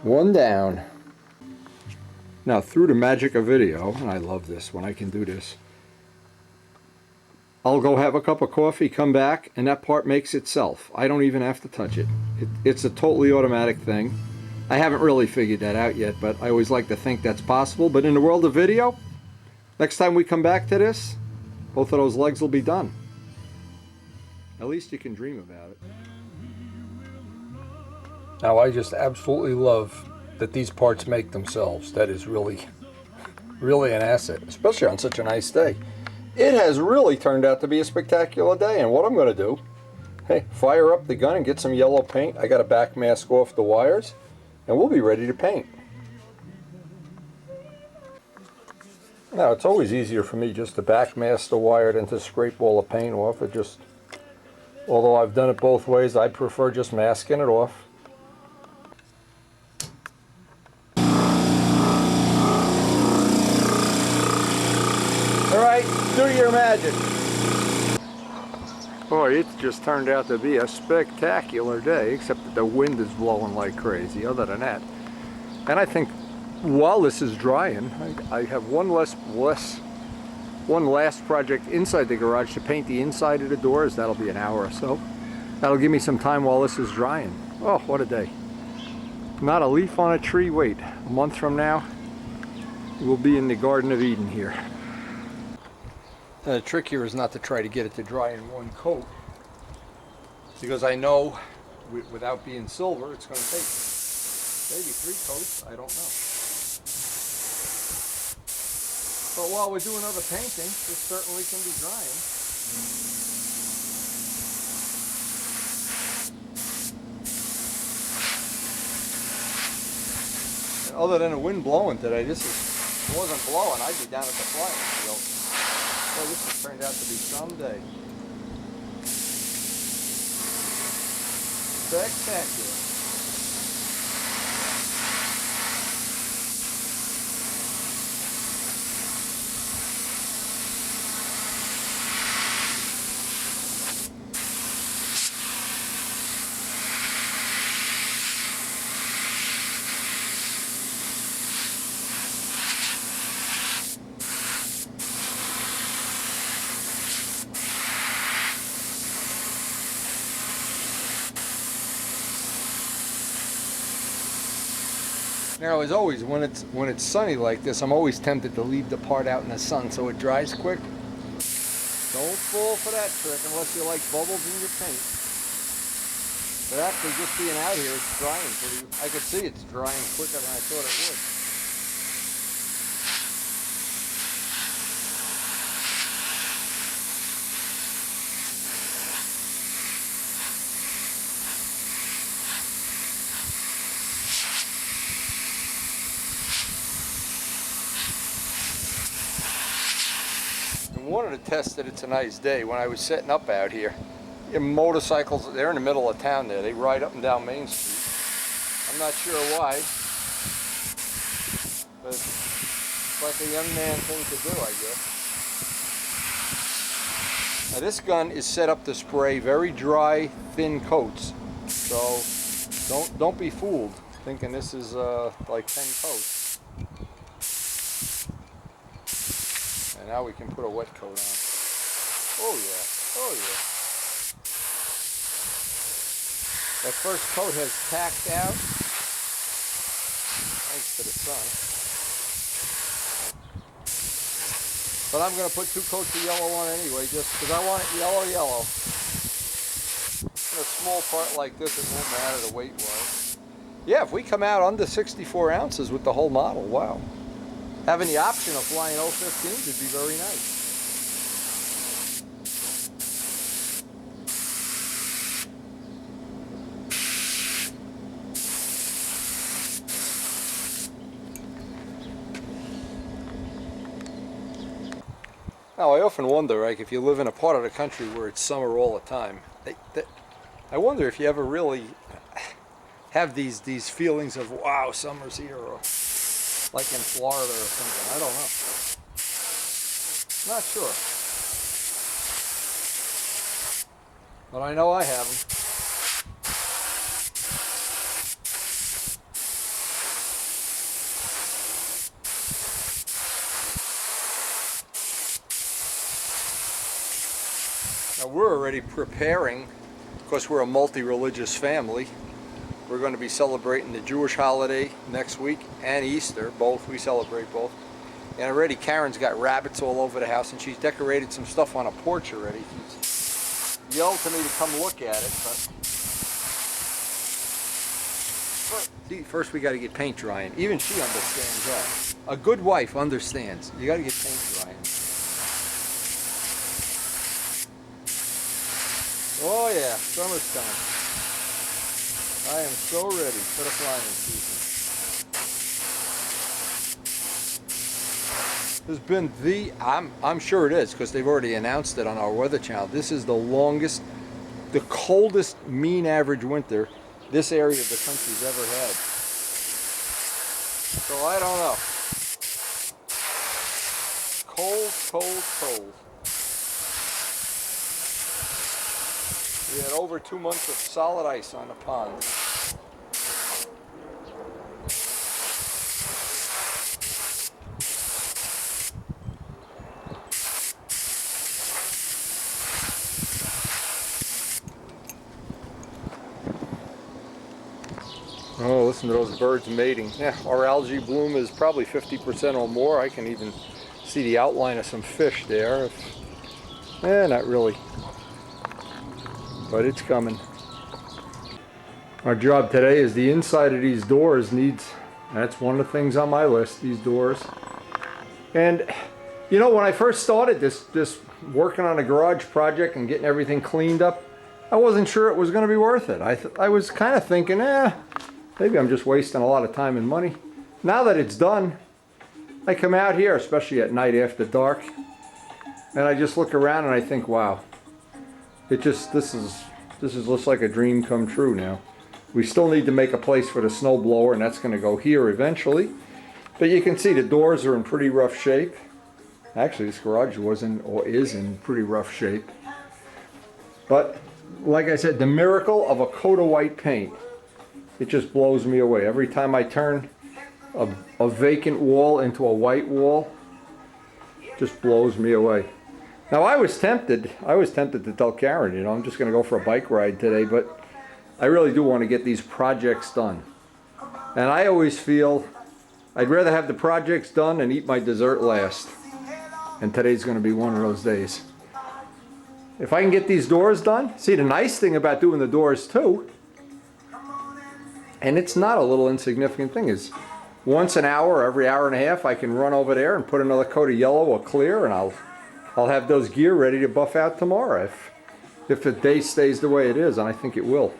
One down. Now through the magic of video, and I love this when I can do this, I'll go have a cup of coffee, come back, and that part makes itself. I don't even have to touch it. It's a totally automatic thing. I haven't really figured that out yet, but I always like to think that's possible. But in the world of video, next time we come back to this, both of those legs will be done. At least you can dream about it. Now I just absolutely love that these parts make themselves. That is really an asset, especially on such a nice day. It has really turned out to be a spectacular day, and what I'm going to do, hey, fire up the gun and get some yellow paint. I got to back mask off the wires, and we'll be ready to paint. Now, it's always easier for me just to back mask the wire than to scrape all the paint off. Although I've done it both ways, I prefer just masking it off. All right, do your magic. Boy, it just turned out to be a spectacular day, except that the wind is blowing like crazy, other than that. And I think while this is drying, I have one last project inside the garage to paint the inside of the doors. That'll be an hour or so. That'll give me some time while this is drying. Oh, what a day. Not a leaf on a tree. Wait, a month from now, we'll be in the Garden of Eden here. The trick here is not to try to get it to dry in one coat, because I know without being silver it's going to take maybe 3 coats, I don't know. But while we're doing other painting, this certainly can be drying. And other than the wind blowing today, if it wasn't blowing, I'd be down at the flying field. Well, this has turned out to be some day. Spectacular. Now, as always, when it's sunny like this, I'm always tempted to leave the part out in the sun so it dries quick. Don't fall for that trick unless you like bubbles in your paint. But actually, just being out here, it's drying pretty. I could see it's drying quicker than I thought it would. Wanted to test that it's a nice day. When I was setting up out here, motorcycles, they're in the middle of town there. They ride up and down Main Street. I'm not sure why, but it's like a young man thing to do, I guess. Now this gun is set up to spray very dry, thin coats. So don't be fooled thinking this is like 10 coats. And now we can put a wet coat on. Oh yeah, oh yeah. That first coat has tacked out, thanks to the sun. But I'm going to put 2 coats of yellow on anyway, just because I want it yellow. In a small part like this, it won't matter the weight-wise. Yeah, if we come out under 64 ounces with the whole model, wow. Having the option of flying 015s would be very nice. Now, I often wonder, like, if you live in a part of the country where it's summer all the time, I wonder if you ever really have these feelings of, wow, summer's here, or like in Florida or something. I don't know. Not sure. But I know I have them. Now we're already preparing, because we're a multi-religious family. We're going to be celebrating the Jewish holiday next week and Easter, both. We celebrate both. And already Karen's got rabbits all over the house, and she's decorated some stuff on a porch already. She's yelled to me to come look at it, but first we got to get paint drying. Even she understands that. A good wife understands. You got to get paint drying. Oh yeah, summer's coming. I am so ready for the flying season. This has been I'm sure it is, because they've already announced it on our Weather Channel. This is the longest, the coldest mean average winter this area of the country's ever had. So I don't know. Cold, cold, cold. We had over 2 months of solid ice on the pond. Oh, listen to those birds mating. Yeah, our algae bloom is probably 50% or more. I can even see the outline of some fish there. Not really. But it's coming. Our job today is the inside of these doors needs, that's one of the things on my list, these doors. And you know, when I first started this working on a garage project and getting everything cleaned up, I wasn't sure it was going to be worth it. I was kind of thinking, maybe I'm just wasting a lot of time and money. Now that it's done, I come out here, especially at night after dark, and I just look around and I think, wow, this is looks like a dream come true now. We still need to make a place for the snow blower, and that's going to go here eventually. But you can see the doors are in pretty rough shape. Actually, this garage is in pretty rough shape. But like I said, the miracle of a coat of white paint, it just blows me away. Every time I turn a vacant wall into a white wall, it just blows me away. Now I was tempted to tell Karen, you know, I'm just going to go for a bike ride today, but I really do want to get these projects done. And I always feel I'd rather have the projects done and eat my dessert last. And today's going to be one of those days. If I can get these doors done, see, the nice thing about doing the doors too, and it's not a little insignificant thing, is once an hour, every hour and a half, I can run over there and put another coat of yellow or clear, and I'll have those gear ready to buff out tomorrow if the day stays the way it is, and I think it will.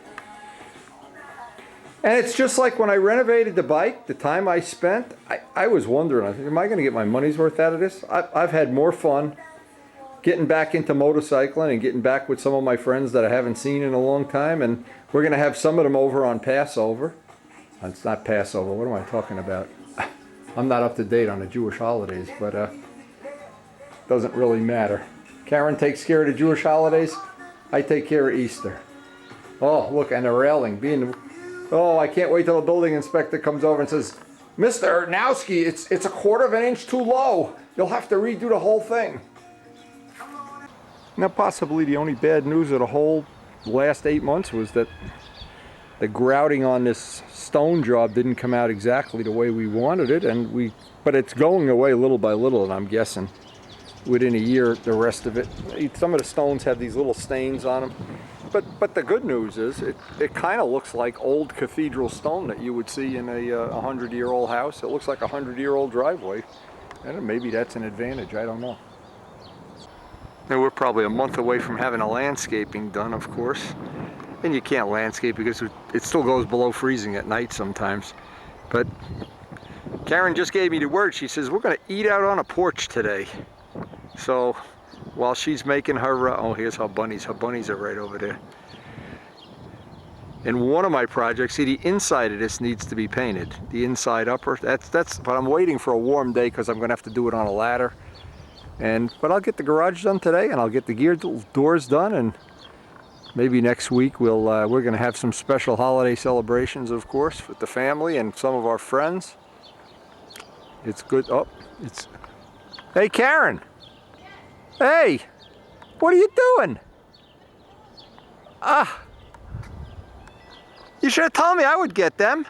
And it's just like when I renovated the bike, the time I spent, I was wondering, am I going to get my money's worth out of this? I've had more fun getting back into motorcycling and getting back with some of my friends that I haven't seen in a long time, and we're going to have some of them over on Passover. It's not Passover, what am I talking about? I'm not up to date on the Jewish holidays, but doesn't really matter. Karen takes care of the Jewish holidays, I take care of Easter. Oh, look, and the railing I can't wait till the building inspector comes over and says, Mr. Ernowski, it's a 1/4 of an inch too low. You'll have to redo the whole thing. Now, possibly the only bad news of the whole last 8 months was that the grouting on this stone job didn't come out exactly the way we wanted it, but it's going away little by little, and I'm guessing within a year the rest of it. Some of the stones have these little stains on them. But the good news is it kind of looks like old cathedral stone that you would see in a 100-year-old house. It looks like a 100-year-old driveway, and maybe that's an advantage. I don't know. Now we're probably a month away from having a landscaping done, of course, and you can't landscape because it still goes below freezing at night sometimes. But Karen just gave me the word. She says we're going to eat out on a porch today. So while she's making her, here's her bunnies. Her bunnies are right over there. In one of my projects, see, the inside of this needs to be painted. The inside upper, but I'm waiting for a warm day because I'm going to have to do it on a ladder. But I'll get the garage done today, and I'll get the gear doors done, and maybe next week we're going to have some special holiday celebrations, of course, with the family and some of our friends. It's good. Hey, Karen. Hey, what are you doing? Ah! You should have told me I would get them.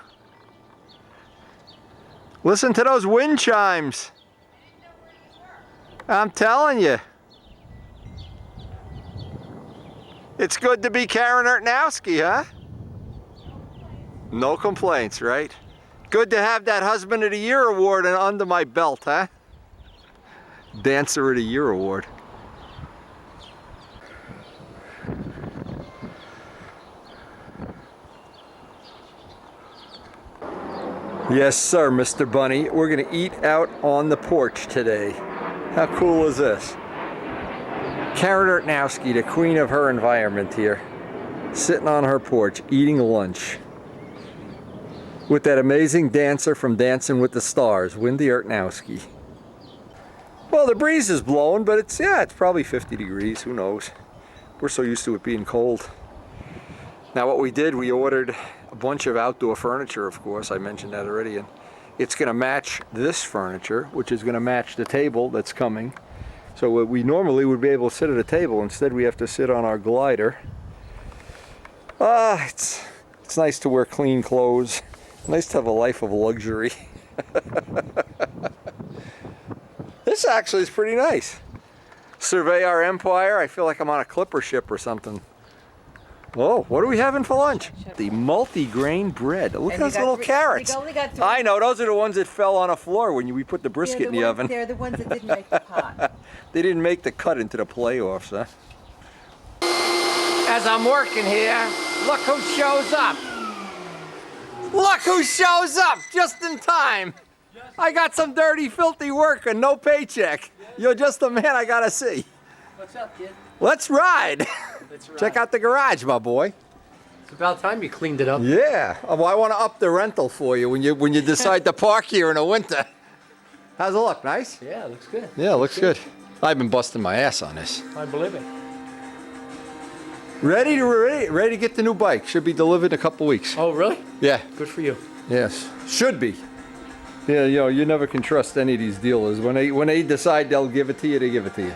Listen to those wind chimes. I'm telling you. It's good to be Karen Ertnowski, huh? No complaints, right? Good to have that Husband of the Year award under my belt, huh? Dancer of the Year award. Yes, sir, Mr. Bunny. We're gonna eat out on the porch today. How cool is this? Karen Ertnowski, the queen of her environment here, sitting on her porch, eating lunch with that amazing dancer from Dancing with the Stars, Wendy Ertnowski. Well, the breeze is blowing, but it's probably 50 degrees, who knows? We're so used to it being cold. Now what we did, we ordered a bunch of outdoor furniture, of course, I mentioned that already, and it's gonna match this furniture, which is gonna match the table that's coming. So we normally would be able to sit at a table, instead we have to sit on our glider. It's nice to wear clean clothes. Nice to have a life of luxury. This actually is pretty nice. Survey our empire. I feel like I'm on a clipper ship or something. Oh, what are we having for lunch? The multi-grain bread. Look at those little carrots. I know, those are the ones that fell on the floor when we put the brisket in the oven. They're the ones that didn't make the pot. They didn't make the cut into the playoffs, huh? As I'm working here, look who shows up. Look who shows up just in time. I got some dirty, filthy work and no paycheck. You're just the man I gotta see. What's up, kid? Let's ride. Let's ride. Check out the garage, my boy. It's about time you cleaned it up. Yeah. Well, I want to up the rental for you when you decide to park here in the winter. How's it look? Nice? Yeah, it looks good. Yeah, it looks good. I've been busting my ass on this. I believe it. Ready to get the new bike. Should be delivered in a couple weeks. Oh, really? Yeah. Good for you. Yes. Should be. Yeah, you know, you never can trust any of these dealers. When they decide they'll give it to you, they give it to you.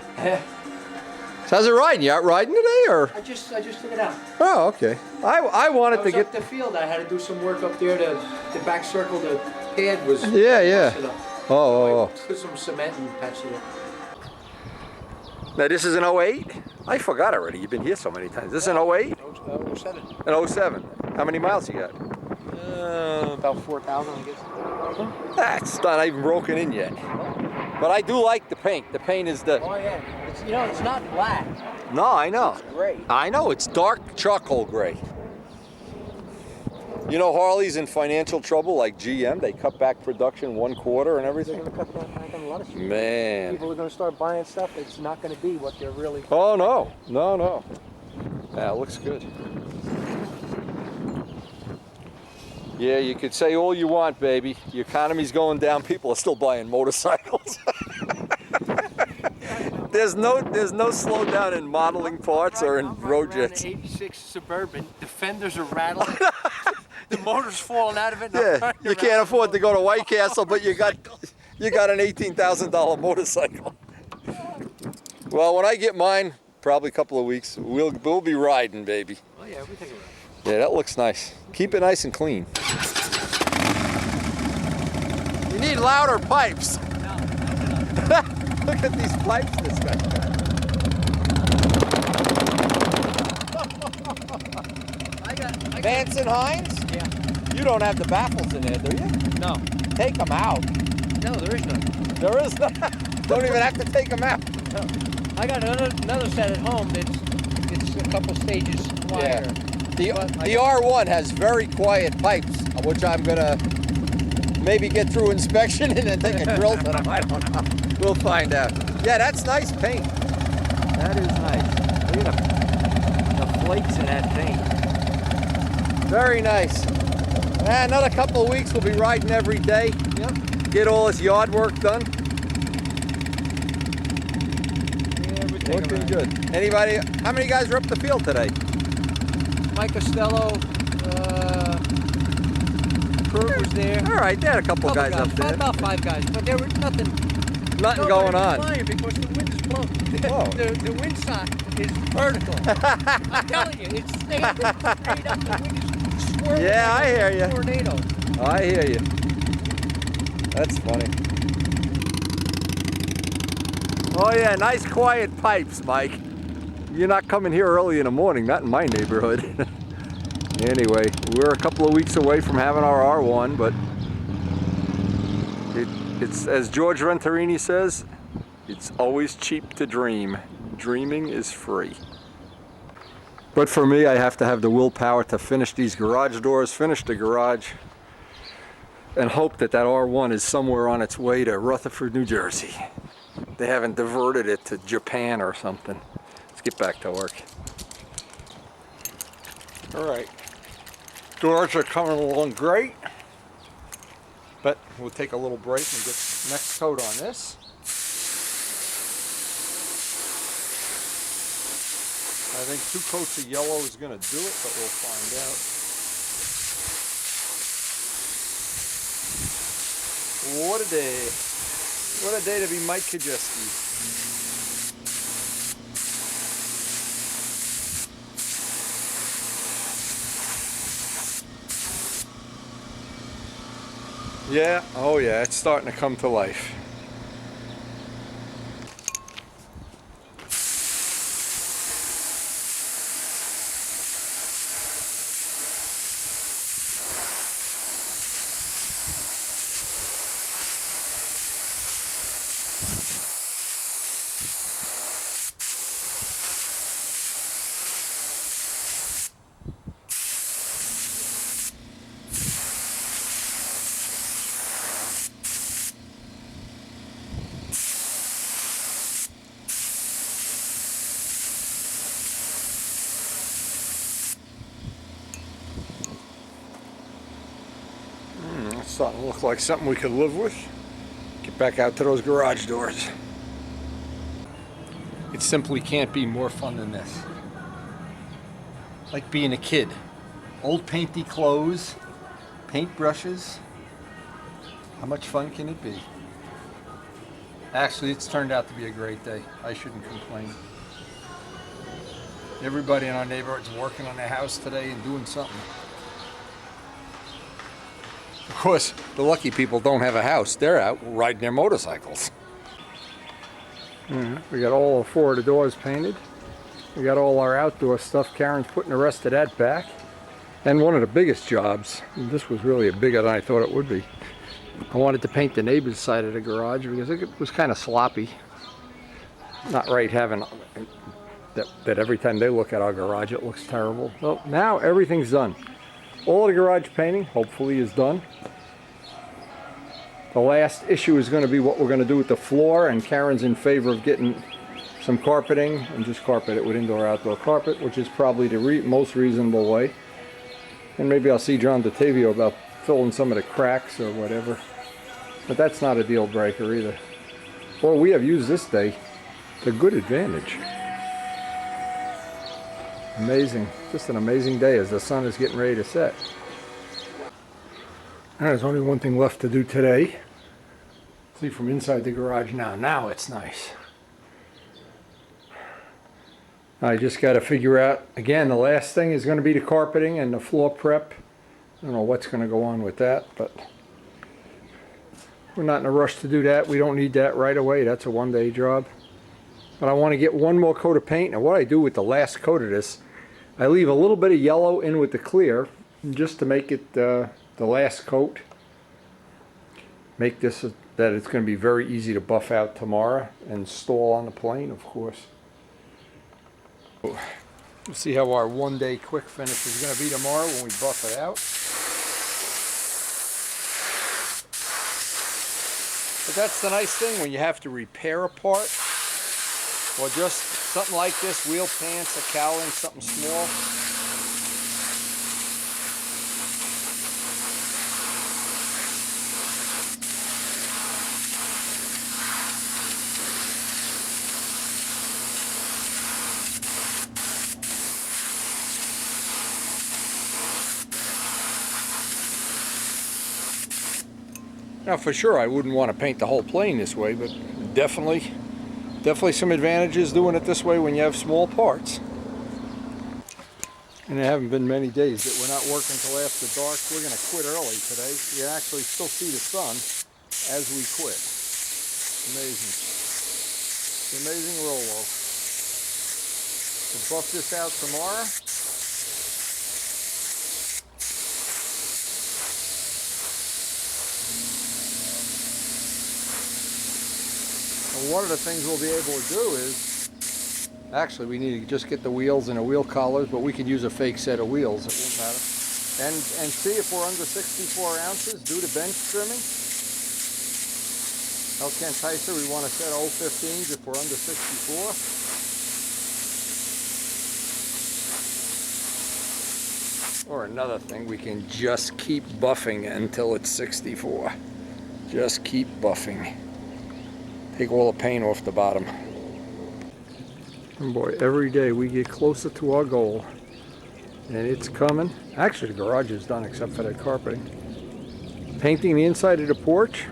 So how's it riding? You out riding today, or? I just took it out. Oh, okay. I wanted I to was get. up the field. I had to do some work up there. The back circle, the pad was. Yeah. busted up. Oh. I put some cement and patched it up. Now this is an 08? I forgot already. You've been here so many times. This is an 08? 07. An 07. How many miles you got? About 4,000, I guess. That's not even broken in yet. But I do like the paint. The paint is the. Oh yeah. It's not black. No, I know. It's gray. I know. It's dark charcoal gray. You know Harley's in financial trouble like GM. They cut back production 1/4 and everything. They're gonna cut back on a lot of shit. Man. People are gonna start buying stuff that's not gonna be what they're really. Oh no. Yeah, it looks good. Yeah, you could say all you want, baby. The economy's going down. People are still buying motorcycles. There's no slowdown in modeling parts or in road jets. 86 Suburban. The fenders are rattling. The motor's falling out of it. Yeah, you can't afford to go to White Castle, but you got an $18,000 motorcycle. Well, when I get mine, probably a couple of weeks, we'll be riding, baby. Oh yeah, everything. Yeah, that looks nice. Keep it nice and clean. You need louder pipes. Look at these pipes this guy got. Vance and Hines? Yeah. You don't have the baffles in there, do you? No. Take them out. No, there is none. There is none. Don't even have to take them out. I got another set at home it's a couple stages quieter. The R1 has very quiet pipes, which I'm gonna maybe get through inspection and then take a drill to them. I don't know. We'll find out. Yeah, that's nice paint. That is nice. Look at the flakes in that paint. Very nice. Another couple of weeks, we'll be riding every day. Yep. Get all this yard work done. Yeah, Looking good. Anybody? How many guys were up the field today? Mike Costello, Kurt was there. All right, they had a couple guys up there. About 5 guys, but there was nothing Nothing going on. Flying because the wind is slope. Oh. The windsock is vertical. I'm telling you, it's straight up. The wind is swirling Yeah, like I hear a ya. tornado. I hear you. That's funny. Oh yeah, nice quiet pipes, Mike. You're not coming here early in the morning, not in my neighborhood. Anyway, we're a couple of weeks away from having our R1, but it's, as George Venturini says, it's always cheap to dream. Dreaming is free. But for me, I have to have the willpower to finish these garage doors, finish the garage, and hope that that R1 is somewhere on its way to Rutherford, New Jersey. They haven't diverted it to Japan or something. Let's get back to work. All right. Doors are coming along great, but we'll take a little break and get next coat on this. I think 2 coats of yellow is going to do it, but we'll find out. What a day. What a day to be Mike Kajeski. Yeah, oh yeah, it's starting to come to life. It's starting to look like something we could live with. Get back out to those garage doors. It simply can't be more fun than this. Like being a kid. Old painty clothes, paintbrushes. How much fun can it be? Actually, it's turned out to be a great day. I shouldn't complain. Everybody in our neighborhood's working on their house today and doing something. Of course, the lucky people don't have a house. They're out riding their motorcycles. We got all 4 of the doors painted. We got all our outdoor stuff. Karen's putting the rest of that back. And one of the biggest jobs, and this was really a bigger than I thought it would be, I wanted to paint the neighbor's side of the garage because it was kind of sloppy. Not right having that every time they look at our garage it looks terrible. So now everything's done. All the garage painting, hopefully, is done. The last issue is going to be what we're going to do with the floor, and Karen's in favor of getting some carpeting and just carpet it with indoor-outdoor carpet, which is probably the most reasonable way. And maybe I'll see John DeTavio about filling some of the cracks or whatever. But that's not a deal breaker either. Well, we have used this day to good advantage. Amazing. Just an amazing day as the sun is getting ready to set. There's only one thing left to do today. See from inside the garage now. Now it's nice. I just got to figure out, again, the last thing is going to be the carpeting and the floor prep. I don't know what's going to go on with that, but we're not in a rush to do that. We don't need that right away. That's a one-day job. But I want to get one more coat of paint. And what I do with the last coat of this, I leave a little bit of yellow in with the clear just to make it the last coat. Make this that it's going to be very easy to buff out tomorrow and install on the plane, of course. We'll see how our one-day quick finish is going to be tomorrow when we buff it out. But that's the nice thing when you have to repair a part, or just something like this, wheel pants, a cowling, something small. Now for sure I wouldn't want to paint the whole plane this way, but definitely Definitely some advantages doing it this way when you have small parts. And there haven't been many days that we're not working till after dark. We're going to quit early today. You actually still see the sun as we quit. Amazing. Amazing Rolo. We'll buff this out tomorrow. And one of the things we'll be able to do is, actually, we need to just get the wheels and the wheel collars, but we could use a fake set of wheels. It won't matter. And see if we're under 64 ounces. Do the bench trimming. Elk Enticer, we want to set 015s if we're under 64. Or another thing, we can just keep buffing until it's 64. Just keep buffing. Take all the paint off the bottom. And boy, every day we get closer to our goal. And it's coming. Actually, the garage is done except for that carpeting. Painting the inside of the porch.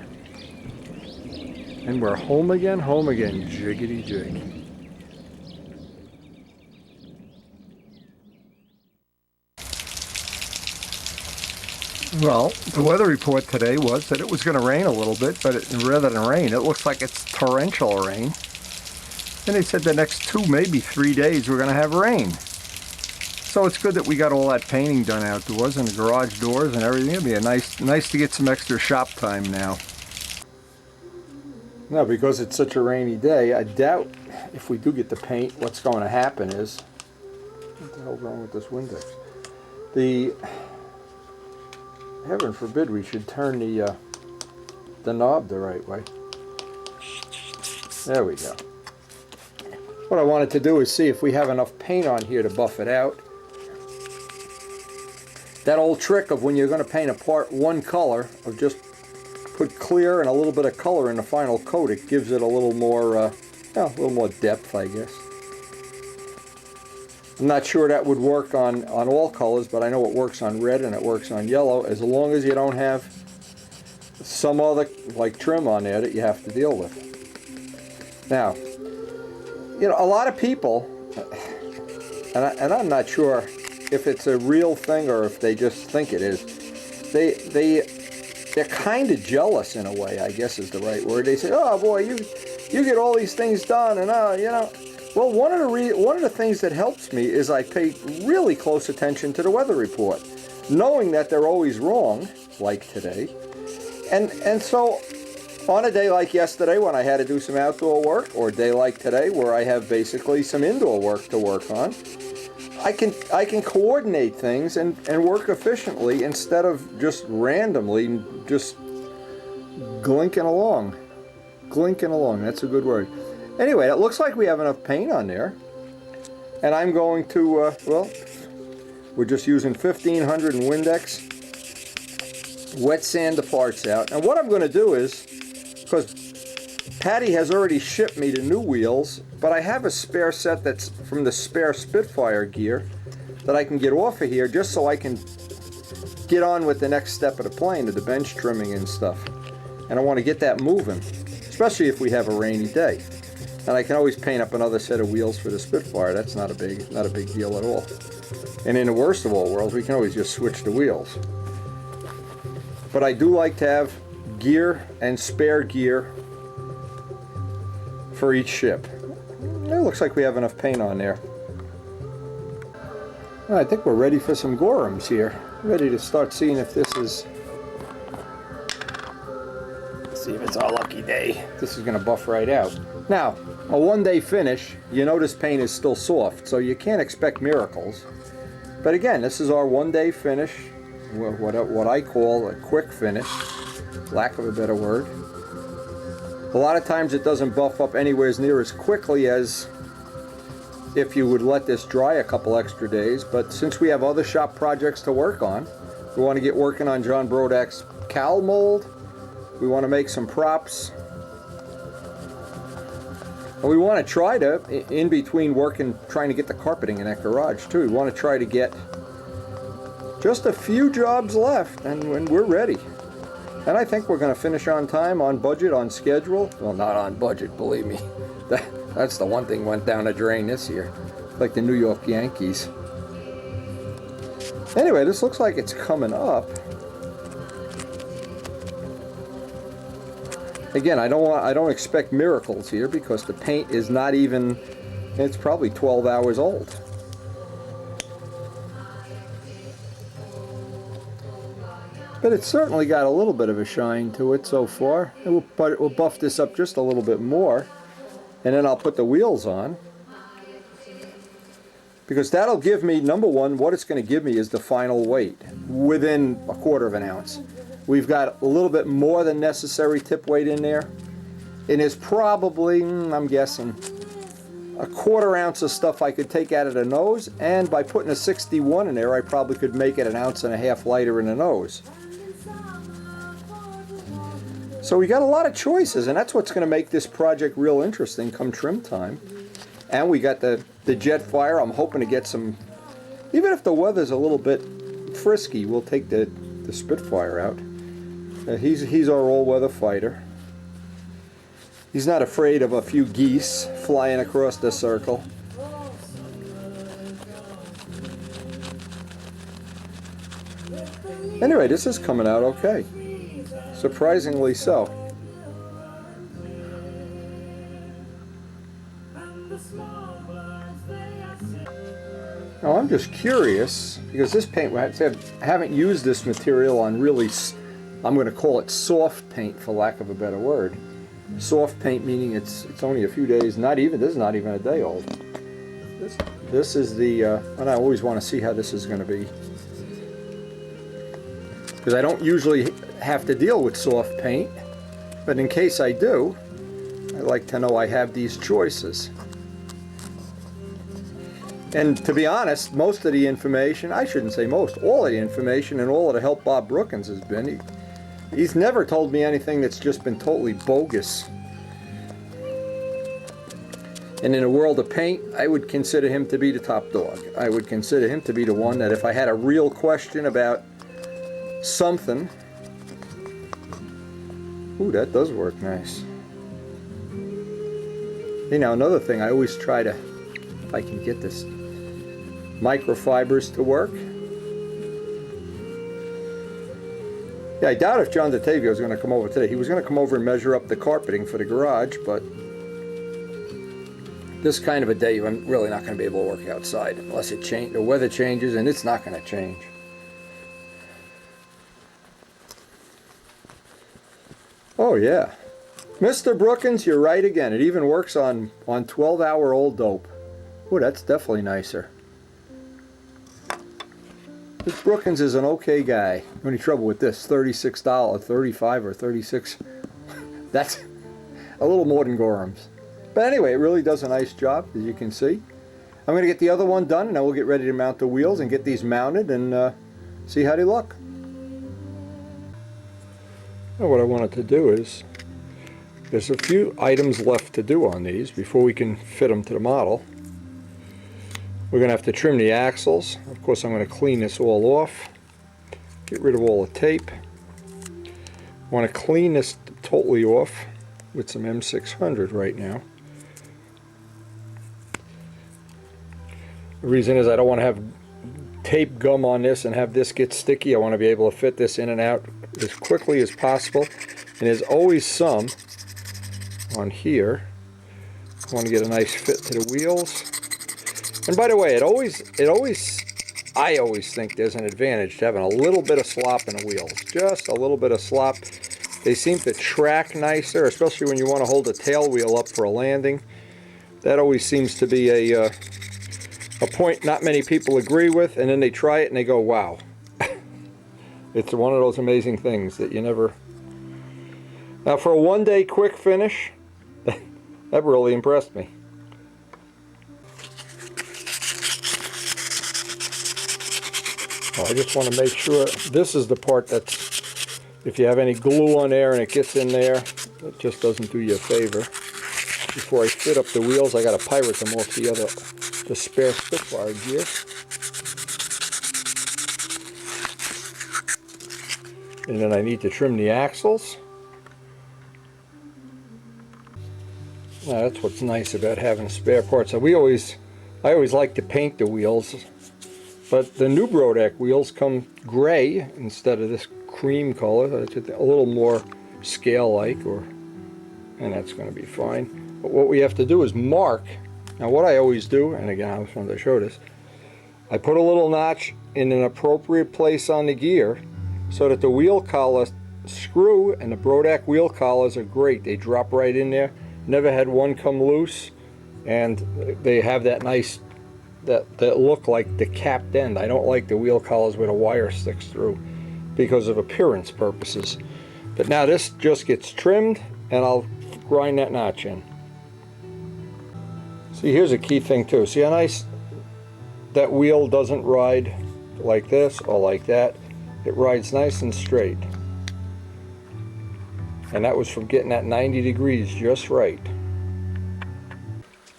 And we're home again, jiggity jig. Well, the weather report today was that it was going to rain a little bit, but rather than rain, it looks like it's torrential rain. And they said the next 2, maybe 3 days we're going to have rain. So it's good that we got all that painting done outdoors and the garage doors and everything. It'll be a nice to get some extra shop time now. Now, because it's such a rainy day, I doubt if we do get the paint, what's going to happen is, what the hell's wrong with this Windex? Heaven forbid we should turn the knob the right way. There we go. What I wanted to do is see if we have enough paint on here to buff it out. That old trick of when you're going to paint a part one color, of just put clear and a little bit of color in the final coat, it gives it a little more depth, I guess. I'm not sure that would work on all colors, but I know it works on red and it works on yellow, as long as you don't have some other, like, trim on there that you have to deal with. Now, you know, a lot of people, and I'm not sure if it's a real thing or if they just think it is, they're kind of jealous in a way, I guess is the right word. They say, oh boy, you get all these things done, and you know. Well, one of the things that helps me is I pay really close attention to the weather report, knowing that they're always wrong, like today. And so on a day like yesterday when I had to do some outdoor work, or a day like today where I have basically some indoor work to work on, I can coordinate things and work efficiently instead of just randomly just glinking along. Glinking along, that's a good word. Anyway, it looks like we have enough paint on there. And I'm going to, well, we're just using 1500 and Windex. Wet sand the parts out. And what I'm going to do is, because Patty has already shipped me the new wheels, but I have a spare set that's from the spare Spitfire gear that I can get off of here just so I can get on with the next step of the plane, of the bench trimming and stuff. And I want to get that moving, especially if we have a rainy day. And I can always paint up another set of wheels for the Spitfire. That's not a big deal at all. And in the worst of all worlds, we can always just switch the wheels. But I do like to have gear and spare gear for each ship. It looks like we have enough paint on there. I think we're ready for some Gorhams here. Ready to start seeing if this is... see if it's our lucky day. This is going to buff right out. Now, a one-day finish, you notice paint is still soft, so you can't expect miracles. But again, this is our one-day finish, what I call a quick finish, lack of a better word. A lot of times it doesn't buff up anywhere near as quickly as if you would let this dry a couple extra days, but since we have other shop projects to work on, we want to get working on John Brodak's cowl mold, we want to make some props, and we want to try to, in between working, trying to get the carpeting in that garage too, we want to try to get just a few jobs left, and when we're ready. And I think we're going to finish on time, on budget, on schedule. Well, not on budget, believe me. That's the one thing went down the drain this year. Like the New York Yankees. Anyway, this looks like it's coming up. Again, I don't expect miracles here because the paint is not even, it's probably 12 hours old. But it's certainly got a little bit of a shine to it so far. But we'll buff this up just a little bit more. And then I'll put the wheels on. Because that'll give me, number one, what it's going to give me is the final weight within 1/4 of an ounce. We've got a little bit more than necessary tip weight in there. And there's probably, I'm guessing, 1/4 ounce of stuff I could take out of the nose. And by putting a 61 in there, I probably could make it 1.5 ounces lighter in the nose. So we got a lot of choices, and that's what's going to make this project real interesting come trim time. And we got the Jetfire. I'm hoping to get some, even if the weather's a little bit frisky, we'll take the Spitfire out. He's our all-weather fighter. He's not afraid of a few geese flying across the circle. Anyway, this is coming out okay. Surprisingly so. Now I'm just curious, because this paint, I haven't used this material on really, I'm going to call it soft paint for lack of a better word. Soft paint meaning it's only a few days, this is not even a day old. This is the, and I always want to see how this is going to be. Because I don't usually have to deal with soft paint, but in case I do, I like to know I have these choices. And to be honest, most of the information, I shouldn't say most, all of the information and all of the help Bob Brookins has been, he's never told me anything that's just been totally bogus. And in the world of paint, I would consider him to be the top dog. I would consider him to be the one that if I had a real question about something, ooh, that does work nice. You know, another thing, I always try to, if I can get this microfibers to work. Yeah, I doubt if John DeTavio is going to come over today. He was going to come over and measure up the carpeting for the garage, but this kind of a day, I'm really not going to be able to work outside unless the weather changes, and it's not going to change. Oh yeah, Mr. Brookins, you're right again. It even works on 12-hour-old dope. Oh, that's definitely nicer. This Brookins is an okay guy. The only trouble with this, $36, 35 or 36. That's a little more than Gorham's. But anyway, it really does a nice job, as you can see. I'm going to get the other one done, and then we'll get ready to mount the wheels and get these mounted and see how they look. Now what I wanted to do is, there's a few items left to do on these before we can fit them to the model. We're going to have to trim the axles. Of course, I'm going to clean this all off, get rid of all the tape. I want to clean this totally off with some M600 right now. The reason is I don't want to have tape gum on this and have this get sticky. I want to be able to fit this in and out as quickly as possible. And there's always some on here. I want to get a nice fit to the wheels. And by the way, I always think there's an advantage to having a little bit of slop in the wheels. Just a little bit of slop. They seem to track nicer, especially when you want to hold a tail wheel up for a landing. That always seems to be a point not many people agree with, and then they try it and they go, wow. It's one of those amazing things that you never... Now for a one-day quick finish, that really impressed me. I just want to make sure this is the part that's, if you have any glue on there and it gets in there, it just doesn't do you a favor. Before I fit up the wheels, I got to pirate them off the spare Spitfire gear. And then I need to trim the axles. That's what's nice about having a spare part. So I always like to paint the wheels, but the new Brodack wheels come gray instead of this cream color. It's a little more scale-like, and that's going to be fine. But what we have to do is mark. Now what I always do, and again I just wanted to show this, I put a little notch in an appropriate place on the gear so that the wheel collar screw, and the Brodack wheel collars are great. They drop right in there. Never had one come loose, and they have that nice, that look like the capped end. I don't like the wheel collars where the wire sticks through because of appearance purposes. But now this just gets trimmed, and I'll grind that notch in. See, here's a key thing too. See how nice that wheel doesn't ride like this or like that. It rides nice and straight. And that was from getting that 90 degrees just right.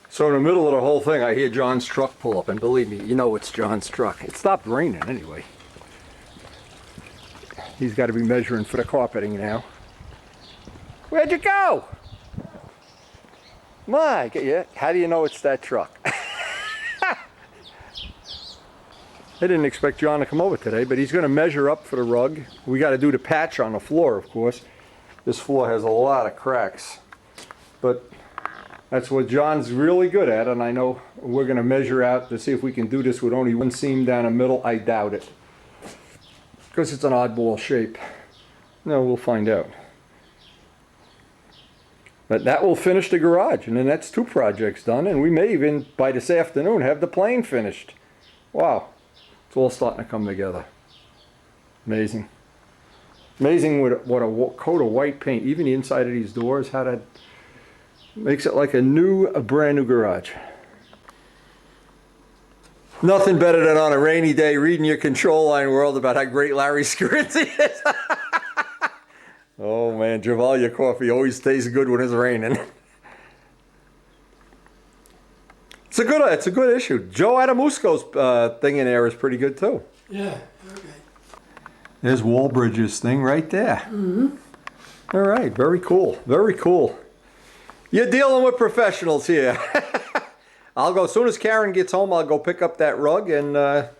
So in the middle of the whole thing, I hear John's truck pull up, and believe me, you know it's John's truck. It stopped raining anyway. He's got to be measuring for the carpeting now. Where'd you go? My, yeah. How do you know it's that truck? I didn't expect John to come over today, but he's going to measure up for the rug. We got to do the patch on the floor, of course. This floor has a lot of cracks, but that's what John's really good at, and I know we're going to measure out to see if we can do this with only one seam down the middle. I doubt it, because it's an oddball shape. No, we'll find out. But that will finish the garage, and then that's 2 projects done, and we may even, by this afternoon, have the plane finished. Wow, it's all starting to come together. Amazing. Amazing what a coat of white paint, even the inside of these doors, how that makes it like a brand new garage. Nothing better than on a rainy day reading your control line world about how great Larry Scarinzi is. Oh man, Javalia coffee always tastes good when it's raining. It's a good issue. Joe Adamusco's thing in there is pretty good too. Yeah, okay. There's Wallbridge's thing right there. Mm-hmm. All right, very cool, very cool. You're dealing with professionals here. I'll go, as soon as Karen gets home, I'll go pick up that rug, and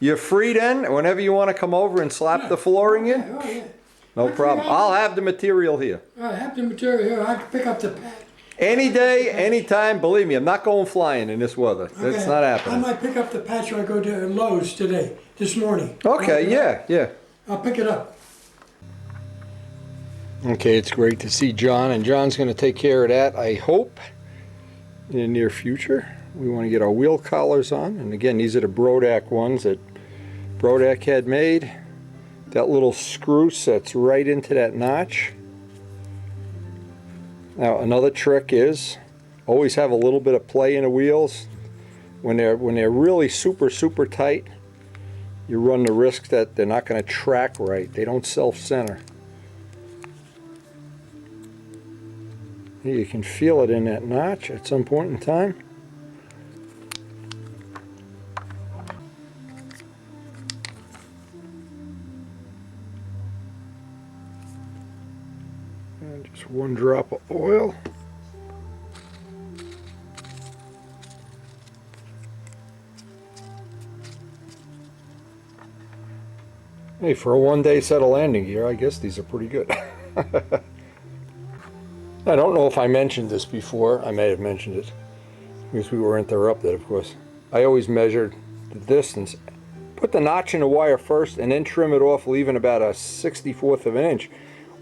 you're free then, whenever you want to come over and slap the flooring in. Oh, yeah. No problem. I'll have the material here. I have the material here. I can pick up the patch. Any day, anytime, believe me, I'm not going flying in this weather. Okay. That's not I happening. might pick up the patch when I go to Lowe's this morning. Okay, yeah. I'll pick it up. Okay, it's great to see John, and John's going to take care of that, I hope, in the near future. We want to get our wheel collars on, and again, these are the Brodack ones that Brodack had made. That little screw sets right into that notch. Now, another trick is always have a little bit of play in the wheels. When they're really super tight, you run the risk that they're not going to track right. They don't self-center. You can feel it in that notch at some point in time. And just 1 drop of oil. Hey, for a 1-day set of landing gear, I guess these are pretty good. I don't know if I mentioned this before. I may have mentioned it because we were interrupted, of course. I always measured the distance. Put the notch in the wire first and then trim it off, leaving about a 64th of an inch.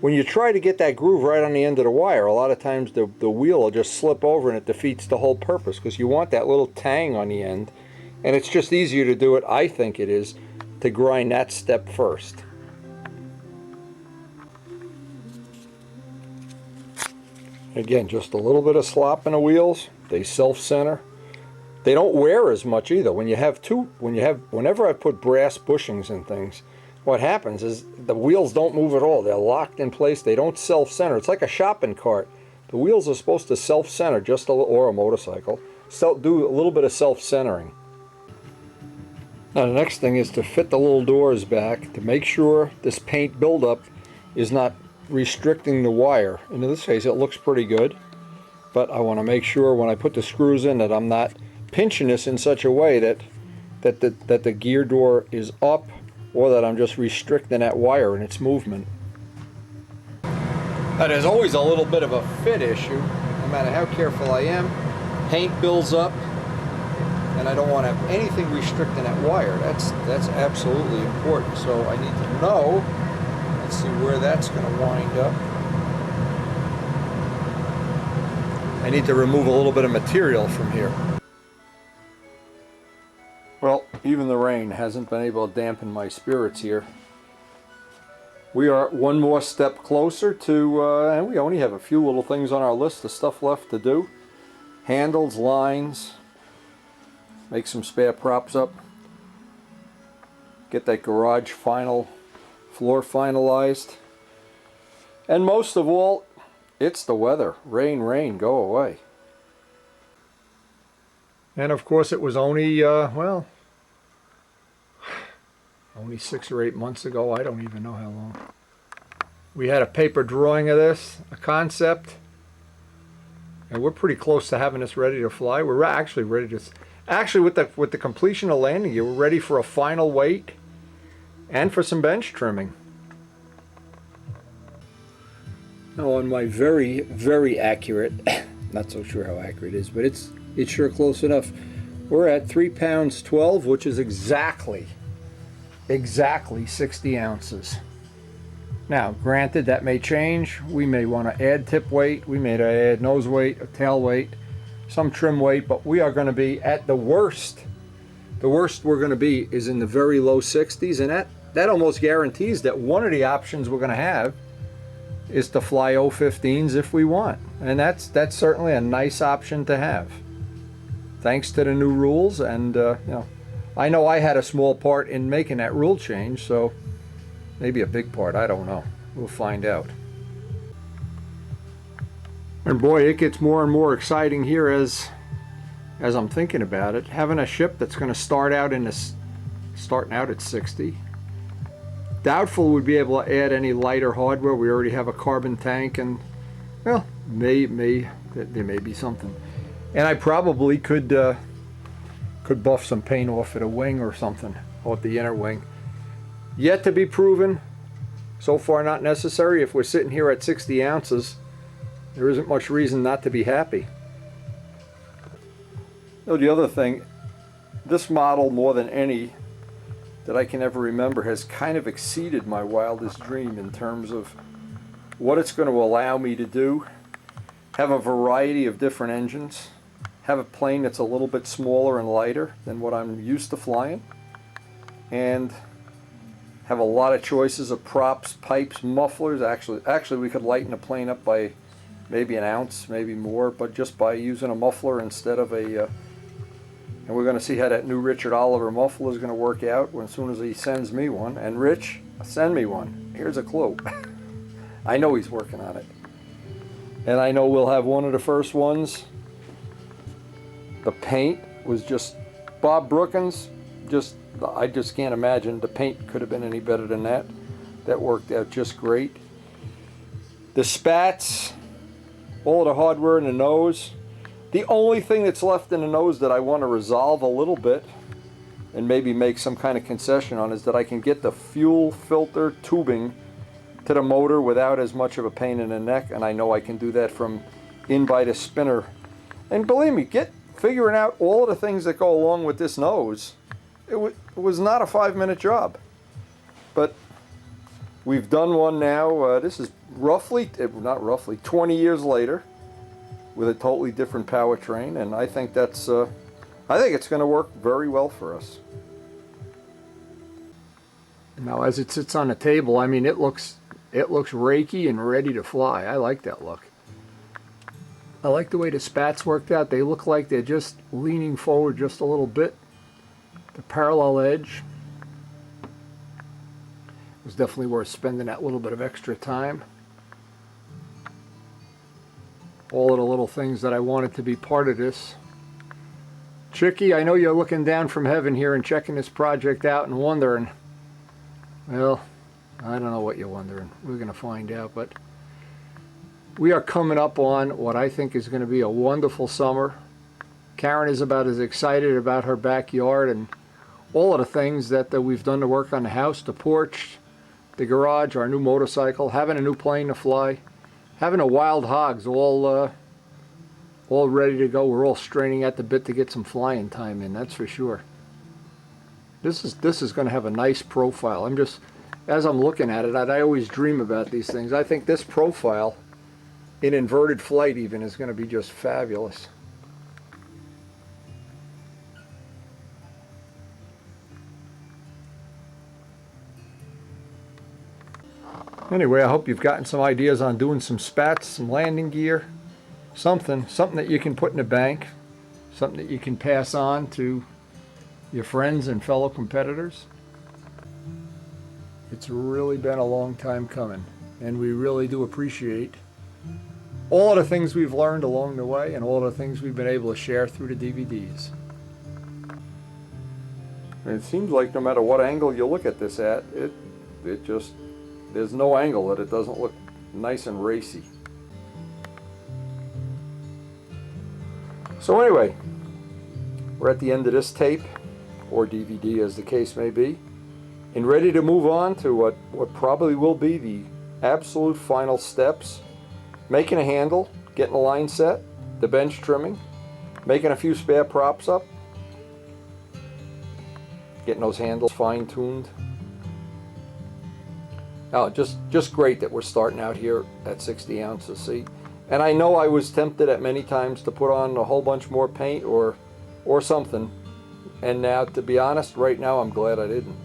When you try to get that groove right on the end of the wire, a lot of times the wheel will just slip over and it defeats the whole purpose, because you want that little tang on the end. And it's just easier to do it, I think it is, to grind that step first. Again, just a little bit of slop in the wheels. They self-center. They don't wear as much either. Whenever I put brass bushings in things, what happens is the wheels don't move at all. They're locked in place. They don't self-center. It's like a shopping cart. The wheels are supposed to self-center just a little, or a motorcycle. So do a little bit of self-centering. Now the next thing is to fit the little doors back to make sure this paint buildup is not restricting the wire. In this case, it looks pretty good. But I want to make sure when I put the screws in that I'm not pinching this in such a way that the gear door is up, or that I'm just restricting that wire in its movement. Now, there's always a little bit of a fit issue, no matter how careful I am. Paint builds up, and I don't want to have anything restricting that wire. That's absolutely important. So I need to know. Let's see where that's going to wind up. I need to remove a little bit of material from here. Well, even the rain hasn't been able to dampen my spirits here. We are one more step closer to, and we only have a few little things on our list of stuff left to do. Handles, lines, make some spare props up, get that garage floor finalized. And most of all, it's the weather. Rain, rain, go away. And of course it was only, well, only 6 or 8 months ago. I don't even know how long. We had a paper drawing of this, a concept, and we're pretty close to having this ready to fly. We're actually ready to, with the completion of landing gear, we're ready for a final weight and for some bench trimming. Now on my very, very accurate, not so sure how accurate it is, but it's sure close enough. We're at 3 pounds 12, which is exactly 60 ounces. Now, granted, that may change. We may want to add tip weight, we may add nose weight, or tail weight, some trim weight, but we are going to be at the worst. The worst we're going to be is in the very low 60s, and that almost guarantees that one of the options we're going to have is to fly 015s if we want. And that's certainly a nice option to have, thanks to the new rules. And you know, I know I had a small part in making that rule change, so maybe a big part, I don't know. We'll find out. And boy, it gets more and more exciting here as I'm thinking about it. Having a ship that's going to starting out at 60. Doubtful we'd be able to add any lighter hardware. We already have a carbon tank, and well, there may be something. And I probably could buff some paint off at a wing or something, or at the inner wing. Yet to be proven. So far not necessary. If we're sitting here at 60 ounces, there isn't much reason not to be happy. Oh, the other thing, this model, more than any that I can ever remember, has kind of exceeded my wildest dream in terms of what it's going to allow me to do. Have a variety of different engines. Have a plane that's a little bit smaller and lighter than what I'm used to flying. And have a lot of choices of props, pipes, mufflers. Actually we could lighten the plane up by maybe an ounce, maybe more, but just by using a muffler instead of a and we're going to see how that new Richard Oliver muffler is going to work out as soon as he sends me one. And Rich, send me one. Here's a clue. I know he's working on it. And I know we'll have one of the first ones. The paint was just Bob Brookins. I just can't imagine the paint could have been any better than that. That worked out just great. The spats, all of the hardware in the nose. The only thing that's left in the nose that I want to resolve a little bit and maybe make some kind of concession on is that I can get the fuel filter tubing to the motor without as much of a pain in the neck, and I know I can do that from in by the spinner. And believe me, figuring out all of the things that go along with this nose, it was not a 5-minute job. But we've done one now. This is not roughly, 20 years later, with a totally different powertrain, and I think I think it's going to work very well for us. Now, as it sits on the table, I mean, it looks raky and ready to fly. I like that look. I like the way the spats worked out. They look like they're just leaning forward just a little bit. The parallel edge was definitely worth spending that little bit of extra time. All of the little things that I wanted to be part of this. Chicky, I know you're looking down from heaven here and checking this project out and wondering, well, I don't know what you're wondering. We're going to find out, but We are coming up on what I think is going to be a wonderful summer. Karen is about as excited about her backyard and all of the things that we've done to work on the house, the porch, the garage, our new motorcycle, having a new plane to fly, having a wild hogs all ready to go. We're all straining at the bit to get some flying time in, that's for sure. This is going to have a nice profile. As I'm looking at it, I always dream about these things. I think this profile, in inverted flight even, is going to be just fabulous. Anyway, I hope you've gotten some ideas on doing some spats, some landing gear, something that you can put in the bank, something that you can pass on to your friends and fellow competitors. It's really been a long time coming, and we really do appreciate all of the things we've learned along the way and all the things we've been able to share through the DVDs. And it seems like no matter what angle you look at this at, it just, there's no angle that it doesn't look nice and racy. So anyway, we're at the end of this tape, or DVD as the case may be, and ready to move on to what probably will be the absolute final steps. Making a handle, getting a line set, the bench trimming, making a few spare props up, getting those handles fine-tuned. Oh, just great that we're starting out here at 60 ounces, see? And I know I was tempted at many times to put on a whole bunch more paint or something. And now, to be honest, right now I'm glad I didn't.